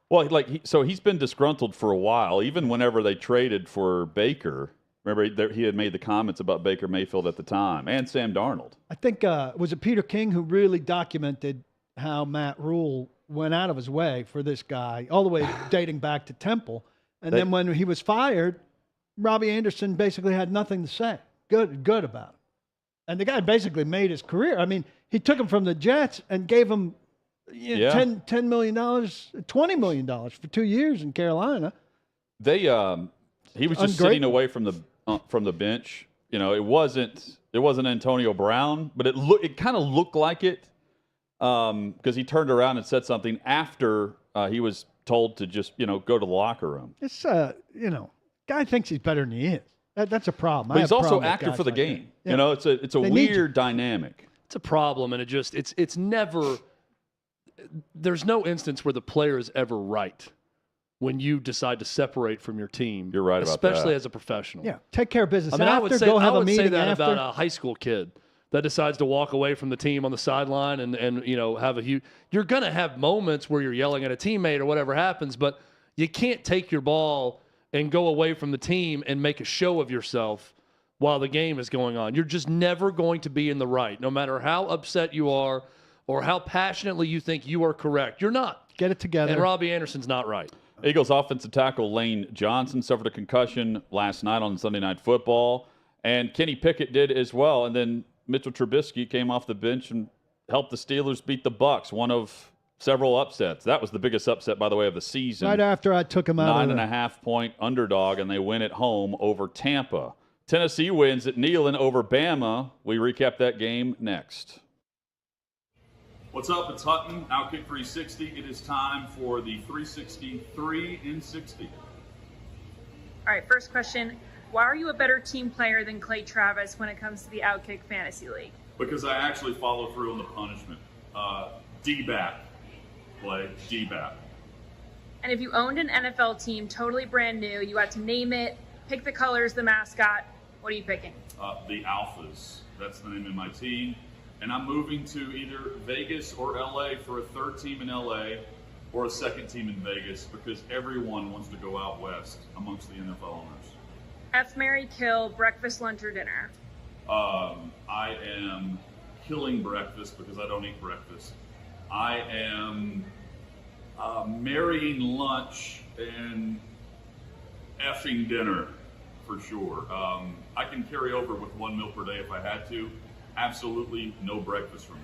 [SPEAKER 1] Well, so he's been disgruntled for a while, even whenever they traded for Baker. Remember, he had made the comments about Baker Mayfield at the time, and Sam Darnold.
[SPEAKER 3] I think, was it Peter King who really documented how Matt Rule went out of his way for this guy, all the way dating back to Temple. And then when he was fired, Robbie Anderson basically had nothing to say good about it. And the guy basically made his career. I mean, he took him from the Jets and gave him $10 million, $20 million for 2 years in Carolina.
[SPEAKER 1] He was just sitting away from the bench. You know, it wasn't Antonio Brown, but it kind of looked like it because he turned around and said something after he was told to just go to the locker room.
[SPEAKER 3] It's guy thinks he's better than he is. That's a problem.
[SPEAKER 1] But he's also actor for the game. Yeah. You know, it's a weird dynamic.
[SPEAKER 2] It's a problem, and it's never. There's no instance where the player is ever right. when you decide to separate from your team.
[SPEAKER 1] You're right about that.
[SPEAKER 2] Especially as a professional.
[SPEAKER 3] Yeah, take care of business.
[SPEAKER 2] I mean,
[SPEAKER 3] after,
[SPEAKER 2] I would say,
[SPEAKER 3] go have
[SPEAKER 2] I
[SPEAKER 3] a
[SPEAKER 2] would say
[SPEAKER 3] meeting
[SPEAKER 2] that
[SPEAKER 3] after.
[SPEAKER 2] about a high school kid that decides to walk away from the team on the sideline and have a huge. You're going to have moments where you're yelling at a teammate or whatever happens, but you can't take your ball and go away from the team and make a show of yourself while the game is going on. You're just never going to be in the right, no matter how upset you are or how passionately you think you are correct. You're not.
[SPEAKER 3] Get it together.
[SPEAKER 2] And Robbie Anderson's not right.
[SPEAKER 1] Eagles offensive tackle Lane Johnson suffered a concussion last night on Sunday Night Football, and Kenny Pickett did as well. And then Mitchell Trubisky came off the bench and helped the Steelers beat the Bucs, one of several upsets. That was the biggest upset, by the way, of the season.
[SPEAKER 3] Right after I took him out.
[SPEAKER 1] 9.5-point underdog, and they win at home over Tampa. Tennessee wins at Neyland over Bama. We recap that game next. What's up? It's Hutton, OutKick 360. It is time for the 363 in 60.
[SPEAKER 11] All right, first question. Why are you a better team player than Clay Travis when it comes to the OutKick Fantasy League?
[SPEAKER 1] Because I actually follow through on the punishment. D-back play, D-back.
[SPEAKER 11] And if you owned an NFL team totally brand new, you had to name it, pick the colors, the mascot, what are you picking?
[SPEAKER 1] The Alphas. That's the name of my team. And I'm moving to either Vegas or LA for a third team in LA or a second team in Vegas because everyone wants to go out west amongst the NFL owners.
[SPEAKER 11] F, marry, kill, breakfast, lunch, or dinner?
[SPEAKER 1] I am killing breakfast because I don't eat breakfast. I am marrying lunch and effing dinner for sure. I can carry over with 1 meal per day if I had to. Absolutely no breakfast for me.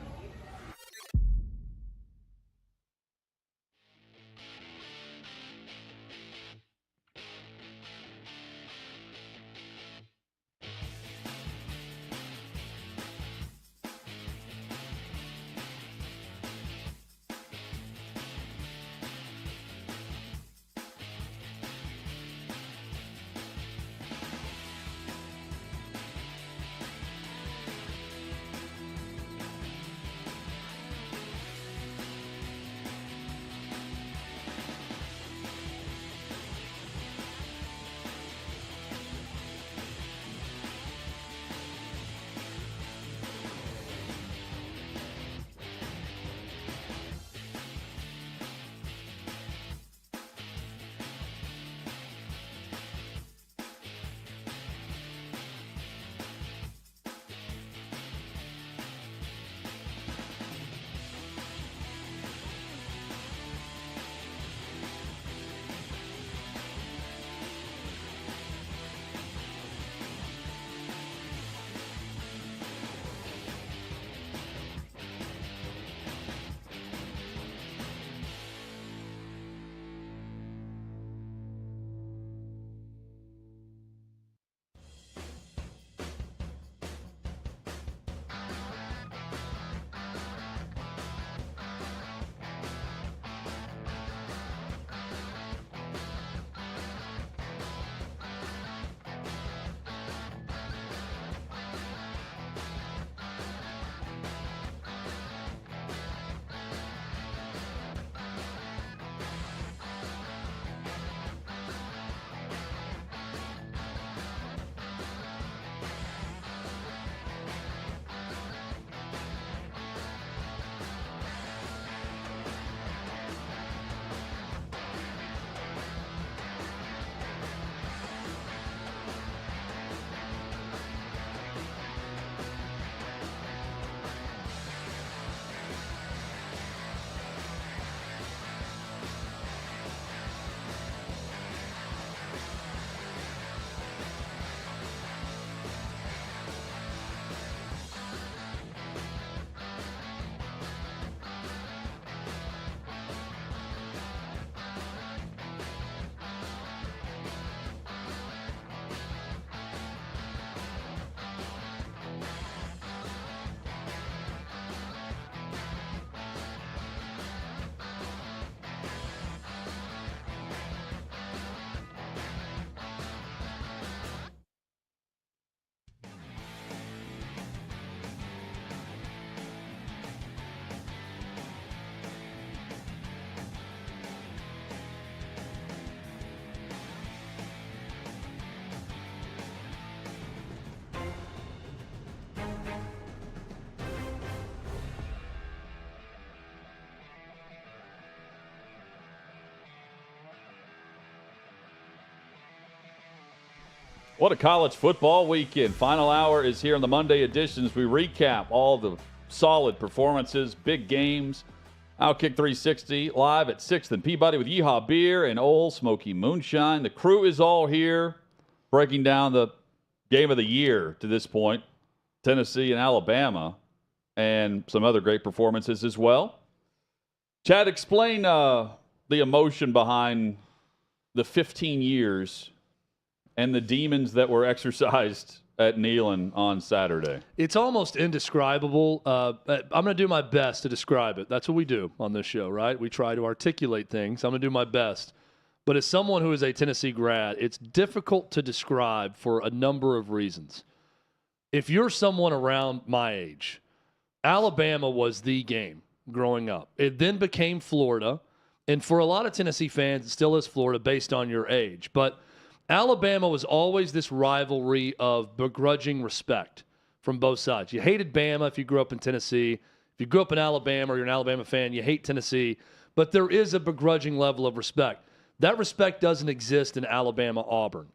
[SPEAKER 1] What a college football weekend. Final hour is here in the Monday editions. We recap all the solid performances, big games. OutKick 360 live at 6th and Peabody with Yeehaw Beer and Old Smoky Moonshine. The crew is all here breaking down the game of the year to this point, Tennessee and Alabama, and some other great performances as well. Chad, explain the emotion behind the 15 years and the demons that were exercised at Neyland on Saturday.
[SPEAKER 2] It's almost indescribable. I'm going to do my best to describe it. That's what we do on this show, right? We try to articulate things. I'm going to do my best. But as someone who is a Tennessee grad, it's difficult to describe for a number of reasons. If you're someone around my age, Alabama was the game growing up. It then became Florida. And for a lot of Tennessee fans, it still is Florida based on your age. But Alabama was always this rivalry of begrudging respect from both sides. You hated Bama if you grew up in Tennessee. If you grew up in Alabama or you're an Alabama fan, you hate Tennessee. But there is a begrudging level of respect. That respect doesn't exist in Alabama-Auburn.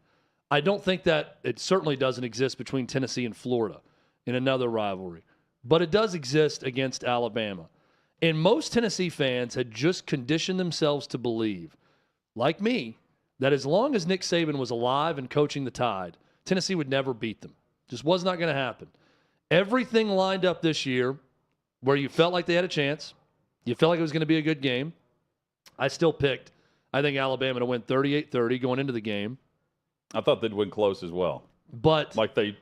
[SPEAKER 2] I don't think that it certainly doesn't exist between Tennessee and Florida in another rivalry. But it does exist against Alabama. And most Tennessee fans had just conditioned themselves to believe, like me, that as long as Nick Saban was alive and coaching the Tide, Tennessee would never beat them. Just was not going to happen. Everything lined up this year where you felt like they had a chance. You felt like it was going to be a good game. I still picked, I think, Alabama to win 38-30 going into the game.
[SPEAKER 1] I thought they'd win close as well.
[SPEAKER 2] But
[SPEAKER 1] like they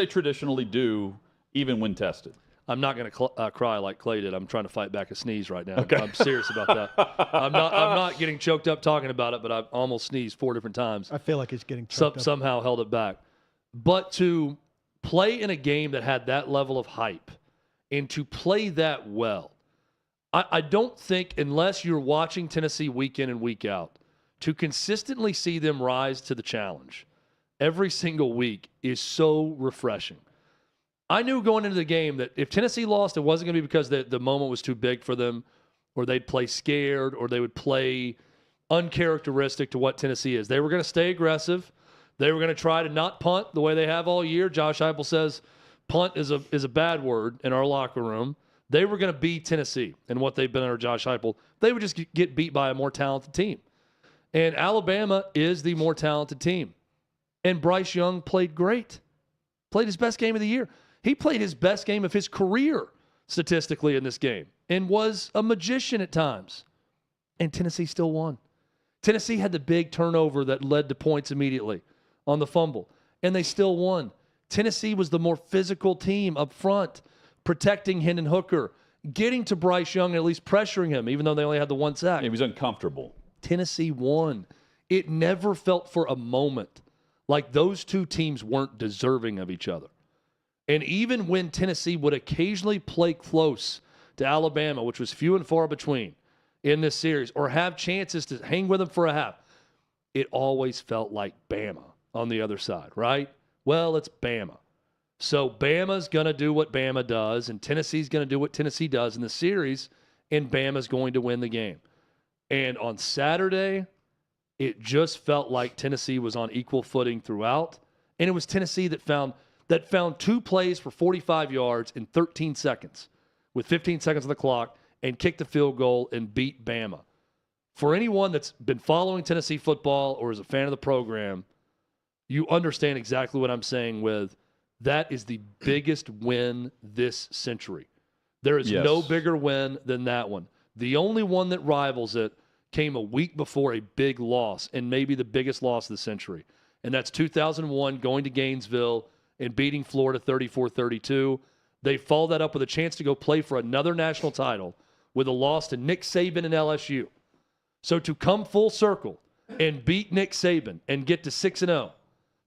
[SPEAKER 1] traditionally do, even when tested.
[SPEAKER 2] I'm not going to cry like Clay did. I'm trying to fight back a sneeze right now. Okay. I'm serious about that. I'm not getting choked up talking about it, but I've almost sneezed 4 different times.
[SPEAKER 3] I feel like he's getting choked up.
[SPEAKER 2] Somehow held it back. But to play in a game that had that level of hype and to play that well, I don't think, unless you're watching Tennessee week in and week out, to consistently see them rise to the challenge every single week is so refreshing. I knew going into the game that if Tennessee lost, it wasn't going to be because the moment was too big for them or they'd play scared or they would play uncharacteristic to what Tennessee is. They were going to stay aggressive. They were going to try to not punt the way they have all year. Josh Heupel says punt is a bad word in our locker room. They were going to beat Tennessee and what they've been under Josh Heupel. They would just get beat by a more talented team. And Alabama is the more talented team. And Bryce Young played great. Played his best game of the year. He played his best game of his career statistically in this game and was a magician at times. And Tennessee still won. Tennessee had the big turnover that led to points immediately on the fumble, and they still won. Tennessee was the more physical team up front, protecting Hendon Hooker, getting to Bryce Young and at least pressuring him, even though they only had the 1 sack.
[SPEAKER 1] He was uncomfortable.
[SPEAKER 2] Tennessee won. It never felt for a moment like those two teams weren't deserving of each other. And even when Tennessee would occasionally play close to Alabama, which was few and far between in this series, or have chances to hang with them for a half, it always felt like Bama on the other side, right? Well, it's Bama. So Bama's going to do what Bama does, and Tennessee's going to do what Tennessee does in the series, and Bama's going to win the game. And on Saturday, it just felt like Tennessee was on equal footing throughout, and it was Tennessee that found 2 plays for 45 yards in 13 seconds with 15 seconds on the clock and kicked the field goal and beat Bama. For anyone that's been following Tennessee football or is a fan of the program, you understand exactly what I'm saying with that is the biggest win this century. There is no bigger win than that one. The only one that rivals it came a week before a big loss, and maybe the biggest loss of the century. And that's 2001 going to Gainesville and beating Florida 34-32. They followed that up with a chance to go play for another national title with a loss to Nick Saban and LSU. So to come full circle and beat Nick Saban and get to 6-0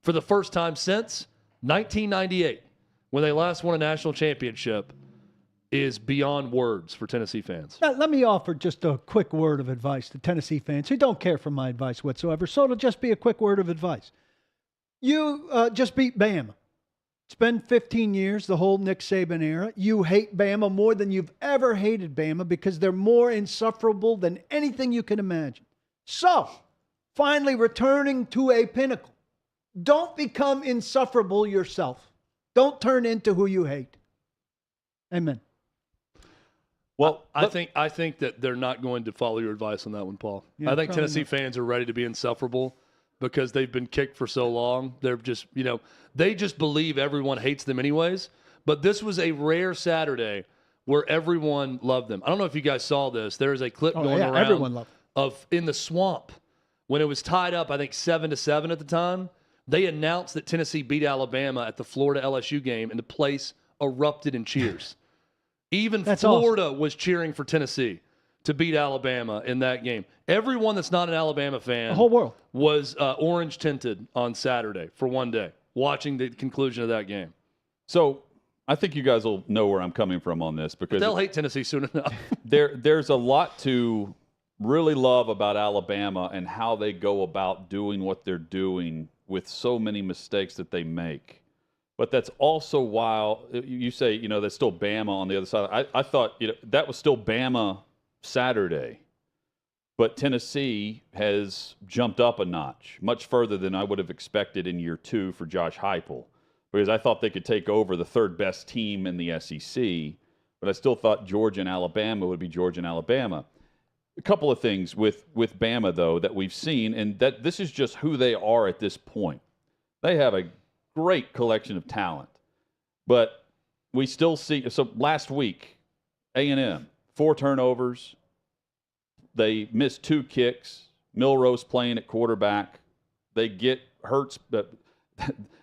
[SPEAKER 2] for the first time since 1998, when they last won a national championship, is beyond words for Tennessee fans.
[SPEAKER 3] Now, let me offer just a quick word of advice to Tennessee fans who don't care for my advice whatsoever, so it'll just be a quick word of advice. You just beat Bama. It's been 15 years, the whole Nick Saban era. You hate Bama more than you've ever hated Bama because they're more insufferable than anything you can imagine. So, finally returning to a pinnacle. Don't become insufferable yourself. Don't turn into who you hate. Amen.
[SPEAKER 2] Well, I think that they're not going to follow your advice on that one, Paul.
[SPEAKER 3] Yeah,
[SPEAKER 2] I think
[SPEAKER 3] probably
[SPEAKER 2] Tennessee
[SPEAKER 3] not.
[SPEAKER 2] fans are ready to be insufferable because they've been kicked for so long. They're just, they just believe everyone hates them anyways. But this was a rare Saturday where everyone loved them. I don't know if you guys saw this. There's a clip going around
[SPEAKER 3] everyone loved
[SPEAKER 2] of in the swamp when it was tied up, I think 7-7 at the time. They announced that Tennessee beat Alabama at the Florida LSU game, and the place erupted in cheers. Even Florida was cheering for Tennessee to beat Alabama in that game. Everyone that's not an Alabama fan,
[SPEAKER 3] The whole world.
[SPEAKER 2] was orange tinted on Saturday for one day, watching the conclusion of that game.
[SPEAKER 1] So I think you guys will know where I'm coming from on this because
[SPEAKER 2] They'll hate Tennessee soon enough.
[SPEAKER 1] there's a lot to really love about Alabama and how they go about doing what they're doing with so many mistakes that they make. But that's also while you say, that's still Bama on the other side. I thought, that was still Bama Saturday. But Tennessee has jumped up a notch, much further than I would have expected in year 2 for Josh Heupel, because I thought they could take over the third best team in the SEC, but I still thought Georgia and Alabama would be Georgia and Alabama. A couple of things with Bama, though, that we've seen, and that this is just who they are at this point. They have a great collection of talent, but we still see. So last week, A&M, 4 turnovers. They missed 2 kicks. Milrose playing at quarterback. They get Hurts,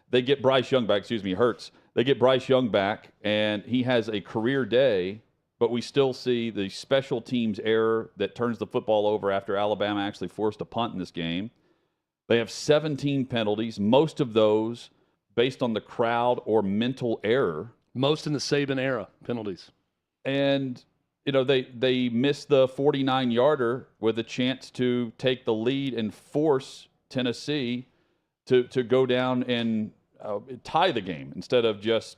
[SPEAKER 1] they get Bryce Young back. Hurts. They get Bryce Young back, and he has a career day. But we still see the special teams error that turns the football over after Alabama actually forced a punt in this game. They have 17 penalties, most of those based on the crowd or mental error.
[SPEAKER 2] Most in the Saban era penalties.
[SPEAKER 1] And, they missed the 49-yarder with a chance to take the lead and force Tennessee to go down and tie the game instead of just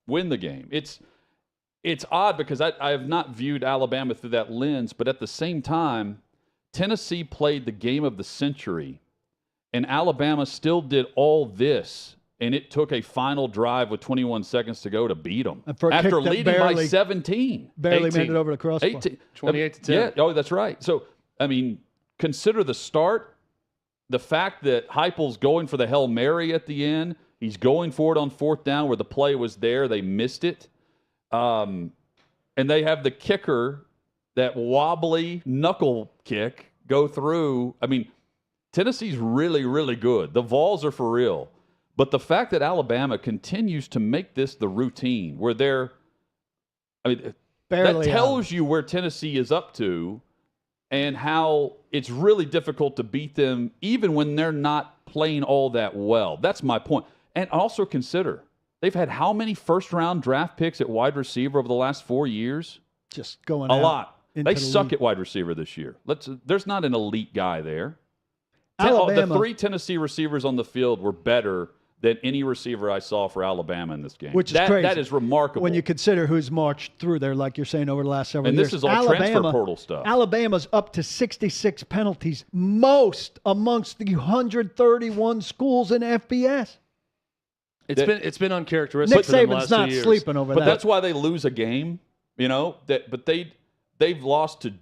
[SPEAKER 1] win the game. It's odd because I have not viewed Alabama through that lens, but at the same time, Tennessee played the game of the century, and Alabama still did all this, and it took a final drive with 21 seconds to go to beat them after leading by 17.
[SPEAKER 3] Barely
[SPEAKER 2] 18.
[SPEAKER 3] made it over the crossbar.
[SPEAKER 2] 28-10.
[SPEAKER 1] Yeah, that's right. So, consider the start, the fact that Heupel's going for the Hail Mary at the end. He's going for it on 4th down where the play was there. They missed it. And they have the kicker, that wobbly knuckle kick, go through. Tennessee's really, really good. The Vols are for real. But the fact that Alabama continues to make this the routine, where that tells you where Tennessee is up to and how it's really difficult to beat them even when they're not playing all that well. That's my point. And also consider, they've had how many first-round draft picks at wide receiver over the last 4 years?
[SPEAKER 3] Just going
[SPEAKER 1] a
[SPEAKER 3] out
[SPEAKER 1] lot.
[SPEAKER 3] into
[SPEAKER 1] They
[SPEAKER 3] the
[SPEAKER 1] suck
[SPEAKER 3] league.
[SPEAKER 1] at wide receiver this year. There's not an elite guy there.
[SPEAKER 3] Alabama,
[SPEAKER 1] The 3 Tennessee receivers on the field were better than any receiver I saw for Alabama in this game.
[SPEAKER 3] Which is crazy.
[SPEAKER 1] That is remarkable.
[SPEAKER 3] when you consider who's marched through there, like you're saying, over the last several
[SPEAKER 1] and
[SPEAKER 3] years.
[SPEAKER 1] this is all transfer portal stuff.
[SPEAKER 3] Alabama's up to 66 penalties, most amongst the 131 schools in FBS.
[SPEAKER 2] It's been uncharacteristic
[SPEAKER 3] Nick
[SPEAKER 2] for them
[SPEAKER 3] Saban's
[SPEAKER 2] last
[SPEAKER 3] not
[SPEAKER 2] 2 years.
[SPEAKER 3] sleeping over
[SPEAKER 1] But
[SPEAKER 3] that.
[SPEAKER 1] that's why they lose a game, but they've lost to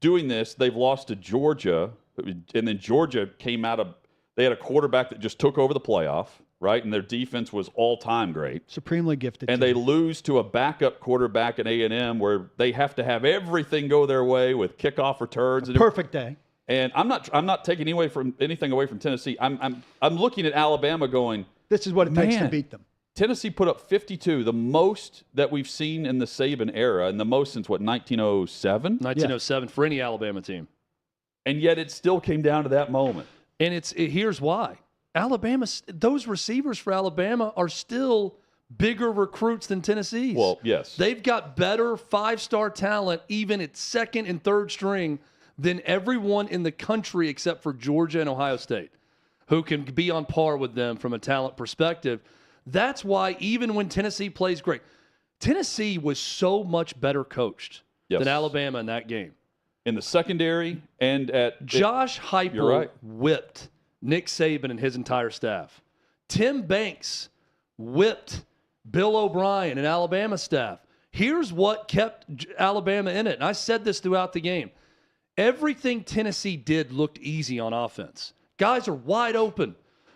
[SPEAKER 1] doing this. They've lost to Georgia, and then Georgia came out of. They had a quarterback that just took over the playoff, right? And their defense was all-time great.
[SPEAKER 3] Supremely gifted.
[SPEAKER 1] And they lose to a backup quarterback at A&M where they have to have everything go their way with kickoff returns.
[SPEAKER 3] Perfect day.
[SPEAKER 1] And I'm not taking anything away from Tennessee. I'm looking at Alabama going,
[SPEAKER 3] this is what it takes to
[SPEAKER 1] man,
[SPEAKER 3] beat them.
[SPEAKER 1] Tennessee put up 52, the most that we've seen in the Saban era, and the most since, 1907?
[SPEAKER 2] 1907 for any Alabama team.
[SPEAKER 1] And yet it still came down to that moment.
[SPEAKER 2] And here's why. Those receivers for Alabama are still bigger recruits than Tennessee's.
[SPEAKER 1] Well, yes.
[SPEAKER 2] They've got better 5-star talent, even at 2nd and 3rd string, than everyone in the country except for Georgia and Ohio State, who can be on par with them from a talent perspective. That's why even when Tennessee plays great, Tennessee was so much better coached than Alabama in that game.
[SPEAKER 1] In the secondary and at
[SPEAKER 2] Josh Heupel
[SPEAKER 1] You're right.
[SPEAKER 2] whipped Nick Saban and his entire staff. Tim Banks whipped Bill O'Brien and Alabama staff. Here's what kept Alabama in it. And I said this throughout the game. Everything Tennessee did looked easy on offense. Guys are wide open.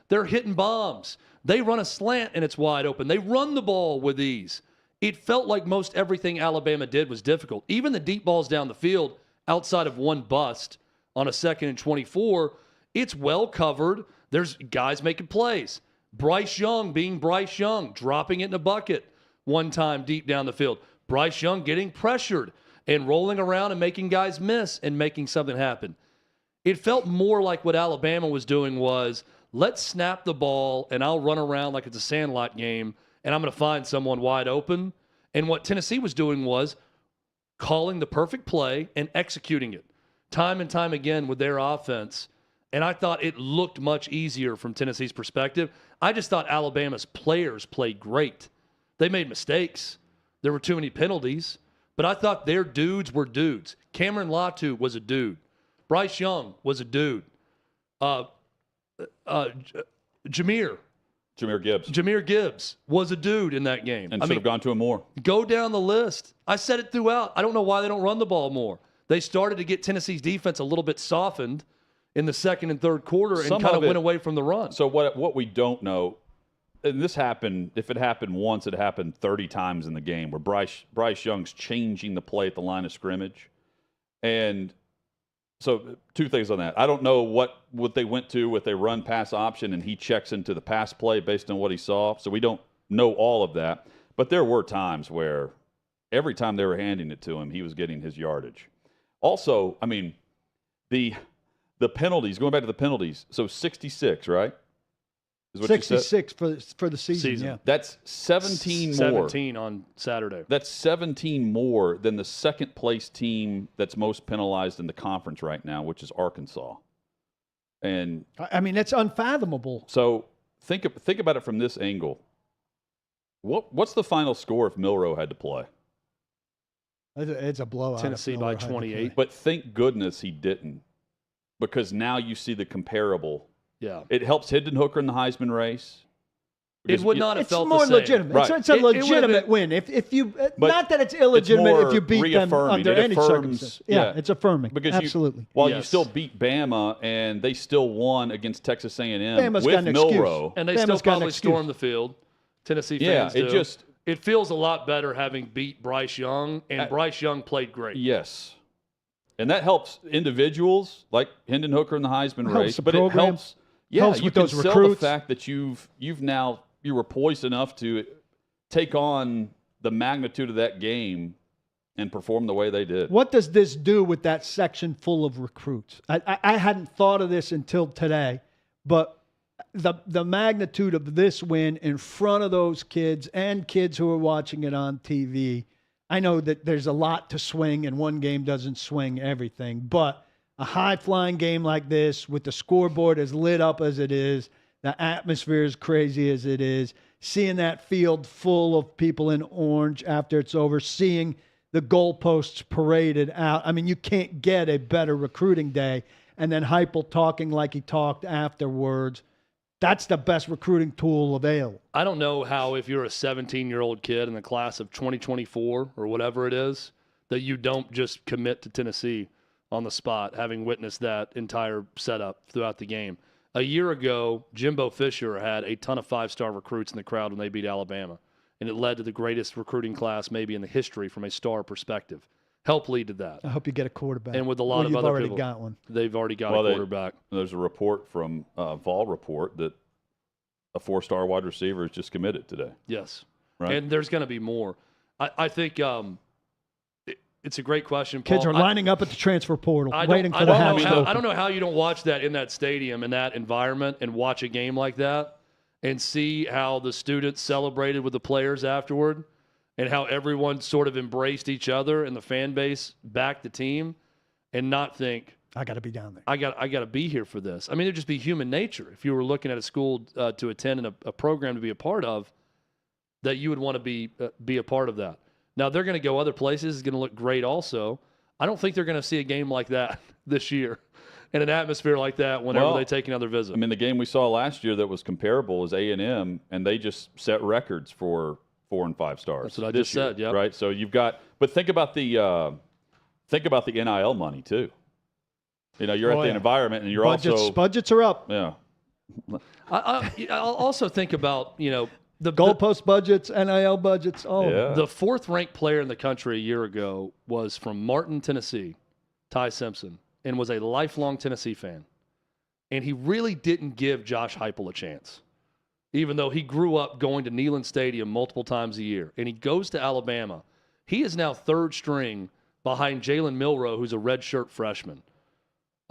[SPEAKER 2] They're hitting bombs. They run a slant and it's wide open. They run the ball with ease. It felt like most everything Alabama did was difficult. Even the deep balls down the field, outside of one bust on a 2nd and 24, it's well covered. There's guys making plays. Bryce Young being Bryce Young, dropping it in a bucket one time deep down the field. Bryce Young getting pressured and rolling around and making guys miss and making something happen. It felt more like what Alabama was doing was, let's snap the ball and I'll run around like it's a sandlot game and I'm going to find someone wide open. And what Tennessee was doing was calling the perfect play and executing it time and time again with their offense. And I thought it looked much easier from Tennessee's perspective. I just thought Alabama's players played great. They made mistakes. There were too many penalties. But I thought their dudes were dudes. Cameron Latu was a dude. Bryce Young was a dude. Jameer Gibbs was a dude in that game.
[SPEAKER 1] And should have gone to him more.
[SPEAKER 2] Go down the list. I said it throughout. I don't know why they don't run the ball more. They started to get Tennessee's defense a little bit softened in the 2nd and 3rd quarter and kind of went away from the run.
[SPEAKER 1] So what we don't know, and this happened, if it happened once, it happened 30 times in the game where Bryce Young's changing the play at the line of scrimmage. And so 2 things on that. I don't know what they went to with a run-pass option, and he checks into the pass play based on what he saw. So we don't know all of that. But there were times where every time they were handing it to him, he was getting his yardage. Also, I mean, the penalties, going back to the penalties, so 66, right? Is what
[SPEAKER 3] 66 for the season, yeah.
[SPEAKER 1] That's 17 more.
[SPEAKER 2] 17 on Saturday.
[SPEAKER 1] That's 17 more than the second-place team that's most penalized in the conference right now, which is Arkansas. And
[SPEAKER 3] I mean, that's unfathomable.
[SPEAKER 1] So think about it from this angle. What's the final score if Milroe had to play?
[SPEAKER 3] It's a blowout.
[SPEAKER 2] Tennessee by 28.
[SPEAKER 1] But thank goodness he didn't, because now you see the comparable.
[SPEAKER 2] Yeah.
[SPEAKER 1] It helps Hendon Hooker in the Heisman race.
[SPEAKER 2] It would not have felt the same.
[SPEAKER 3] It's more legitimate.
[SPEAKER 1] Right.
[SPEAKER 3] It's a legitimate win. If you not that it's illegitimate if you beat them under any circumstance. Yeah, it's affirming. Because absolutely.
[SPEAKER 1] You still beat Bama and they still won against Texas A&M
[SPEAKER 3] Bama's
[SPEAKER 1] with
[SPEAKER 3] got an
[SPEAKER 1] Milroe.
[SPEAKER 3] Excuse.
[SPEAKER 2] And they still probably stormed the field. Tennessee fans do. It feels a lot better having beat Bryce Young, and Bryce Young played great.
[SPEAKER 1] Yes. And that helps individuals like Hendon Hooker in the Heisman race, but it helps. Yeah,
[SPEAKER 3] helps
[SPEAKER 1] you
[SPEAKER 3] with
[SPEAKER 1] can
[SPEAKER 3] those
[SPEAKER 1] sell
[SPEAKER 3] recruits.
[SPEAKER 1] the fact that you were poised enough to take on the magnitude of that game and perform the way they did.
[SPEAKER 3] What does this do with that section full of recruits? I hadn't thought of this until today, but the magnitude of this win in front of those kids and kids who are watching it on TV, I know that there's a lot to swing and one game doesn't swing everything, but a high-flying game like this with the scoreboard as lit up as it is, the atmosphere as crazy as it is, seeing that field full of people in orange after it's over, seeing the goalposts paraded out. I mean, you can't get a better recruiting day. And then Heupel talking like he talked afterwards. That's the best recruiting tool available.
[SPEAKER 2] I don't know how, if you're a 17-year-old kid in the class of 2024 or whatever it is, that you don't just commit to Tennessee on the spot, having witnessed that entire setup throughout the game. A year ago, Jimbo Fisher had a ton of 5-star recruits in the crowd when they beat Alabama, and it led to the greatest recruiting class maybe in the history from a star perspective. Help lead to that.
[SPEAKER 3] I hope you get a quarterback.
[SPEAKER 2] And with a lot of other
[SPEAKER 3] already
[SPEAKER 2] people,
[SPEAKER 3] got one.
[SPEAKER 2] They've already got a quarterback.
[SPEAKER 1] There's a report from Vol Report that a 4-star wide receiver is just committed today.
[SPEAKER 2] Yes.
[SPEAKER 1] Right.
[SPEAKER 2] And there's going to be more. I think it's a great question, Paul.
[SPEAKER 3] Kids are lining up at the transfer portal, waiting for the hatch to open.
[SPEAKER 2] I don't know how you don't watch that in that stadium, in that environment, and watch a game like that and see how the students celebrated with the players afterward and how everyone sort of embraced each other and the fan base backed the team and not think,
[SPEAKER 3] I got to be down there.
[SPEAKER 2] I got to be here for this. I mean, it'd just be human nature. If you were looking at a school to attend and a program to be a part of, that you would want to be a part of that. Now, they're going to go other places. It's going to look great also. I don't think they're going to see a game like that this year in an atmosphere like that whenever they take another visit.
[SPEAKER 1] I mean, the game we saw last year that was comparable was A&M, and they just set records for 4 and 5 stars.
[SPEAKER 2] That's what I just said, yeah.
[SPEAKER 1] Right? So you've got – but think about the NIL money too. You know, you're at the environment, and you're
[SPEAKER 3] budgets are up.
[SPEAKER 1] Yeah.
[SPEAKER 2] I'll also think about, you know, the
[SPEAKER 3] goalpost budgets, NIL budgets,
[SPEAKER 2] The 4th-ranked player in the country a year ago was from Martin, Tennessee, Ty Simpson, and was a lifelong Tennessee fan. And he really didn't give Josh Heupel a chance, even though he grew up going to Neyland Stadium multiple times a year. And he goes to Alabama. He is now 3rd string behind Jalen Milroe, who's a redshirt freshman,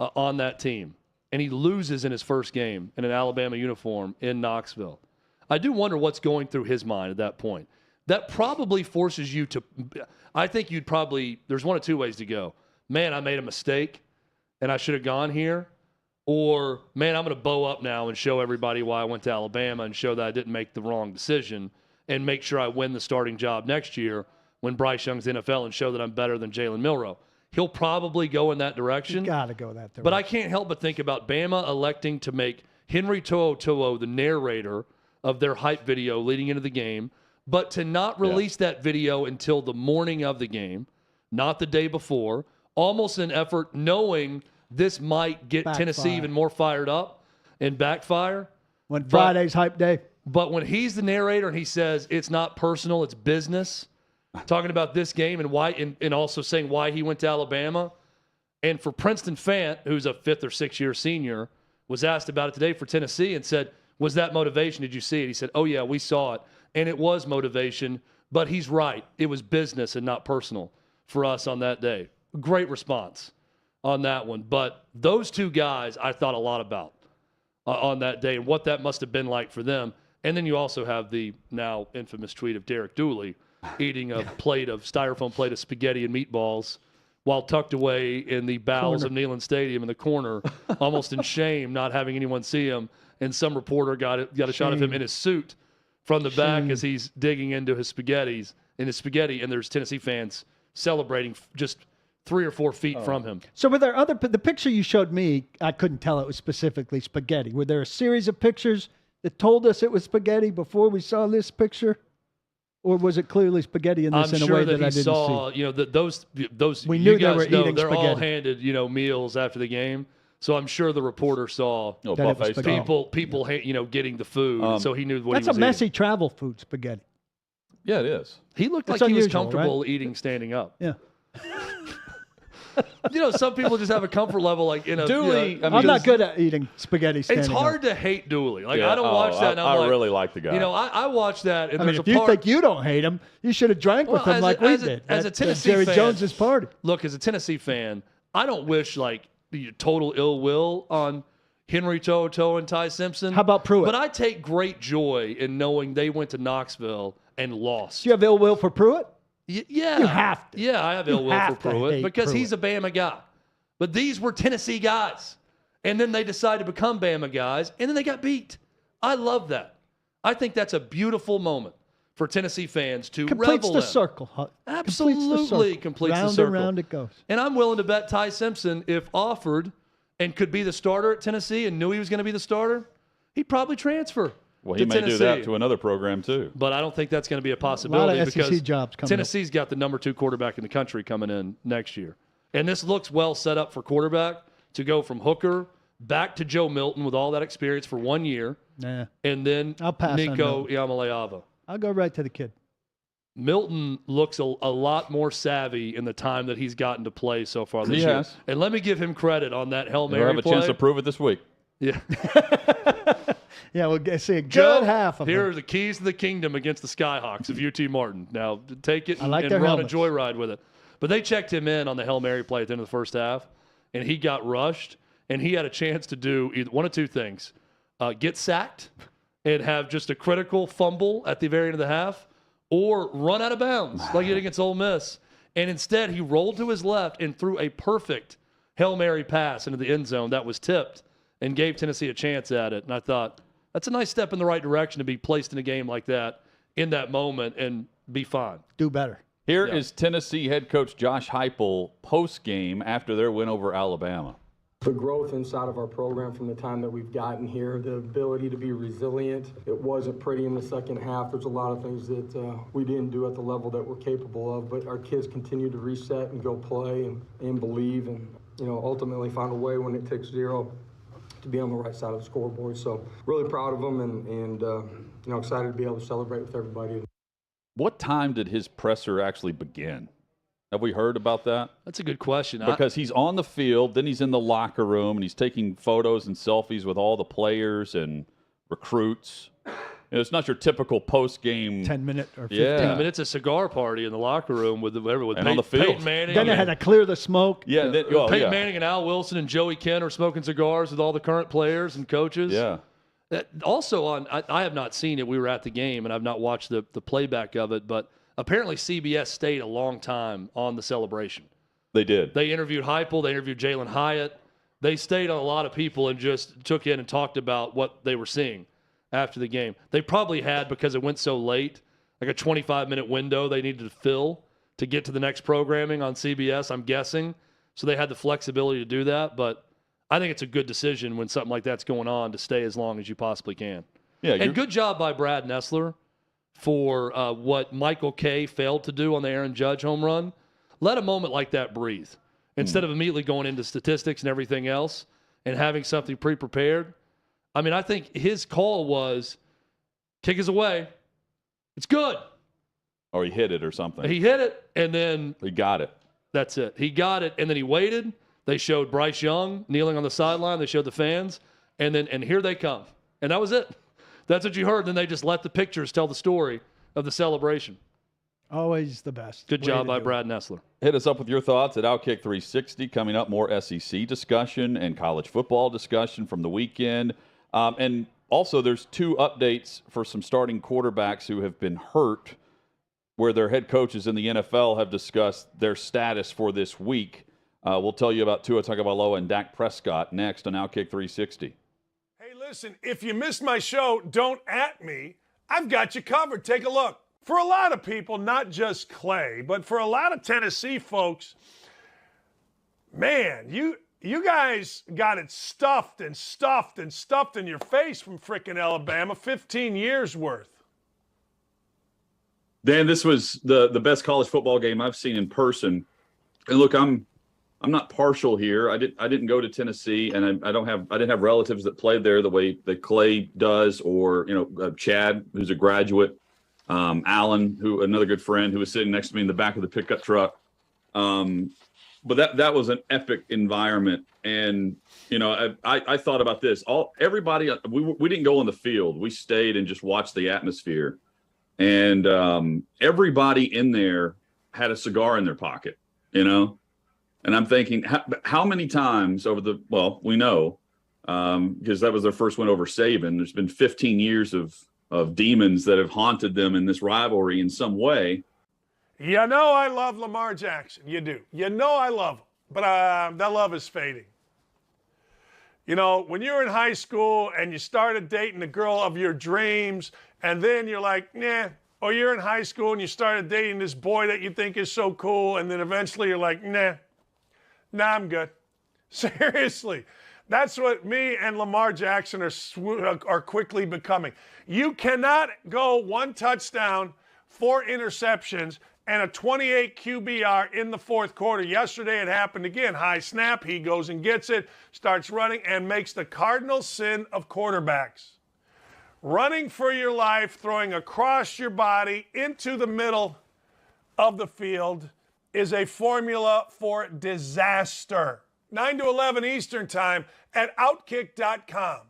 [SPEAKER 2] on that team. And he loses in his first game in an Alabama uniform in Knoxville. I do wonder what's going through his mind at that point. That probably forces you to – I think you'd probably – there's one of two ways to go. Man, I made a mistake, and I should have gone here. Or, man, I'm going to bow up now and show everybody why I went to Alabama and show that I didn't make the wrong decision and make sure I win the starting job next year when Bryce Young's NFL and show that I'm better than Jalen Milroe. He'll probably go in that direction.
[SPEAKER 3] You got to go that direction.
[SPEAKER 2] But I can't help but think about Bama electing to make Henry To'oTo'o the narrator of their hype video leading into the game, but to not release that video until the morning of the game, not the day before, almost an effort knowing this might get Tennessee even more fired up and backfire.
[SPEAKER 3] When Friday's hype day.
[SPEAKER 2] But when he's the narrator and he says it's not personal, it's business, talking about this game and why, and also saying why he went to Alabama. And for Princeton Fant, who's a 5th or 6th year senior, was asked about it today for Tennessee and said, was that motivation? Did you see it? He said, oh, yeah, we saw it. And it was motivation, but he's right. It was business and not personal for us on that day. Great response on that one. But those two guys I thought a lot about on that day and what that must have been like for them. And then you also have the now infamous tweet of Derek Dooley eating a styrofoam plate of spaghetti and meatballs while tucked away in the bowels of Neyland Stadium in the corner, almost in shame, not having anyone see him. And some reporter got a shot of him in his suit from the back as he's digging into his spaghetti. And there's Tennessee fans celebrating just 3 or 4 feet from him.
[SPEAKER 3] So were there the picture you showed me, I couldn't tell it was specifically spaghetti. Were there a series of pictures that told us it was spaghetti before we saw this picture? Or was it clearly spaghetti in this in a way that I didn't see?
[SPEAKER 2] You know, those
[SPEAKER 3] we knew
[SPEAKER 2] you guys
[SPEAKER 3] they were eating
[SPEAKER 2] they're
[SPEAKER 3] spaghetti.
[SPEAKER 2] all handed, meals after the game. So I'm sure the reporter saw people getting the food, so he knew what he was
[SPEAKER 3] That's a messy
[SPEAKER 2] eating.
[SPEAKER 3] travel food, spaghetti.
[SPEAKER 1] Yeah, it is.
[SPEAKER 2] He looked
[SPEAKER 3] It's
[SPEAKER 2] like he was
[SPEAKER 3] unusual,
[SPEAKER 2] comfortable eating standing up.
[SPEAKER 3] Yeah.
[SPEAKER 2] Some people just have a comfort level like in a
[SPEAKER 1] Dooley.
[SPEAKER 3] I'm not good at eating spaghetti standing
[SPEAKER 2] It's hard
[SPEAKER 3] up.
[SPEAKER 2] to hate Dooley. Like I don't watch that. And I'm
[SPEAKER 1] I really like the guy.
[SPEAKER 2] I watch that. And
[SPEAKER 3] I mean,
[SPEAKER 2] there's
[SPEAKER 3] if
[SPEAKER 2] a
[SPEAKER 3] you
[SPEAKER 2] part,
[SPEAKER 3] think you don't hate him, you should have drank with him like we did.
[SPEAKER 2] As a
[SPEAKER 3] at
[SPEAKER 2] Tennessee
[SPEAKER 3] Jerry
[SPEAKER 2] fan,
[SPEAKER 3] Jones's party.
[SPEAKER 2] Look, as a Tennessee fan, I don't wish like total ill will on Henry To'oTo'o and Ty Simpson.
[SPEAKER 3] How about Pruitt?
[SPEAKER 2] But I take great joy in knowing they went to Knoxville and lost.
[SPEAKER 3] Do you have ill will for Pruitt?
[SPEAKER 2] Yeah.
[SPEAKER 3] You have to.
[SPEAKER 2] Yeah, I have ill will for
[SPEAKER 3] have to
[SPEAKER 2] Pruitt
[SPEAKER 3] hate
[SPEAKER 2] because
[SPEAKER 3] Pruitt.
[SPEAKER 2] he's a Bama guy. But these were Tennessee guys. And then they decided to become Bama guys, and then they got beat. I love that. I think that's a beautiful moment for Tennessee fans to
[SPEAKER 3] Completes
[SPEAKER 2] revel
[SPEAKER 3] the
[SPEAKER 2] in.
[SPEAKER 3] circle.
[SPEAKER 2] Absolutely completes the
[SPEAKER 3] round
[SPEAKER 2] circle.
[SPEAKER 3] and round it goes.
[SPEAKER 2] And I'm willing to bet Ty Simpson, if offered and could be the starter at Tennessee and knew he was going to be the starter, he'd probably transfer.
[SPEAKER 1] Well, he may do that to another program too.
[SPEAKER 2] But I don't think that's going to be a possibility
[SPEAKER 3] A lot of SEC
[SPEAKER 2] because
[SPEAKER 3] jobs coming
[SPEAKER 2] Tennessee's got the number 2 quarterback in the country coming in next year. And this looks well set up for quarterback to go from Hooker back to Joe Milton with all that experience for 1 year.
[SPEAKER 3] Nah.
[SPEAKER 2] And then
[SPEAKER 3] I'll pass on
[SPEAKER 2] Nico
[SPEAKER 3] Milton.
[SPEAKER 2] Iamaleava.
[SPEAKER 3] I'll go right to the kid.
[SPEAKER 2] Milton looks a lot more savvy in the time that he's gotten to play so far this year.
[SPEAKER 1] Has.
[SPEAKER 2] And let me give him credit on that Hail Mary
[SPEAKER 1] We'll have a chance to prove it this week.
[SPEAKER 2] Yeah.
[SPEAKER 3] Yeah, we'll see a good half of
[SPEAKER 2] Here
[SPEAKER 3] it.
[SPEAKER 2] are the keys to the kingdom against the Skyhawks of UT Martin. Now, take it
[SPEAKER 3] I like
[SPEAKER 2] and
[SPEAKER 3] their
[SPEAKER 2] run
[SPEAKER 3] helmets.
[SPEAKER 2] a joyride with it. But they checked him in on the Hail Mary play at the end of the first half, and he got rushed, and he had a chance to do either one of two things. Get sacked and have just a critical fumble at the very end of the half, or run out of bounds like he did against Ole Miss. And instead, he rolled to his left and threw a perfect Hail Mary pass into the end zone that was tipped and gave Tennessee a chance at it. And I thought, that's a nice step in the right direction to be placed in a game like that in that moment and be fine.
[SPEAKER 3] Do better.
[SPEAKER 1] Here is Tennessee head coach Josh Heupel post-game after their win over Alabama.
[SPEAKER 12] The growth inside of our program from the time that we've gotten here, the ability to be resilient. It wasn't pretty in the second half. There's a lot of things that we didn't do at the level that we're capable of, but our kids continue to reset and go play and believe and, ultimately find a way when it takes zero to be on the right side of the scoreboard. So really proud of them and excited to be able to celebrate with everybody.
[SPEAKER 1] What time did his presser actually begin? Have we heard about that?
[SPEAKER 2] That's a good question.
[SPEAKER 1] Because he's on the field, then he's in the locker room, and he's taking photos and selfies with all the players and recruits. It's not your typical post-game
[SPEAKER 3] 10-minute or 15
[SPEAKER 2] minutes, a cigar party in the locker room with
[SPEAKER 1] and
[SPEAKER 2] Peyton,
[SPEAKER 1] on the field.
[SPEAKER 2] Peyton Manning.
[SPEAKER 3] Then they had to clear the smoke.
[SPEAKER 1] Yeah,
[SPEAKER 2] Peyton Manning and Al Wilson and Joey Kent are smoking cigars with all the current players and coaches.
[SPEAKER 1] Yeah.
[SPEAKER 2] Also, I have not seen it. We were at the game, and I've not watched the playback of it, but apparently CBS stayed a long time on the celebration.
[SPEAKER 1] They did.
[SPEAKER 2] They interviewed Heupel. They interviewed Jalen Hyatt. They stayed on a lot of people and just took in and talked about what they were seeing after the game. They probably had, because it went so late, like a 25-minute window they needed to fill to get to the next programming on CBS, I'm guessing. So they had the flexibility to do that. But I think it's a good decision when something like that's going on to stay as long as you possibly can.
[SPEAKER 1] Yeah,
[SPEAKER 2] and good job by Brad Nessler for what Michael Kay failed to do on the Aaron Judge home run. Let a moment like that breathe. Instead of immediately going into statistics and everything else and having something pre-prepared. I mean, I think his call was, kick is away. It's good.
[SPEAKER 1] Or he hit it or something.
[SPEAKER 2] He hit it, and then
[SPEAKER 1] he got it.
[SPEAKER 2] That's it. He got it, and then he waited. They showed Bryce Young kneeling on the sideline. They showed the fans, and here they come. And that was it. That's what you heard. Then they just let the pictures tell the story of the celebration.
[SPEAKER 3] Always the best.
[SPEAKER 2] Good job by Brad Nessler.
[SPEAKER 1] Hit us up with your thoughts at OutKick 360. Coming up, more SEC discussion and college football discussion from the weekend. And also, there's 2 updates for some starting quarterbacks who have been hurt, where their head coaches in the NFL have discussed their status for this week. We'll tell you about Tua Tagovailoa and Dak Prescott next on OutKick 360.
[SPEAKER 4] Hey, listen, if you missed my show, don't at me. I've got you covered. Take a look. For a lot of people, not just Clay, but for a lot of Tennessee folks, man, you guys got it stuffed and stuffed and stuffed in your face from frickin' Alabama, 15 years worth.
[SPEAKER 1] Dan, this was the best college football game I've seen in person. And look, I'm not partial here. I didn't go to Tennessee, and I didn't have relatives that played there the way that Clay does, or Chad, who's a graduate, Alan, who another good friend who was sitting next to me in the back of the pickup truck. But that was an epic environment, and I thought about this. Everybody, we didn't go on the field. We stayed and just watched the atmosphere, and everybody in there had a cigar in their pocket, And I'm thinking, how many times we know, because that was their first win over Saban. There's been 15 years of demons that have haunted them in this rivalry in some way.
[SPEAKER 4] I love Lamar Jackson. You do. I love him. But that love is fading. When you were in high school and you started dating the girl of your dreams, and then you're like, nah. Or you're in high school and you started dating this boy that you think is so cool, and then eventually you're like, nah, I'm good. Seriously. That's what me and Lamar Jackson are quickly becoming. You cannot go 1 touchdown, 4 interceptions, and a 28 QBR in the fourth quarter. Yesterday it happened again. High snap, he goes and gets it, starts running, and makes the cardinal sin of quarterbacks. Running for your life, throwing across your body into the middle of the field is a formula for disaster. 9 to 11 Eastern Time at OutKick.com.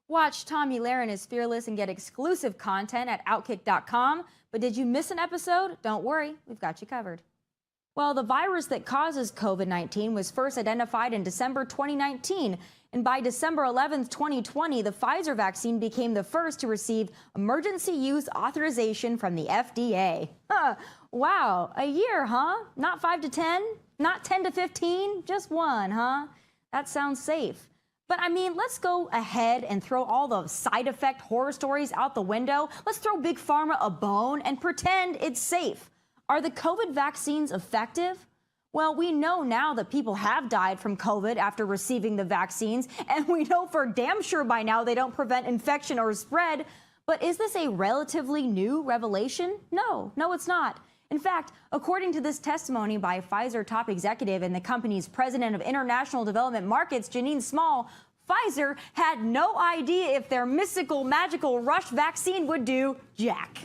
[SPEAKER 5] Watch Tommy Lahren is Fearless and get exclusive content at OutKick.com. But did you miss an episode? Don't worry, we've got you covered. Well, the virus that causes COVID-19 was first identified in December 2019. And by December 11th, 2020, the Pfizer vaccine became the first to receive emergency use authorization from the FDA. Wow, a year, huh? Not 5 to 10? Not 10 to 15? Just 1, huh? That sounds safe. But let's go ahead and throw all the side effect horror stories out the window. Let's throw Big Pharma a bone and pretend it's safe. Are the COVID vaccines effective? Well, we know now that people have died from COVID after receiving the vaccines, and we know for damn sure by now they don't prevent infection or spread. But is this a relatively new revelation? No, it's not. In fact, according to this testimony by Pfizer top executive and the company's president of international development markets, Janine Small, Pfizer had no idea if their mystical, magical rush vaccine would do jack.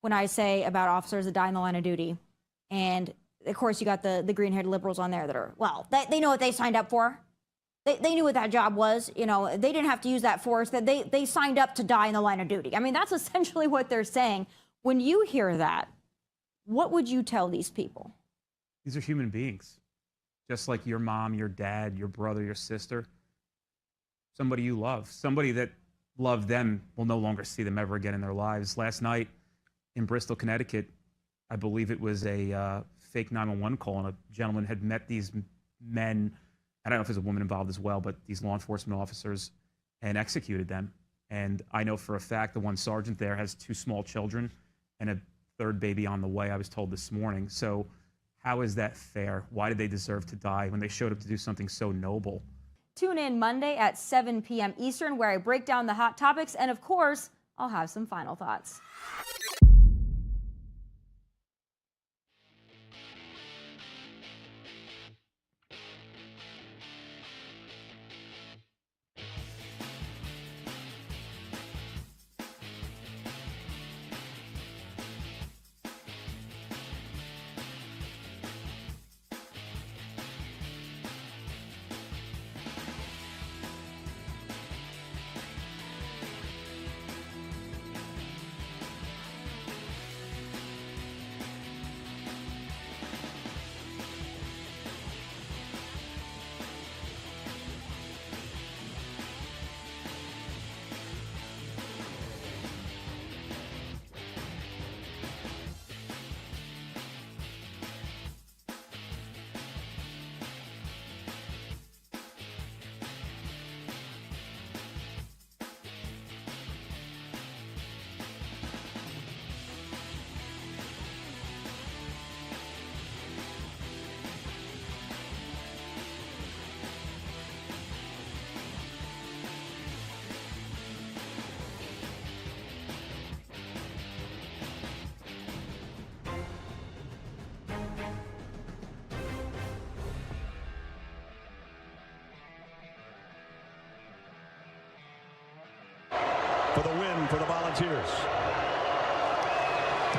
[SPEAKER 5] When I say about officers that die in the line of duty, and of course you got the green-haired liberals on there that are, well, they know what they signed up for. They knew what that job was. You know, they didn't have to use that force. That they signed up to die in the line of duty. I mean, that's essentially what they're saying. When you hear that, what would you tell these people?
[SPEAKER 6] These are human beings, just like your mom, your dad, your brother, your sister. Somebody you love, somebody that loved them will no longer see them ever again in their lives. Last night in Bristol, Connecticut, I believe it was a fake 911 call, and a gentleman had met these men. I don't know if there's a woman involved as well, but these law enforcement officers, and executed them. And I know for a fact the one sergeant there has 2 small children and a 3rd baby on the way, I was told this morning. So how is that fair? Why did they deserve to die when they showed up to do something so noble?
[SPEAKER 5] Tune in Monday at 7 p.m. Eastern, where I break down the hot topics, and of course, I'll have some final thoughts.
[SPEAKER 13] For the win for the Volunteers.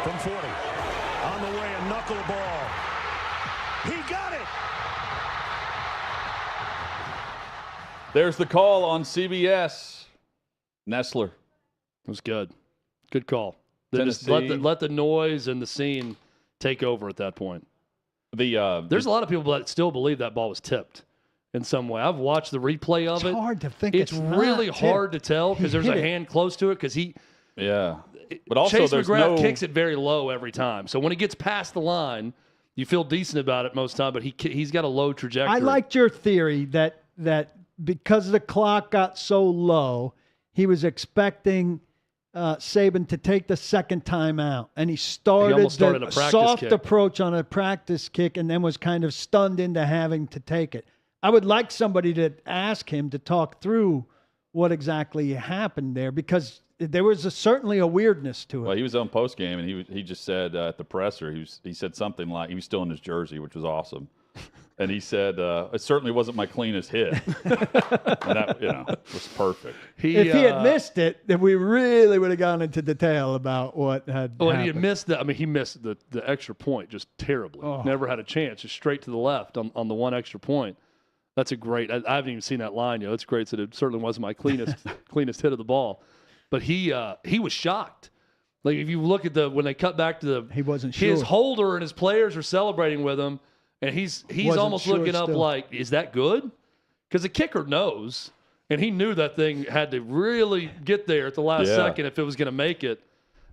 [SPEAKER 13] From 40. On the way, a knuckleball. He got it!
[SPEAKER 1] There's the call on CBS. Nestler.
[SPEAKER 2] It was good. Good call. They just
[SPEAKER 1] Tennessee.
[SPEAKER 2] let the noise and the scene take over at that point. There's a lot of people that still believe that ball was tipped in some way. I've watched the replay of it.
[SPEAKER 3] It's hard to think
[SPEAKER 2] it's really
[SPEAKER 3] not
[SPEAKER 2] hard
[SPEAKER 3] tipped.
[SPEAKER 2] to tell because there's a
[SPEAKER 3] hit it.
[SPEAKER 2] hand close to it because he.
[SPEAKER 1] Yeah. But also
[SPEAKER 2] Chase
[SPEAKER 1] there's
[SPEAKER 2] McGrath
[SPEAKER 1] no
[SPEAKER 2] kicks it very low every time. So when he gets past the line, you feel decent about it most time, but he's got a low trajectory.
[SPEAKER 3] I liked your theory that because the clock got so low, he was expecting Saban to take the second time out, and he started
[SPEAKER 2] a practice
[SPEAKER 3] soft
[SPEAKER 2] kick.
[SPEAKER 3] approach on a practice kick and then was kind of stunned into having to take it. I would like somebody to ask him to talk through what exactly happened there, because there was certainly a weirdness to it.
[SPEAKER 1] Well, he was on post game, and he just said at the presser, he said something like he was still in his jersey, which was awesome, and he said it certainly wasn't my cleanest hit, and that was perfect.
[SPEAKER 3] If he had missed it, then we really would have gone into detail about what had
[SPEAKER 2] and
[SPEAKER 3] happened.
[SPEAKER 2] he had missed that. I mean, he missed the extra point just terribly.
[SPEAKER 3] Oh.
[SPEAKER 2] Never had a chance, just straight to the left on the one extra point. That's a great. I haven't even seen that line yet. It's great that it certainly wasn't my cleanest hit of the ball. But he was shocked. Like if you look at when they cut back to
[SPEAKER 3] he wasn't sure.
[SPEAKER 2] His holder and his players are celebrating with him, and he's almost
[SPEAKER 3] sure
[SPEAKER 2] looking up
[SPEAKER 3] still.
[SPEAKER 2] like, is that good? Because the kicker knows, and he knew that thing had to really get there at the last second if it was going to make it.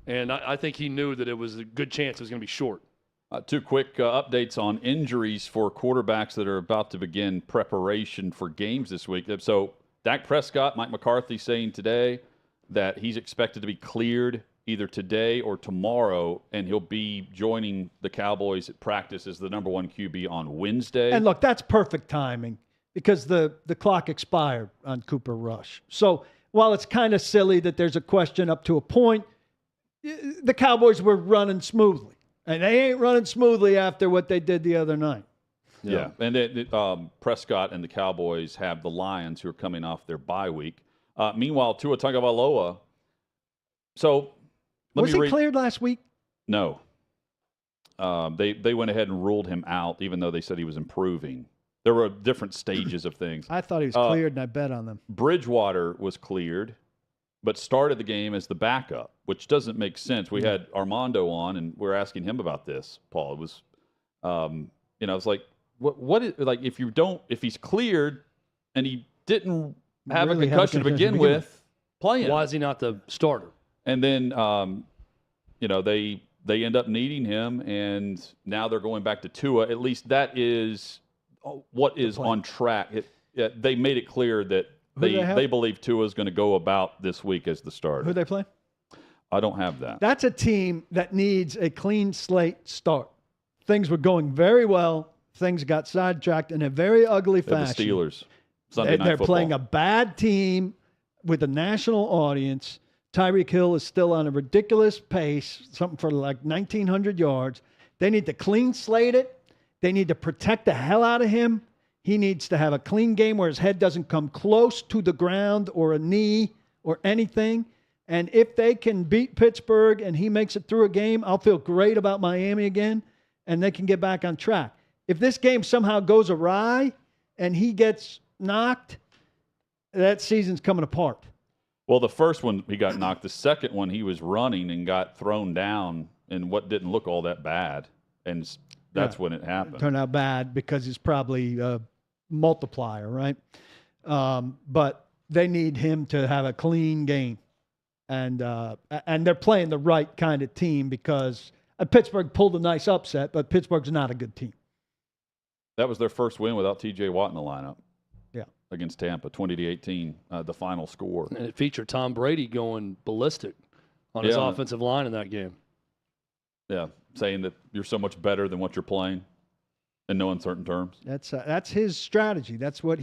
[SPEAKER 2] And I think he knew that it was a good chance it was going to be short.
[SPEAKER 1] 2 quick updates on injuries for quarterbacks that are about to begin preparation for games this week. So Dak Prescott, Mike McCarthy saying today that he's expected to be cleared either today or tomorrow, and he'll be joining the Cowboys at practice as the number 1 QB on Wednesday.
[SPEAKER 3] And look, that's perfect timing because the clock expired on Cooper Rush. So while it's kind of silly that there's a question up to a point, the Cowboys were running smoothly. And they ain't running smoothly after what they did the other night.
[SPEAKER 1] Yeah. And Prescott and the Cowboys have the Lions, who are coming off their bye week. Meanwhile, Tua Tagovailoa. So
[SPEAKER 3] was he cleared last week?
[SPEAKER 1] No. They went ahead and ruled him out, even though they said he was improving. There were different stages of things.
[SPEAKER 3] I thought he was cleared, and I bet on them.
[SPEAKER 1] Bridgewater was cleared, but started the game as the backup, which doesn't make sense. We had Armando on, and we're asking him about this, Paul. It was, it's like, what is, like, if he's cleared and he didn't have a concussion to begin with, play him.
[SPEAKER 2] Why is he not the starter?
[SPEAKER 1] And then, they end up needing him, and now they're going back to Tua. At least that is what is on track. They made it clear that they believe Tua is going to go about this week as the starter.
[SPEAKER 3] Who they play?
[SPEAKER 1] I don't have that.
[SPEAKER 3] That's a team that needs a clean slate start. Things were going very well. Things got sidetracked in a very ugly fashion.
[SPEAKER 1] The Steelers. Sunday Night
[SPEAKER 3] They're
[SPEAKER 1] Football.
[SPEAKER 3] playing a bad team with a national audience. Tyreek Hill is still on a ridiculous pace, something for like 1,900 yards. They need to clean slate it. They need to protect the hell out of him. He needs to have a clean game where his head doesn't come close to the ground or a knee or anything. And if they can beat Pittsburgh and he makes it through a game, I'll feel great about Miami again, and they can get back on track. If this game somehow goes awry and he gets knocked, that season's coming apart.
[SPEAKER 1] Well, the first one, he got knocked. The second one, he was running and got thrown down in what didn't look all that bad. And that's when it happened.
[SPEAKER 3] It turned out bad because it's probably a multiplier, right? But they need him to have a clean game. And they're playing the right kind of team because Pittsburgh pulled a nice upset, but Pittsburgh's not a good team.
[SPEAKER 1] That was their first win without T.J. Watt in the lineup.
[SPEAKER 3] Yeah.
[SPEAKER 1] Against Tampa, 20-18, the final score.
[SPEAKER 2] And it featured Tom Brady going ballistic on his offensive line in that game.
[SPEAKER 1] Yeah, saying that you're so much better than what you're playing in no uncertain terms.
[SPEAKER 3] That's his strategy. That's how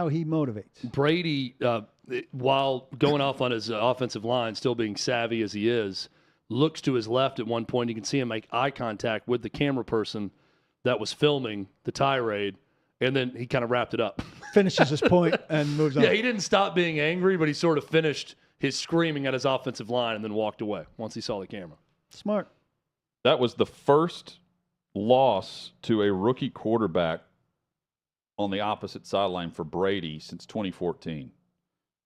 [SPEAKER 3] he motivates.
[SPEAKER 2] Brady, while going off on his offensive line, still being savvy as he is, looks to his left at one point. You can see him make eye contact with the camera person that was filming the tirade, and then he kind of wrapped it up.
[SPEAKER 3] Finishes his point and moves on.
[SPEAKER 2] Yeah, he didn't stop being angry, but he sort of finished his screaming at his offensive line and then walked away once he saw the camera.
[SPEAKER 3] Smart.
[SPEAKER 1] That was the first loss to a rookie quarterback on the opposite sideline for Brady since 2014.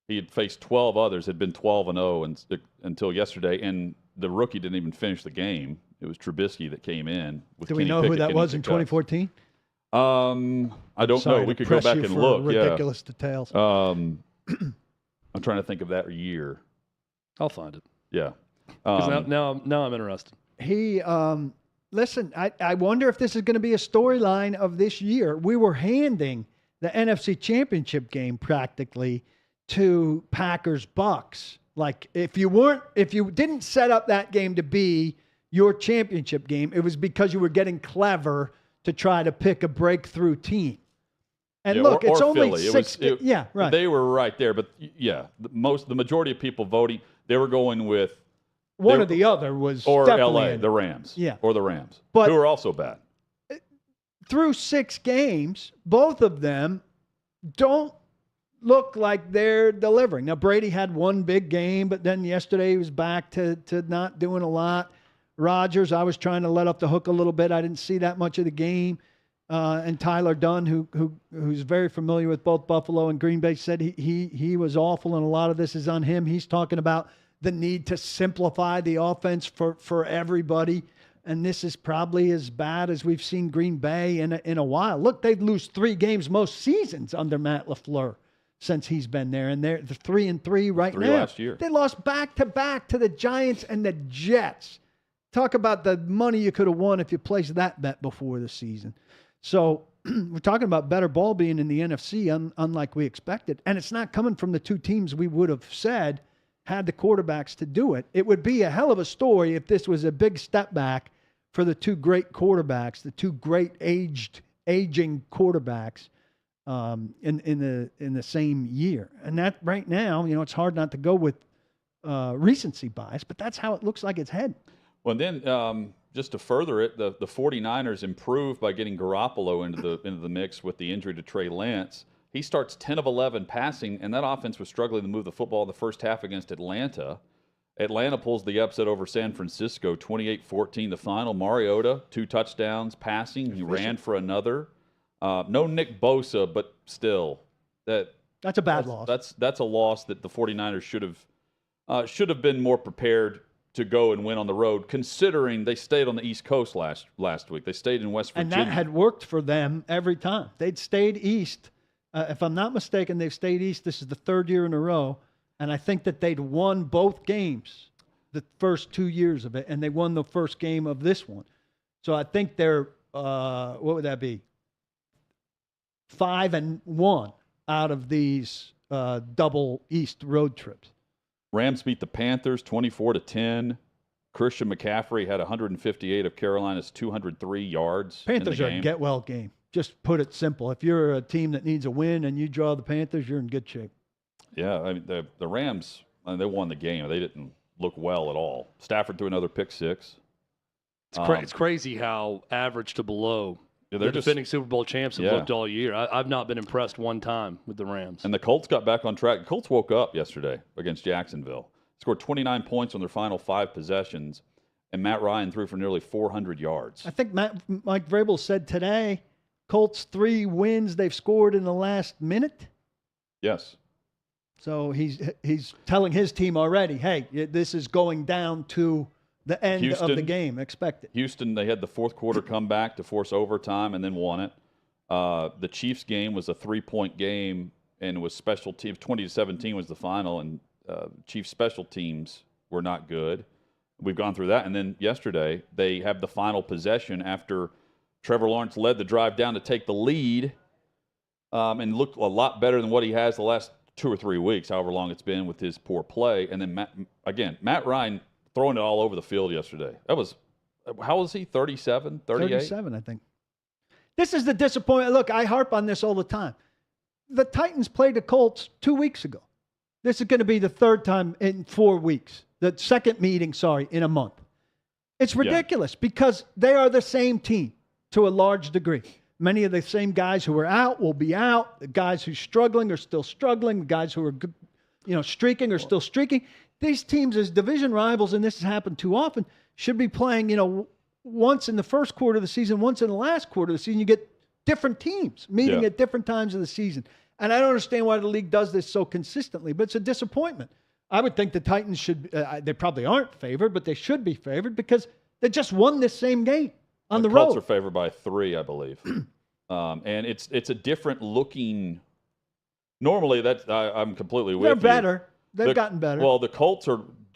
[SPEAKER 1] He had faced 12 others, had been 12-0 until yesterday, and the rookie didn't even finish the game. It was Trubisky that came in.
[SPEAKER 3] Do we know who that was in 2014?
[SPEAKER 1] I don't know. We could go back and look.
[SPEAKER 3] Ridiculous details.
[SPEAKER 1] I'm trying to think of that year.
[SPEAKER 2] I'll find it.
[SPEAKER 1] Yeah.
[SPEAKER 2] Now I'm interested.
[SPEAKER 3] He listen. I wonder if this is going to be a storyline of this year. We were handing the NFC Championship game practically to Packers-Bucks. Like if you didn't set up that game to be your championship game, it was because you were getting clever to try to pick a breakthrough team. And look, it's only Philly. Yeah, right.
[SPEAKER 1] They were right there, but the majority of people voting, they were going with
[SPEAKER 3] one or the other was
[SPEAKER 1] or
[SPEAKER 3] definitely
[SPEAKER 1] LA, the Rams.
[SPEAKER 3] Yeah.
[SPEAKER 1] Or the Rams,
[SPEAKER 3] but
[SPEAKER 1] who are also bad.
[SPEAKER 3] Through 6 games, both of them don't look like they're delivering. Now, Brady had one big game, but then yesterday he was back to not doing a lot. Rodgers, I was trying to let off the hook a little bit. I didn't see that much of the game. And Tyler Dunne, who's very familiar with both Buffalo and Green Bay, said he was awful, and a lot of this is on him. He's talking about the need to simplify the offense for everybody, and this is probably as bad as we've seen Green Bay in a while. Look, they'd lose 3 games most seasons under Matt LaFleur since he's been there, and they're 3-3 right now.
[SPEAKER 1] 3 last year.
[SPEAKER 3] They lost back-to-back to the Giants and the Jets. Talk about the money you could have won if you placed that bet before the season. So we're talking about better ball being in the NFC, unlike we expected. And it's not coming from the 2 teams we would have said had the quarterbacks to do it. It would be a hell of a story if this was a big step back for the two great quarterbacks, the two great aging quarterbacks in the same year. And that right now, it's hard not to go with recency bias, but that's how it looks like it's heading.
[SPEAKER 1] Well, then just to further it, the 49ers improved by getting Garoppolo into the mix with the injury to Trey Lance. He starts 10 of 11 passing, and that offense was struggling to move the football in the first half against Atlanta. Atlanta pulls the upset over San Francisco, 28-14 the final. Mariota, 2 touchdowns passing. He ran for another. No Nick Bosa, but still.
[SPEAKER 3] That's a bad loss.
[SPEAKER 1] That's a loss that the 49ers should have been more prepared to go and win on the road, considering they stayed on the East Coast last week. They stayed in West Virginia.
[SPEAKER 3] And that had worked for them every time. They'd stayed east. If I'm not mistaken, they've stayed east. This is the 3rd year in a row. And I think that they'd won both games the first 2 years of it, and they won the first game of this one. So I think they're, what would that be? 5-1 out of these double east road trips.
[SPEAKER 1] Rams beat the Panthers 24-10. Christian McCaffrey had 158 of Carolina's 203 yards.
[SPEAKER 3] Panthers are a get-well game. Just put it simple. If you're a team that needs a win and you draw the Panthers, you're in good shape.
[SPEAKER 1] Yeah, I mean, the Rams, they won the game. They didn't look well at all. Stafford threw another pick 6.
[SPEAKER 2] It's crazy how average to below the defending Super Bowl champs have looked all year. I've not been impressed one time with the Rams.
[SPEAKER 1] And the Colts got back on track. The Colts woke up yesterday against Jacksonville. Scored 29 points on their final 5 possessions, and Matt Ryan threw for nearly 400 yards.
[SPEAKER 3] I think Mike Vrabel said today, Colts 3 wins they've scored in the last minute.
[SPEAKER 1] Yes.
[SPEAKER 3] So he's telling his team already, hey, this is going down to the end of the game. Expect it.
[SPEAKER 1] Houston, they had the fourth quarter comeback to force overtime and then won it. The Chiefs game was a 3-point game, and it was special teams. 20-17 was the final, and Chiefs special teams were not good. We've gone through that. And then yesterday, they have the final possession after Trevor Lawrence led the drive down to take the lead and looked a lot better than what he has the last 2 or 3 weeks, however long it's been with his poor play. And then, Matt Ryan throwing it all over the field yesterday. That was, how was he, 37, 38?
[SPEAKER 3] 37, I think. This is the disappointment. Look, I harp on this all the time. The Titans played the Colts 2 weeks ago. This is going to be the 3rd time in 4 weeks. The second meeting, in a month. It's ridiculous because they are the same team to a large degree. Many of the same guys who are out will be out. The guys who are struggling are still struggling. The guys who are, streaking are still streaking. These teams as division rivals, and this has happened too often, should be playing, once in the first quarter of the season, once in the last quarter of the season. You get different teams meeting at different times of the season. And I don't understand why the league does this so consistently, but it's a disappointment. I would think the Titans should, they probably aren't favored, but they should be favored because they just won this same game on the road.
[SPEAKER 1] Colts are favored by 3, I believe. And it's a different looking. Normally, I'm completely with you.
[SPEAKER 3] They're better. They've gotten better.
[SPEAKER 1] Well, the Colts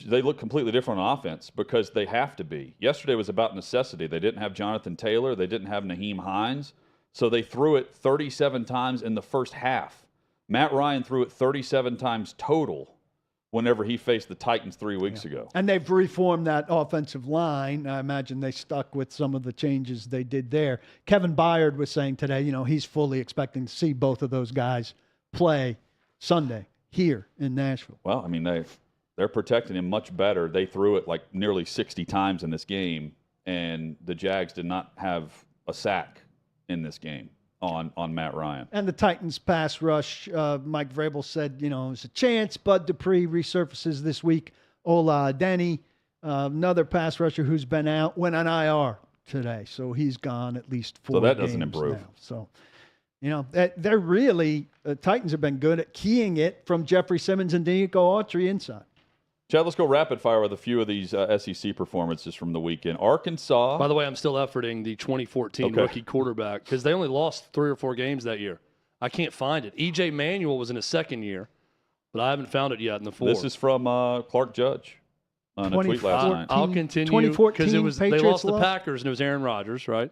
[SPEAKER 1] they look completely different on offense because they have to be. Yesterday was about necessity. They didn't have Jonathan Taylor. They didn't have Naheem Hines. So they threw it 37 times in the first half. Matt Ryan threw it 37 times total whenever he faced the Titans 3 weeks ago.
[SPEAKER 3] And they've reformed that offensive line. I imagine they stuck with some of the changes they did there. Kevin Byard was saying today, he's fully expecting to see both of those guys play Sunday here in Nashville.
[SPEAKER 1] Well, I mean, they're protecting him much better. They threw it like nearly 60 times in this game, and the Jags did not have a sack in this game on Matt Ryan.
[SPEAKER 3] And the Titans pass rush, Mike Vrabel said, there's a chance Bud Dupree resurfaces this week. Ola Denny, another pass rusher who's been out, went on IR today. So he's gone at least 4 games.
[SPEAKER 1] So that doesn't improve.
[SPEAKER 3] Now. So, they're really, the Titans have been good at keying it from Jeffrey Simmons and Denico Autry inside.
[SPEAKER 1] Chad, let's go rapid fire with a few of these SEC performances from the weekend. Arkansas.
[SPEAKER 2] By the way, I'm still efforting the 2014 rookie quarterback because they only lost 3 or 4 games that year. I can't find it. E.J. Manuel was in his 2nd year, but I haven't found it yet in the 4th.
[SPEAKER 1] This is from Clark Judge on a tweet last night.
[SPEAKER 2] I'll continue because they lost the Packers and it was Aaron Rodgers, right?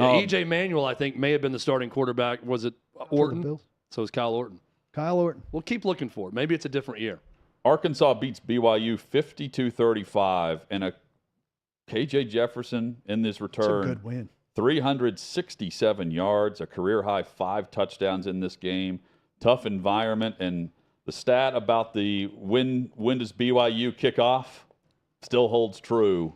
[SPEAKER 2] E.J. Manuel, I think, may have been the starting quarterback. Was it Orton? So it was Kyle Orton.
[SPEAKER 3] Kyle Orton.
[SPEAKER 2] We'll keep looking for it. Maybe it's a different year.
[SPEAKER 1] Arkansas beats BYU 52-35, and a KJ Jefferson in this return.
[SPEAKER 3] It's a good win.
[SPEAKER 1] 367 yards, a career-high 5 touchdowns in this game. Tough environment, and the stat about the when does BYU kick off still holds true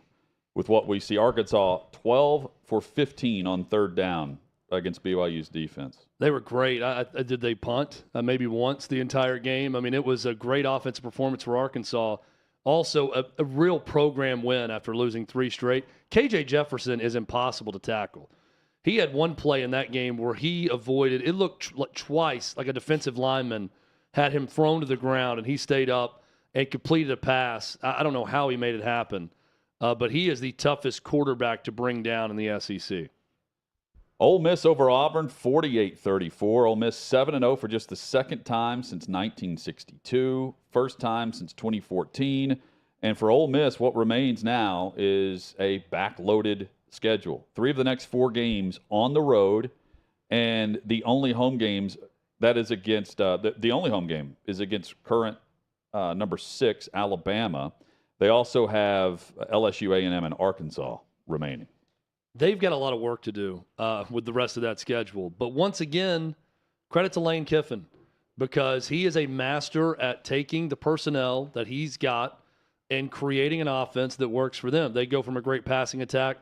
[SPEAKER 1] with what we see. Arkansas 12 for 15 on third down against BYU's defense.
[SPEAKER 2] They were great. Did they punt maybe once the entire game? I mean, it was a great offensive performance for Arkansas. Also, a real program win after losing 3 straight. KJ Jefferson is impossible to tackle. He had one play in that game where he avoided, it looked twice like a defensive lineman had him thrown to the ground, and he stayed up and completed a pass. I don't know how he made it happen, but he is the toughest quarterback to bring down in the SEC.
[SPEAKER 1] Ole Miss over Auburn, 48-34. Ole Miss 7-0 for just the second time since 1962, first time since 2014. And for Ole Miss, what remains now is a backloaded schedule. 3 of the next 4 games on the road, and the only home games that is against the only home game is against current number 6 Alabama. They also have LSU, A&M, and Arkansas remaining.
[SPEAKER 2] They've got a lot of work to do with the rest of that schedule. But once again, credit to Lane Kiffin, because he is a master at taking the personnel that he's got and creating an offense that works for them. They go from a great passing attack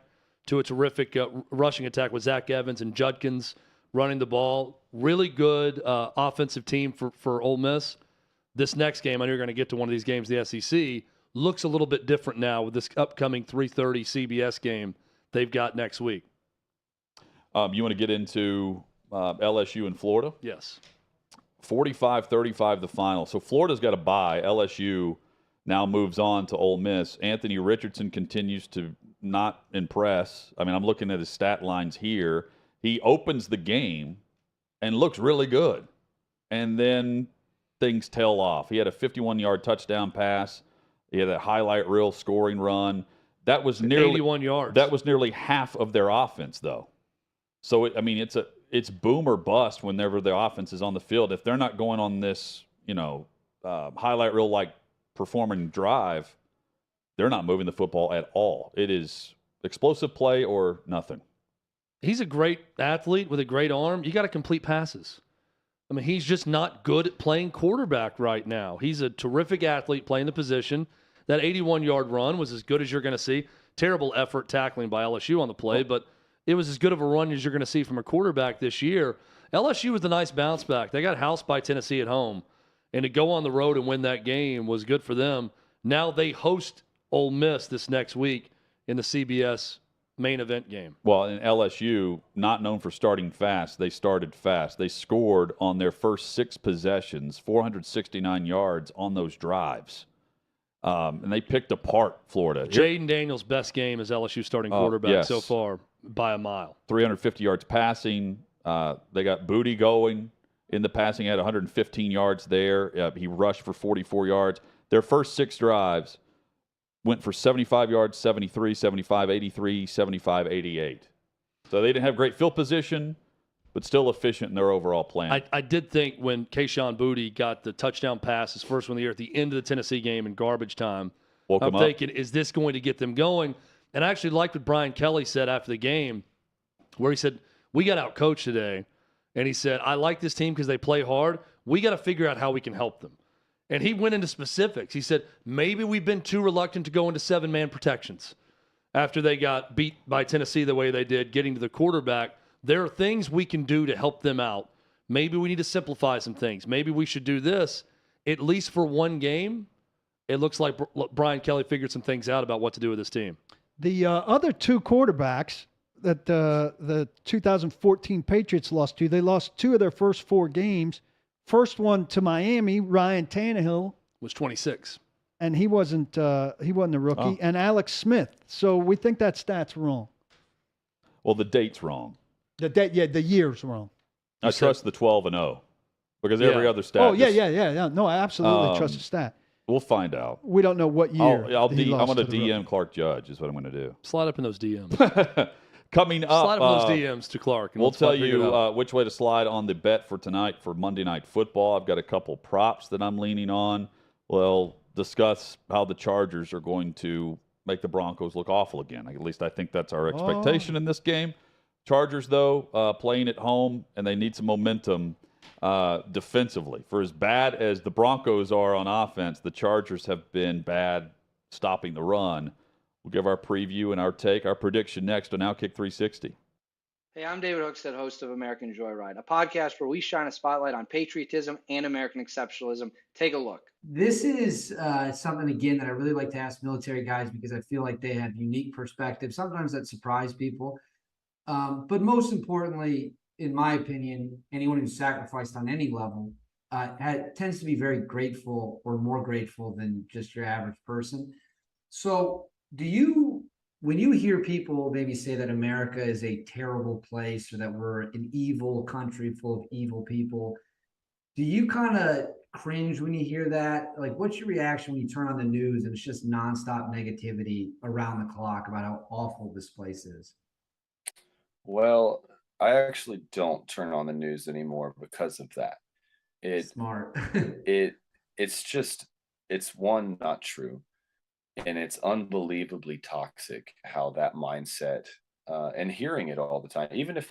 [SPEAKER 2] to a terrific rushing attack with Zach Evans and Judkins running the ball. Really good offensive team for Ole Miss. This next game, I know you're going to get to one of these games, the SEC, looks a little bit different now with this upcoming 3:30 CBS game they've got next week.
[SPEAKER 1] You want to get into LSU and Florida?
[SPEAKER 2] Yes.
[SPEAKER 1] 45-35 the final. So Florida's got a bye. LSU now moves on to Ole Miss. Anthony Richardson continues to not impress. I mean, I'm looking at his stat lines here. He opens the game and looks really good. And then things tail off. He had a 51-yard touchdown pass. He had a highlight reel scoring run. That was nearly
[SPEAKER 2] 81 yards.
[SPEAKER 1] That was nearly half of their offense, though. So it's boom or bust whenever the offense is on the field. If they're not going on this, highlight reel like performing drive, they're not moving the football at all. It is explosive play or nothing.
[SPEAKER 2] He's a great athlete with a great arm. You got to complete passes. I mean, he's just not good at playing quarterback right now. He's a terrific athlete playing the position. That 81-yard run was as good as you're going to see. Terrible effort tackling by LSU on the play, but it was as good of a run as you're going to see from a quarterback this year. LSU was a nice bounce back. They got housed by Tennessee at home, and to go on the road and win that game was good for them. Now they host Ole Miss this next week in the CBS main event game.
[SPEAKER 1] Well, in LSU, not known for starting fast, they started fast. They scored on their first 6 possessions, 469 yards on those drives. And they picked apart Florida.
[SPEAKER 2] Jaden Daniels' best game as LSU starting quarterback so far by a mile.
[SPEAKER 1] 350 yards passing. They got Booty going in the passing. Had 115 yards there. He rushed for 44 yards. Their first 6 drives went for 75 yards, 73, 75, 83, 75, 88. So they didn't have great field position, but still efficient in their overall plan.
[SPEAKER 2] I did think when Kayshon Boutte got the touchdown pass, his first one of the year at the end of the Tennessee game in garbage time, I'm thinking, is this going to get them going? And I actually liked what Brian Kelly said after the game, where he said, we got out-coached today. And he said, I like this team because they play hard. We got to figure out how we can help them. And he went into specifics. He said, maybe we've been too reluctant to go into 7-man protections after they got beat by Tennessee the way they did, getting to the quarterback. There are things we can do to help them out. Maybe we need to simplify some things. Maybe we should do this. At least for one game, it looks like Brian Kelly figured some things out about what to do with this team.
[SPEAKER 3] The other 2 quarterbacks that the 2014 Patriots lost to, they lost 2 of their first 4 games. First one to Miami, Ryan Tannehill
[SPEAKER 2] was 26.
[SPEAKER 3] And he wasn't a rookie.
[SPEAKER 1] Oh.
[SPEAKER 3] And Alex Smith. So we think that stat's wrong.
[SPEAKER 1] Well, the date's wrong.
[SPEAKER 3] The year's wrong.
[SPEAKER 1] I trust the 12-0 because every other stat.
[SPEAKER 3] Oh, yeah. No, I absolutely trust the stat.
[SPEAKER 1] We'll find out.
[SPEAKER 3] We don't know what year.
[SPEAKER 1] I'm going to DM Clark Judge is what I'm going to do.
[SPEAKER 2] Slide up in those DMs.
[SPEAKER 1] Coming up.
[SPEAKER 2] Slide up in those DMs to Clark. And
[SPEAKER 1] we'll tell you which way to slide on the bet for tonight for Monday Night Football. I've got a couple props that I'm leaning on. Well, discuss how the Chargers are going to make the Broncos look awful again. At least I think that's our expectation in this game. Chargers, though, playing at home, and they need some momentum defensively. For as bad as the Broncos are on offense, the Chargers have been bad stopping the run. We'll give our preview and our take, our prediction next on OutKick 360.
[SPEAKER 7] Hey, I'm David Hookstead, host of American Joyride, a podcast where we shine a spotlight on patriotism and American exceptionalism. Take a look.
[SPEAKER 8] This is something, again, that I really like to ask military guys because I feel like they have unique perspectives, sometimes that surprise people. But most importantly, in my opinion, anyone who's sacrificed on any level tends to be very grateful or more grateful than just your average person. So when you hear people maybe say that America is a terrible place or that we're an evil country full of evil people, do you kind of cringe when you hear that? Like, what's your reaction when you turn on the news and it's just nonstop negativity around the clock about how awful this place is?
[SPEAKER 9] Well, I actually don't turn on the news anymore because of that.
[SPEAKER 8] Smart.
[SPEAKER 9] It's one, not true. And it's unbelievably toxic how that mindset and hearing it all the time. Even if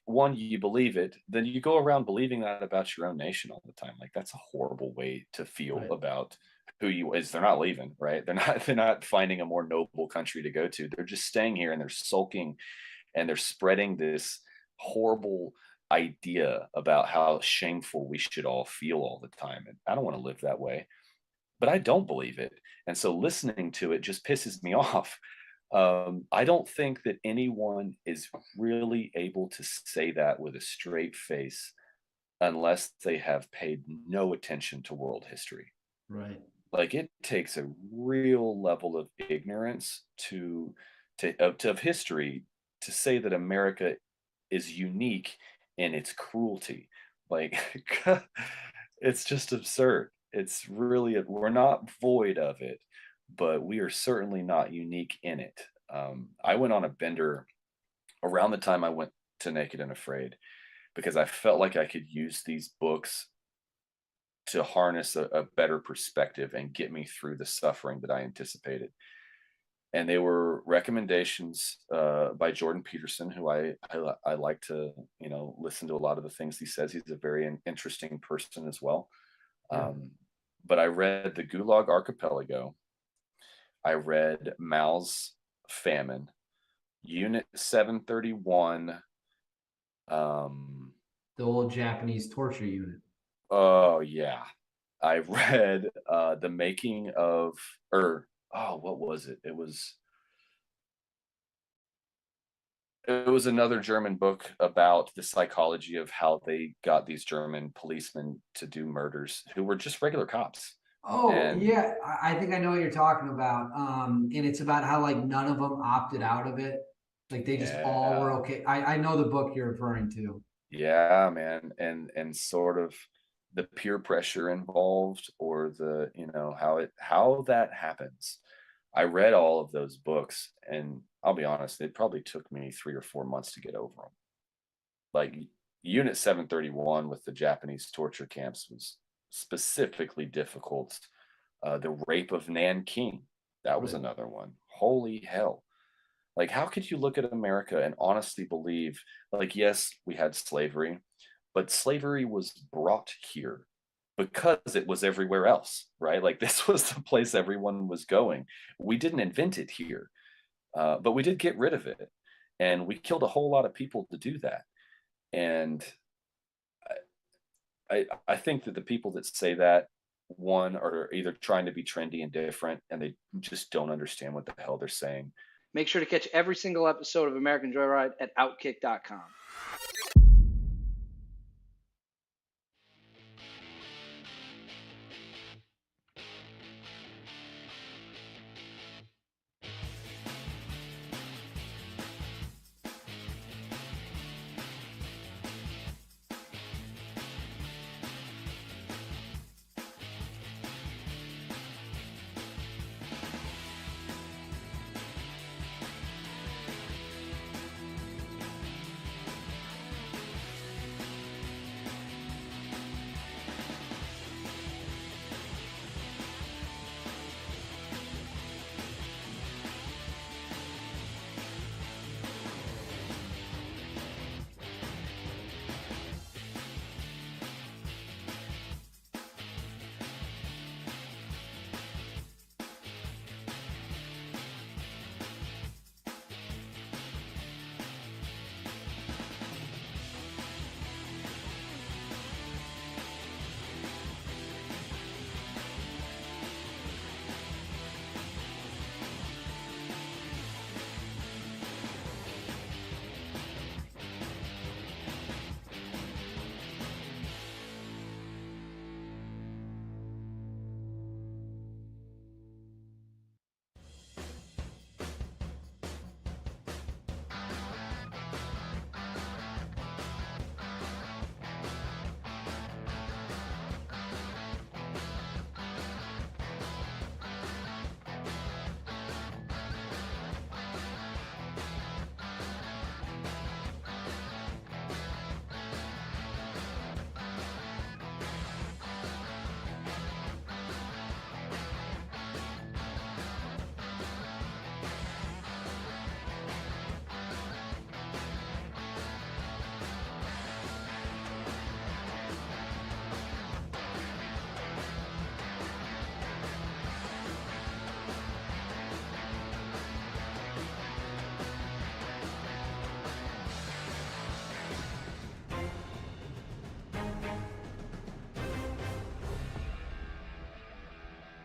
[SPEAKER 9] one, you believe it, then you go around believing that about your own nation all the time. Like, that's a horrible way to feel about who you is. They're not leaving, right? They're not finding a more noble country to go to. They're just staying here and they're sulking and they're spreading this horrible idea about how shameful we should all feel all the time. And I don't want to live that way, but I don't believe it. And so listening to it just pisses me off. I don't think that anyone is really able to say that with a straight face unless they have paid no attention to world history.
[SPEAKER 8] Right.
[SPEAKER 9] Like, it takes a real level of ignorance of history to say that America is unique in its cruelty. Like, it's just absurd. It's really, we're not void of it, but we are certainly not unique in it. I went on a bender around the time I went to Naked and Afraid because I felt like I could use these books to harness a better perspective and get me through the suffering that I anticipated. And they were recommendations by Jordan Peterson, who I like to, listen to a lot of the things he says. He's a very interesting person as well. Yeah. But I read The Gulag Archipelago. I read Mao's Famine, Unit 731.
[SPEAKER 8] The old Japanese torture unit.
[SPEAKER 9] Oh, yeah. I read The Making of, what was it? It was another German book about the psychology of how they got these German policemen to do murders who were just regular cops.
[SPEAKER 8] Oh, yeah. I think I know what you're talking about. And it's about how, like, none of them opted out of it. Like, they just all were okay. I know the book you're referring to.
[SPEAKER 9] Yeah, man. And sort of the peer pressure involved, or the, how that happens. I read all of those books, and I'll be honest, it probably took me 3 or 4 months to get over them. Like, Unit 731 with the Japanese torture camps was specifically difficult. The rape of Nanking, that was another one. Holy hell. Like, how could you look at America and honestly believe, like, yes, we had slavery, but slavery was brought here because it was everywhere else, right? Like, this was the place everyone was going. We didn't invent it here, but we did get rid of it. And we killed a whole lot of people to do that. And I think that the people that say that, one, are either trying to be trendy and different, and they just don't understand what the hell they're saying.
[SPEAKER 7] Make sure to catch every single episode of American Joyride at OutKick.com.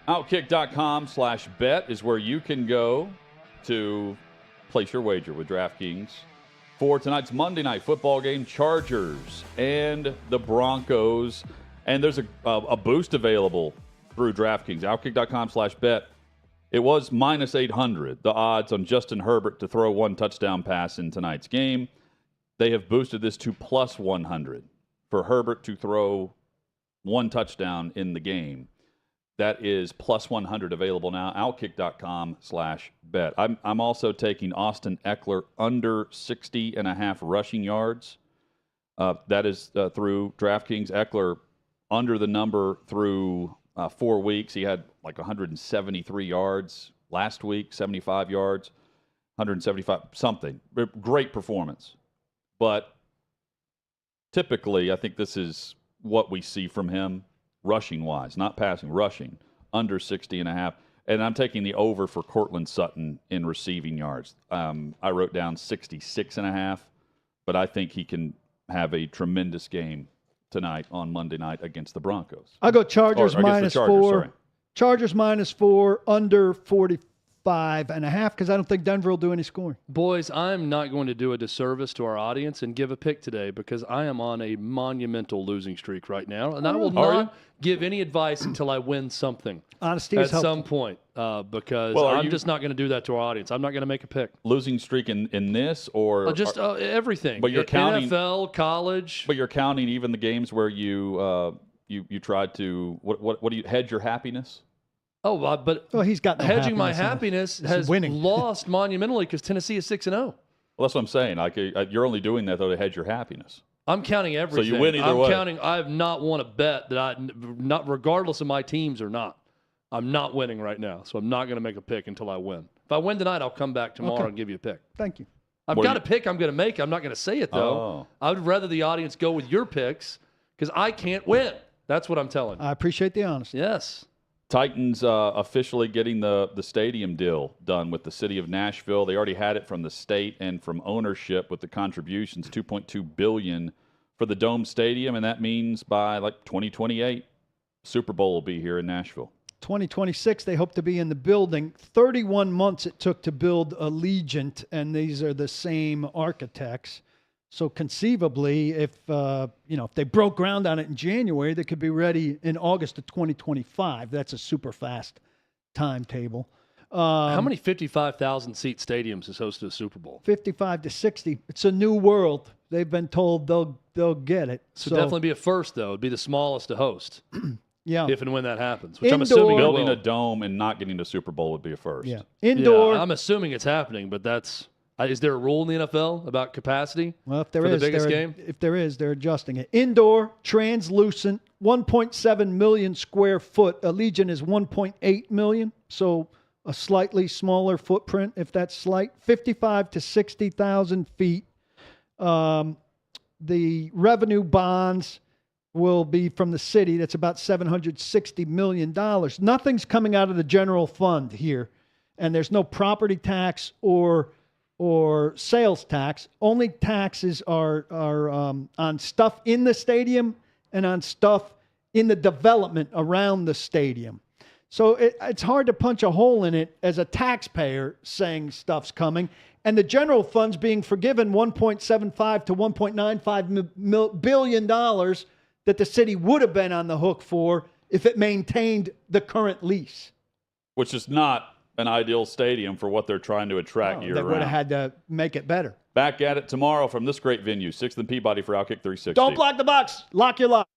[SPEAKER 1] OutKick.com/bet is where you can go to place your wager with DraftKings for tonight's Monday Night Football game, Chargers and the Broncos. And there's a boost available through DraftKings. OutKick.com/bet. It was -800, the odds on Justin Herbert to throw 1 touchdown pass in tonight's game. They have boosted this to +100 for Herbert to throw 1 touchdown in the game. That is +100 available now. OutKick.com/bet. I'm also taking Austin Eckler under 60.5 rushing yards. That is through DraftKings. Eckler under the number through 4 weeks. He had like 173 yards last week, 75 yards, 175 something. Great performance. But typically, I think this is what we see from him rushing-wise, not passing, rushing, under 60.5. And I'm taking the over for Cortland Sutton in receiving yards. I wrote down 66.5, but I think he can have a tremendous game tonight on Monday night against the Broncos.
[SPEAKER 3] I'll go Chargers -4.
[SPEAKER 1] Sorry.
[SPEAKER 3] Chargers -4, under 45.5, because I don't think Denver will do any scoring.
[SPEAKER 2] Boys, I'm not going to do a disservice to our audience and give a pick today because I am on a monumental losing streak right now, and I will not give any advice until I win something.
[SPEAKER 3] Honesty
[SPEAKER 2] at
[SPEAKER 3] is helpful.
[SPEAKER 2] some point, because I'm just not going to do that to our audience. I'm not going to make a pick.
[SPEAKER 1] Losing streak in this or
[SPEAKER 2] just everything.
[SPEAKER 1] But you're counting
[SPEAKER 2] NFL, college.
[SPEAKER 1] But you're counting even the games where you tried to what do you hedge your happiness?
[SPEAKER 2] Oh, but
[SPEAKER 3] he's got no
[SPEAKER 2] hedging my
[SPEAKER 3] happiness
[SPEAKER 2] has
[SPEAKER 3] winning.
[SPEAKER 2] lost monumentally because Tennessee is 6-0.
[SPEAKER 1] Well, that's what I'm saying. Like you're only doing that though to hedge your happiness.
[SPEAKER 2] I'm counting everything.
[SPEAKER 1] So you win either way.
[SPEAKER 2] I have not won a bet that not regardless of my teams or not. I'm not winning right now, so I'm not going to make a pick until I win. If I win tonight, I'll come back tomorrow and give you a pick.
[SPEAKER 3] Thank you.
[SPEAKER 2] I've got a pick I'm going to make. I'm not going to say it, though. I would rather the audience go with your picks because I can't win. That's what I'm telling you.
[SPEAKER 3] I appreciate the honesty.
[SPEAKER 2] Yes.
[SPEAKER 1] Titans officially getting the stadium deal done with the city of Nashville. They already had it from the state and from ownership with the contributions, $2.2 billion for the Dome Stadium, and that means by like 2028, Super Bowl will be here in Nashville.
[SPEAKER 3] 2026, they hope to be in the building. 31 months it took to build Allegiant, and these are the same architects. So conceivably, if they broke ground on it in January, they could be ready in August of 2025. That's a super fast timetable.
[SPEAKER 2] How many 55,000-seat stadiums is hosted a Super Bowl?
[SPEAKER 3] 55 to 60. It's a new world. They've been told they'll get it.
[SPEAKER 2] So definitely be a first, though. It'd be the smallest to host.
[SPEAKER 3] Yeah.
[SPEAKER 2] If and when that happens, which
[SPEAKER 3] Indoor,
[SPEAKER 2] I'm assuming
[SPEAKER 1] building a dome and not getting to Super Bowl would be a first.
[SPEAKER 3] Yeah. Indoor.
[SPEAKER 2] Yeah, I'm assuming it's happening, but that's. Is there a rule in the NFL about capacity?
[SPEAKER 3] Well, if there
[SPEAKER 2] for
[SPEAKER 3] is,
[SPEAKER 2] the biggest game?
[SPEAKER 3] If there is, they're adjusting it. Indoor, translucent, 1.7 million square foot. Allegiant is 1.8 million, so a slightly smaller footprint, if that's slight. 55 to 60,000 feet. The revenue bonds will be from the city. That's about $760 million. Nothing's coming out of the general fund here, and there's no property tax or sales tax. Only taxes are on stuff in the stadium and on stuff in the development around the stadium. So it's hard to punch a hole in it as a taxpayer saying stuff's coming. And the general fund's being forgiven $1.75 to $1.95 billion that the city would have been on the hook for if it maintained the current lease.
[SPEAKER 1] Which is not an ideal stadium for what they're trying to attract year-round.
[SPEAKER 3] They would have had to make it better.
[SPEAKER 1] Back at it tomorrow from this great venue, 6th and Peabody for OutKick 360.
[SPEAKER 3] Don't block the box. Lock your lock.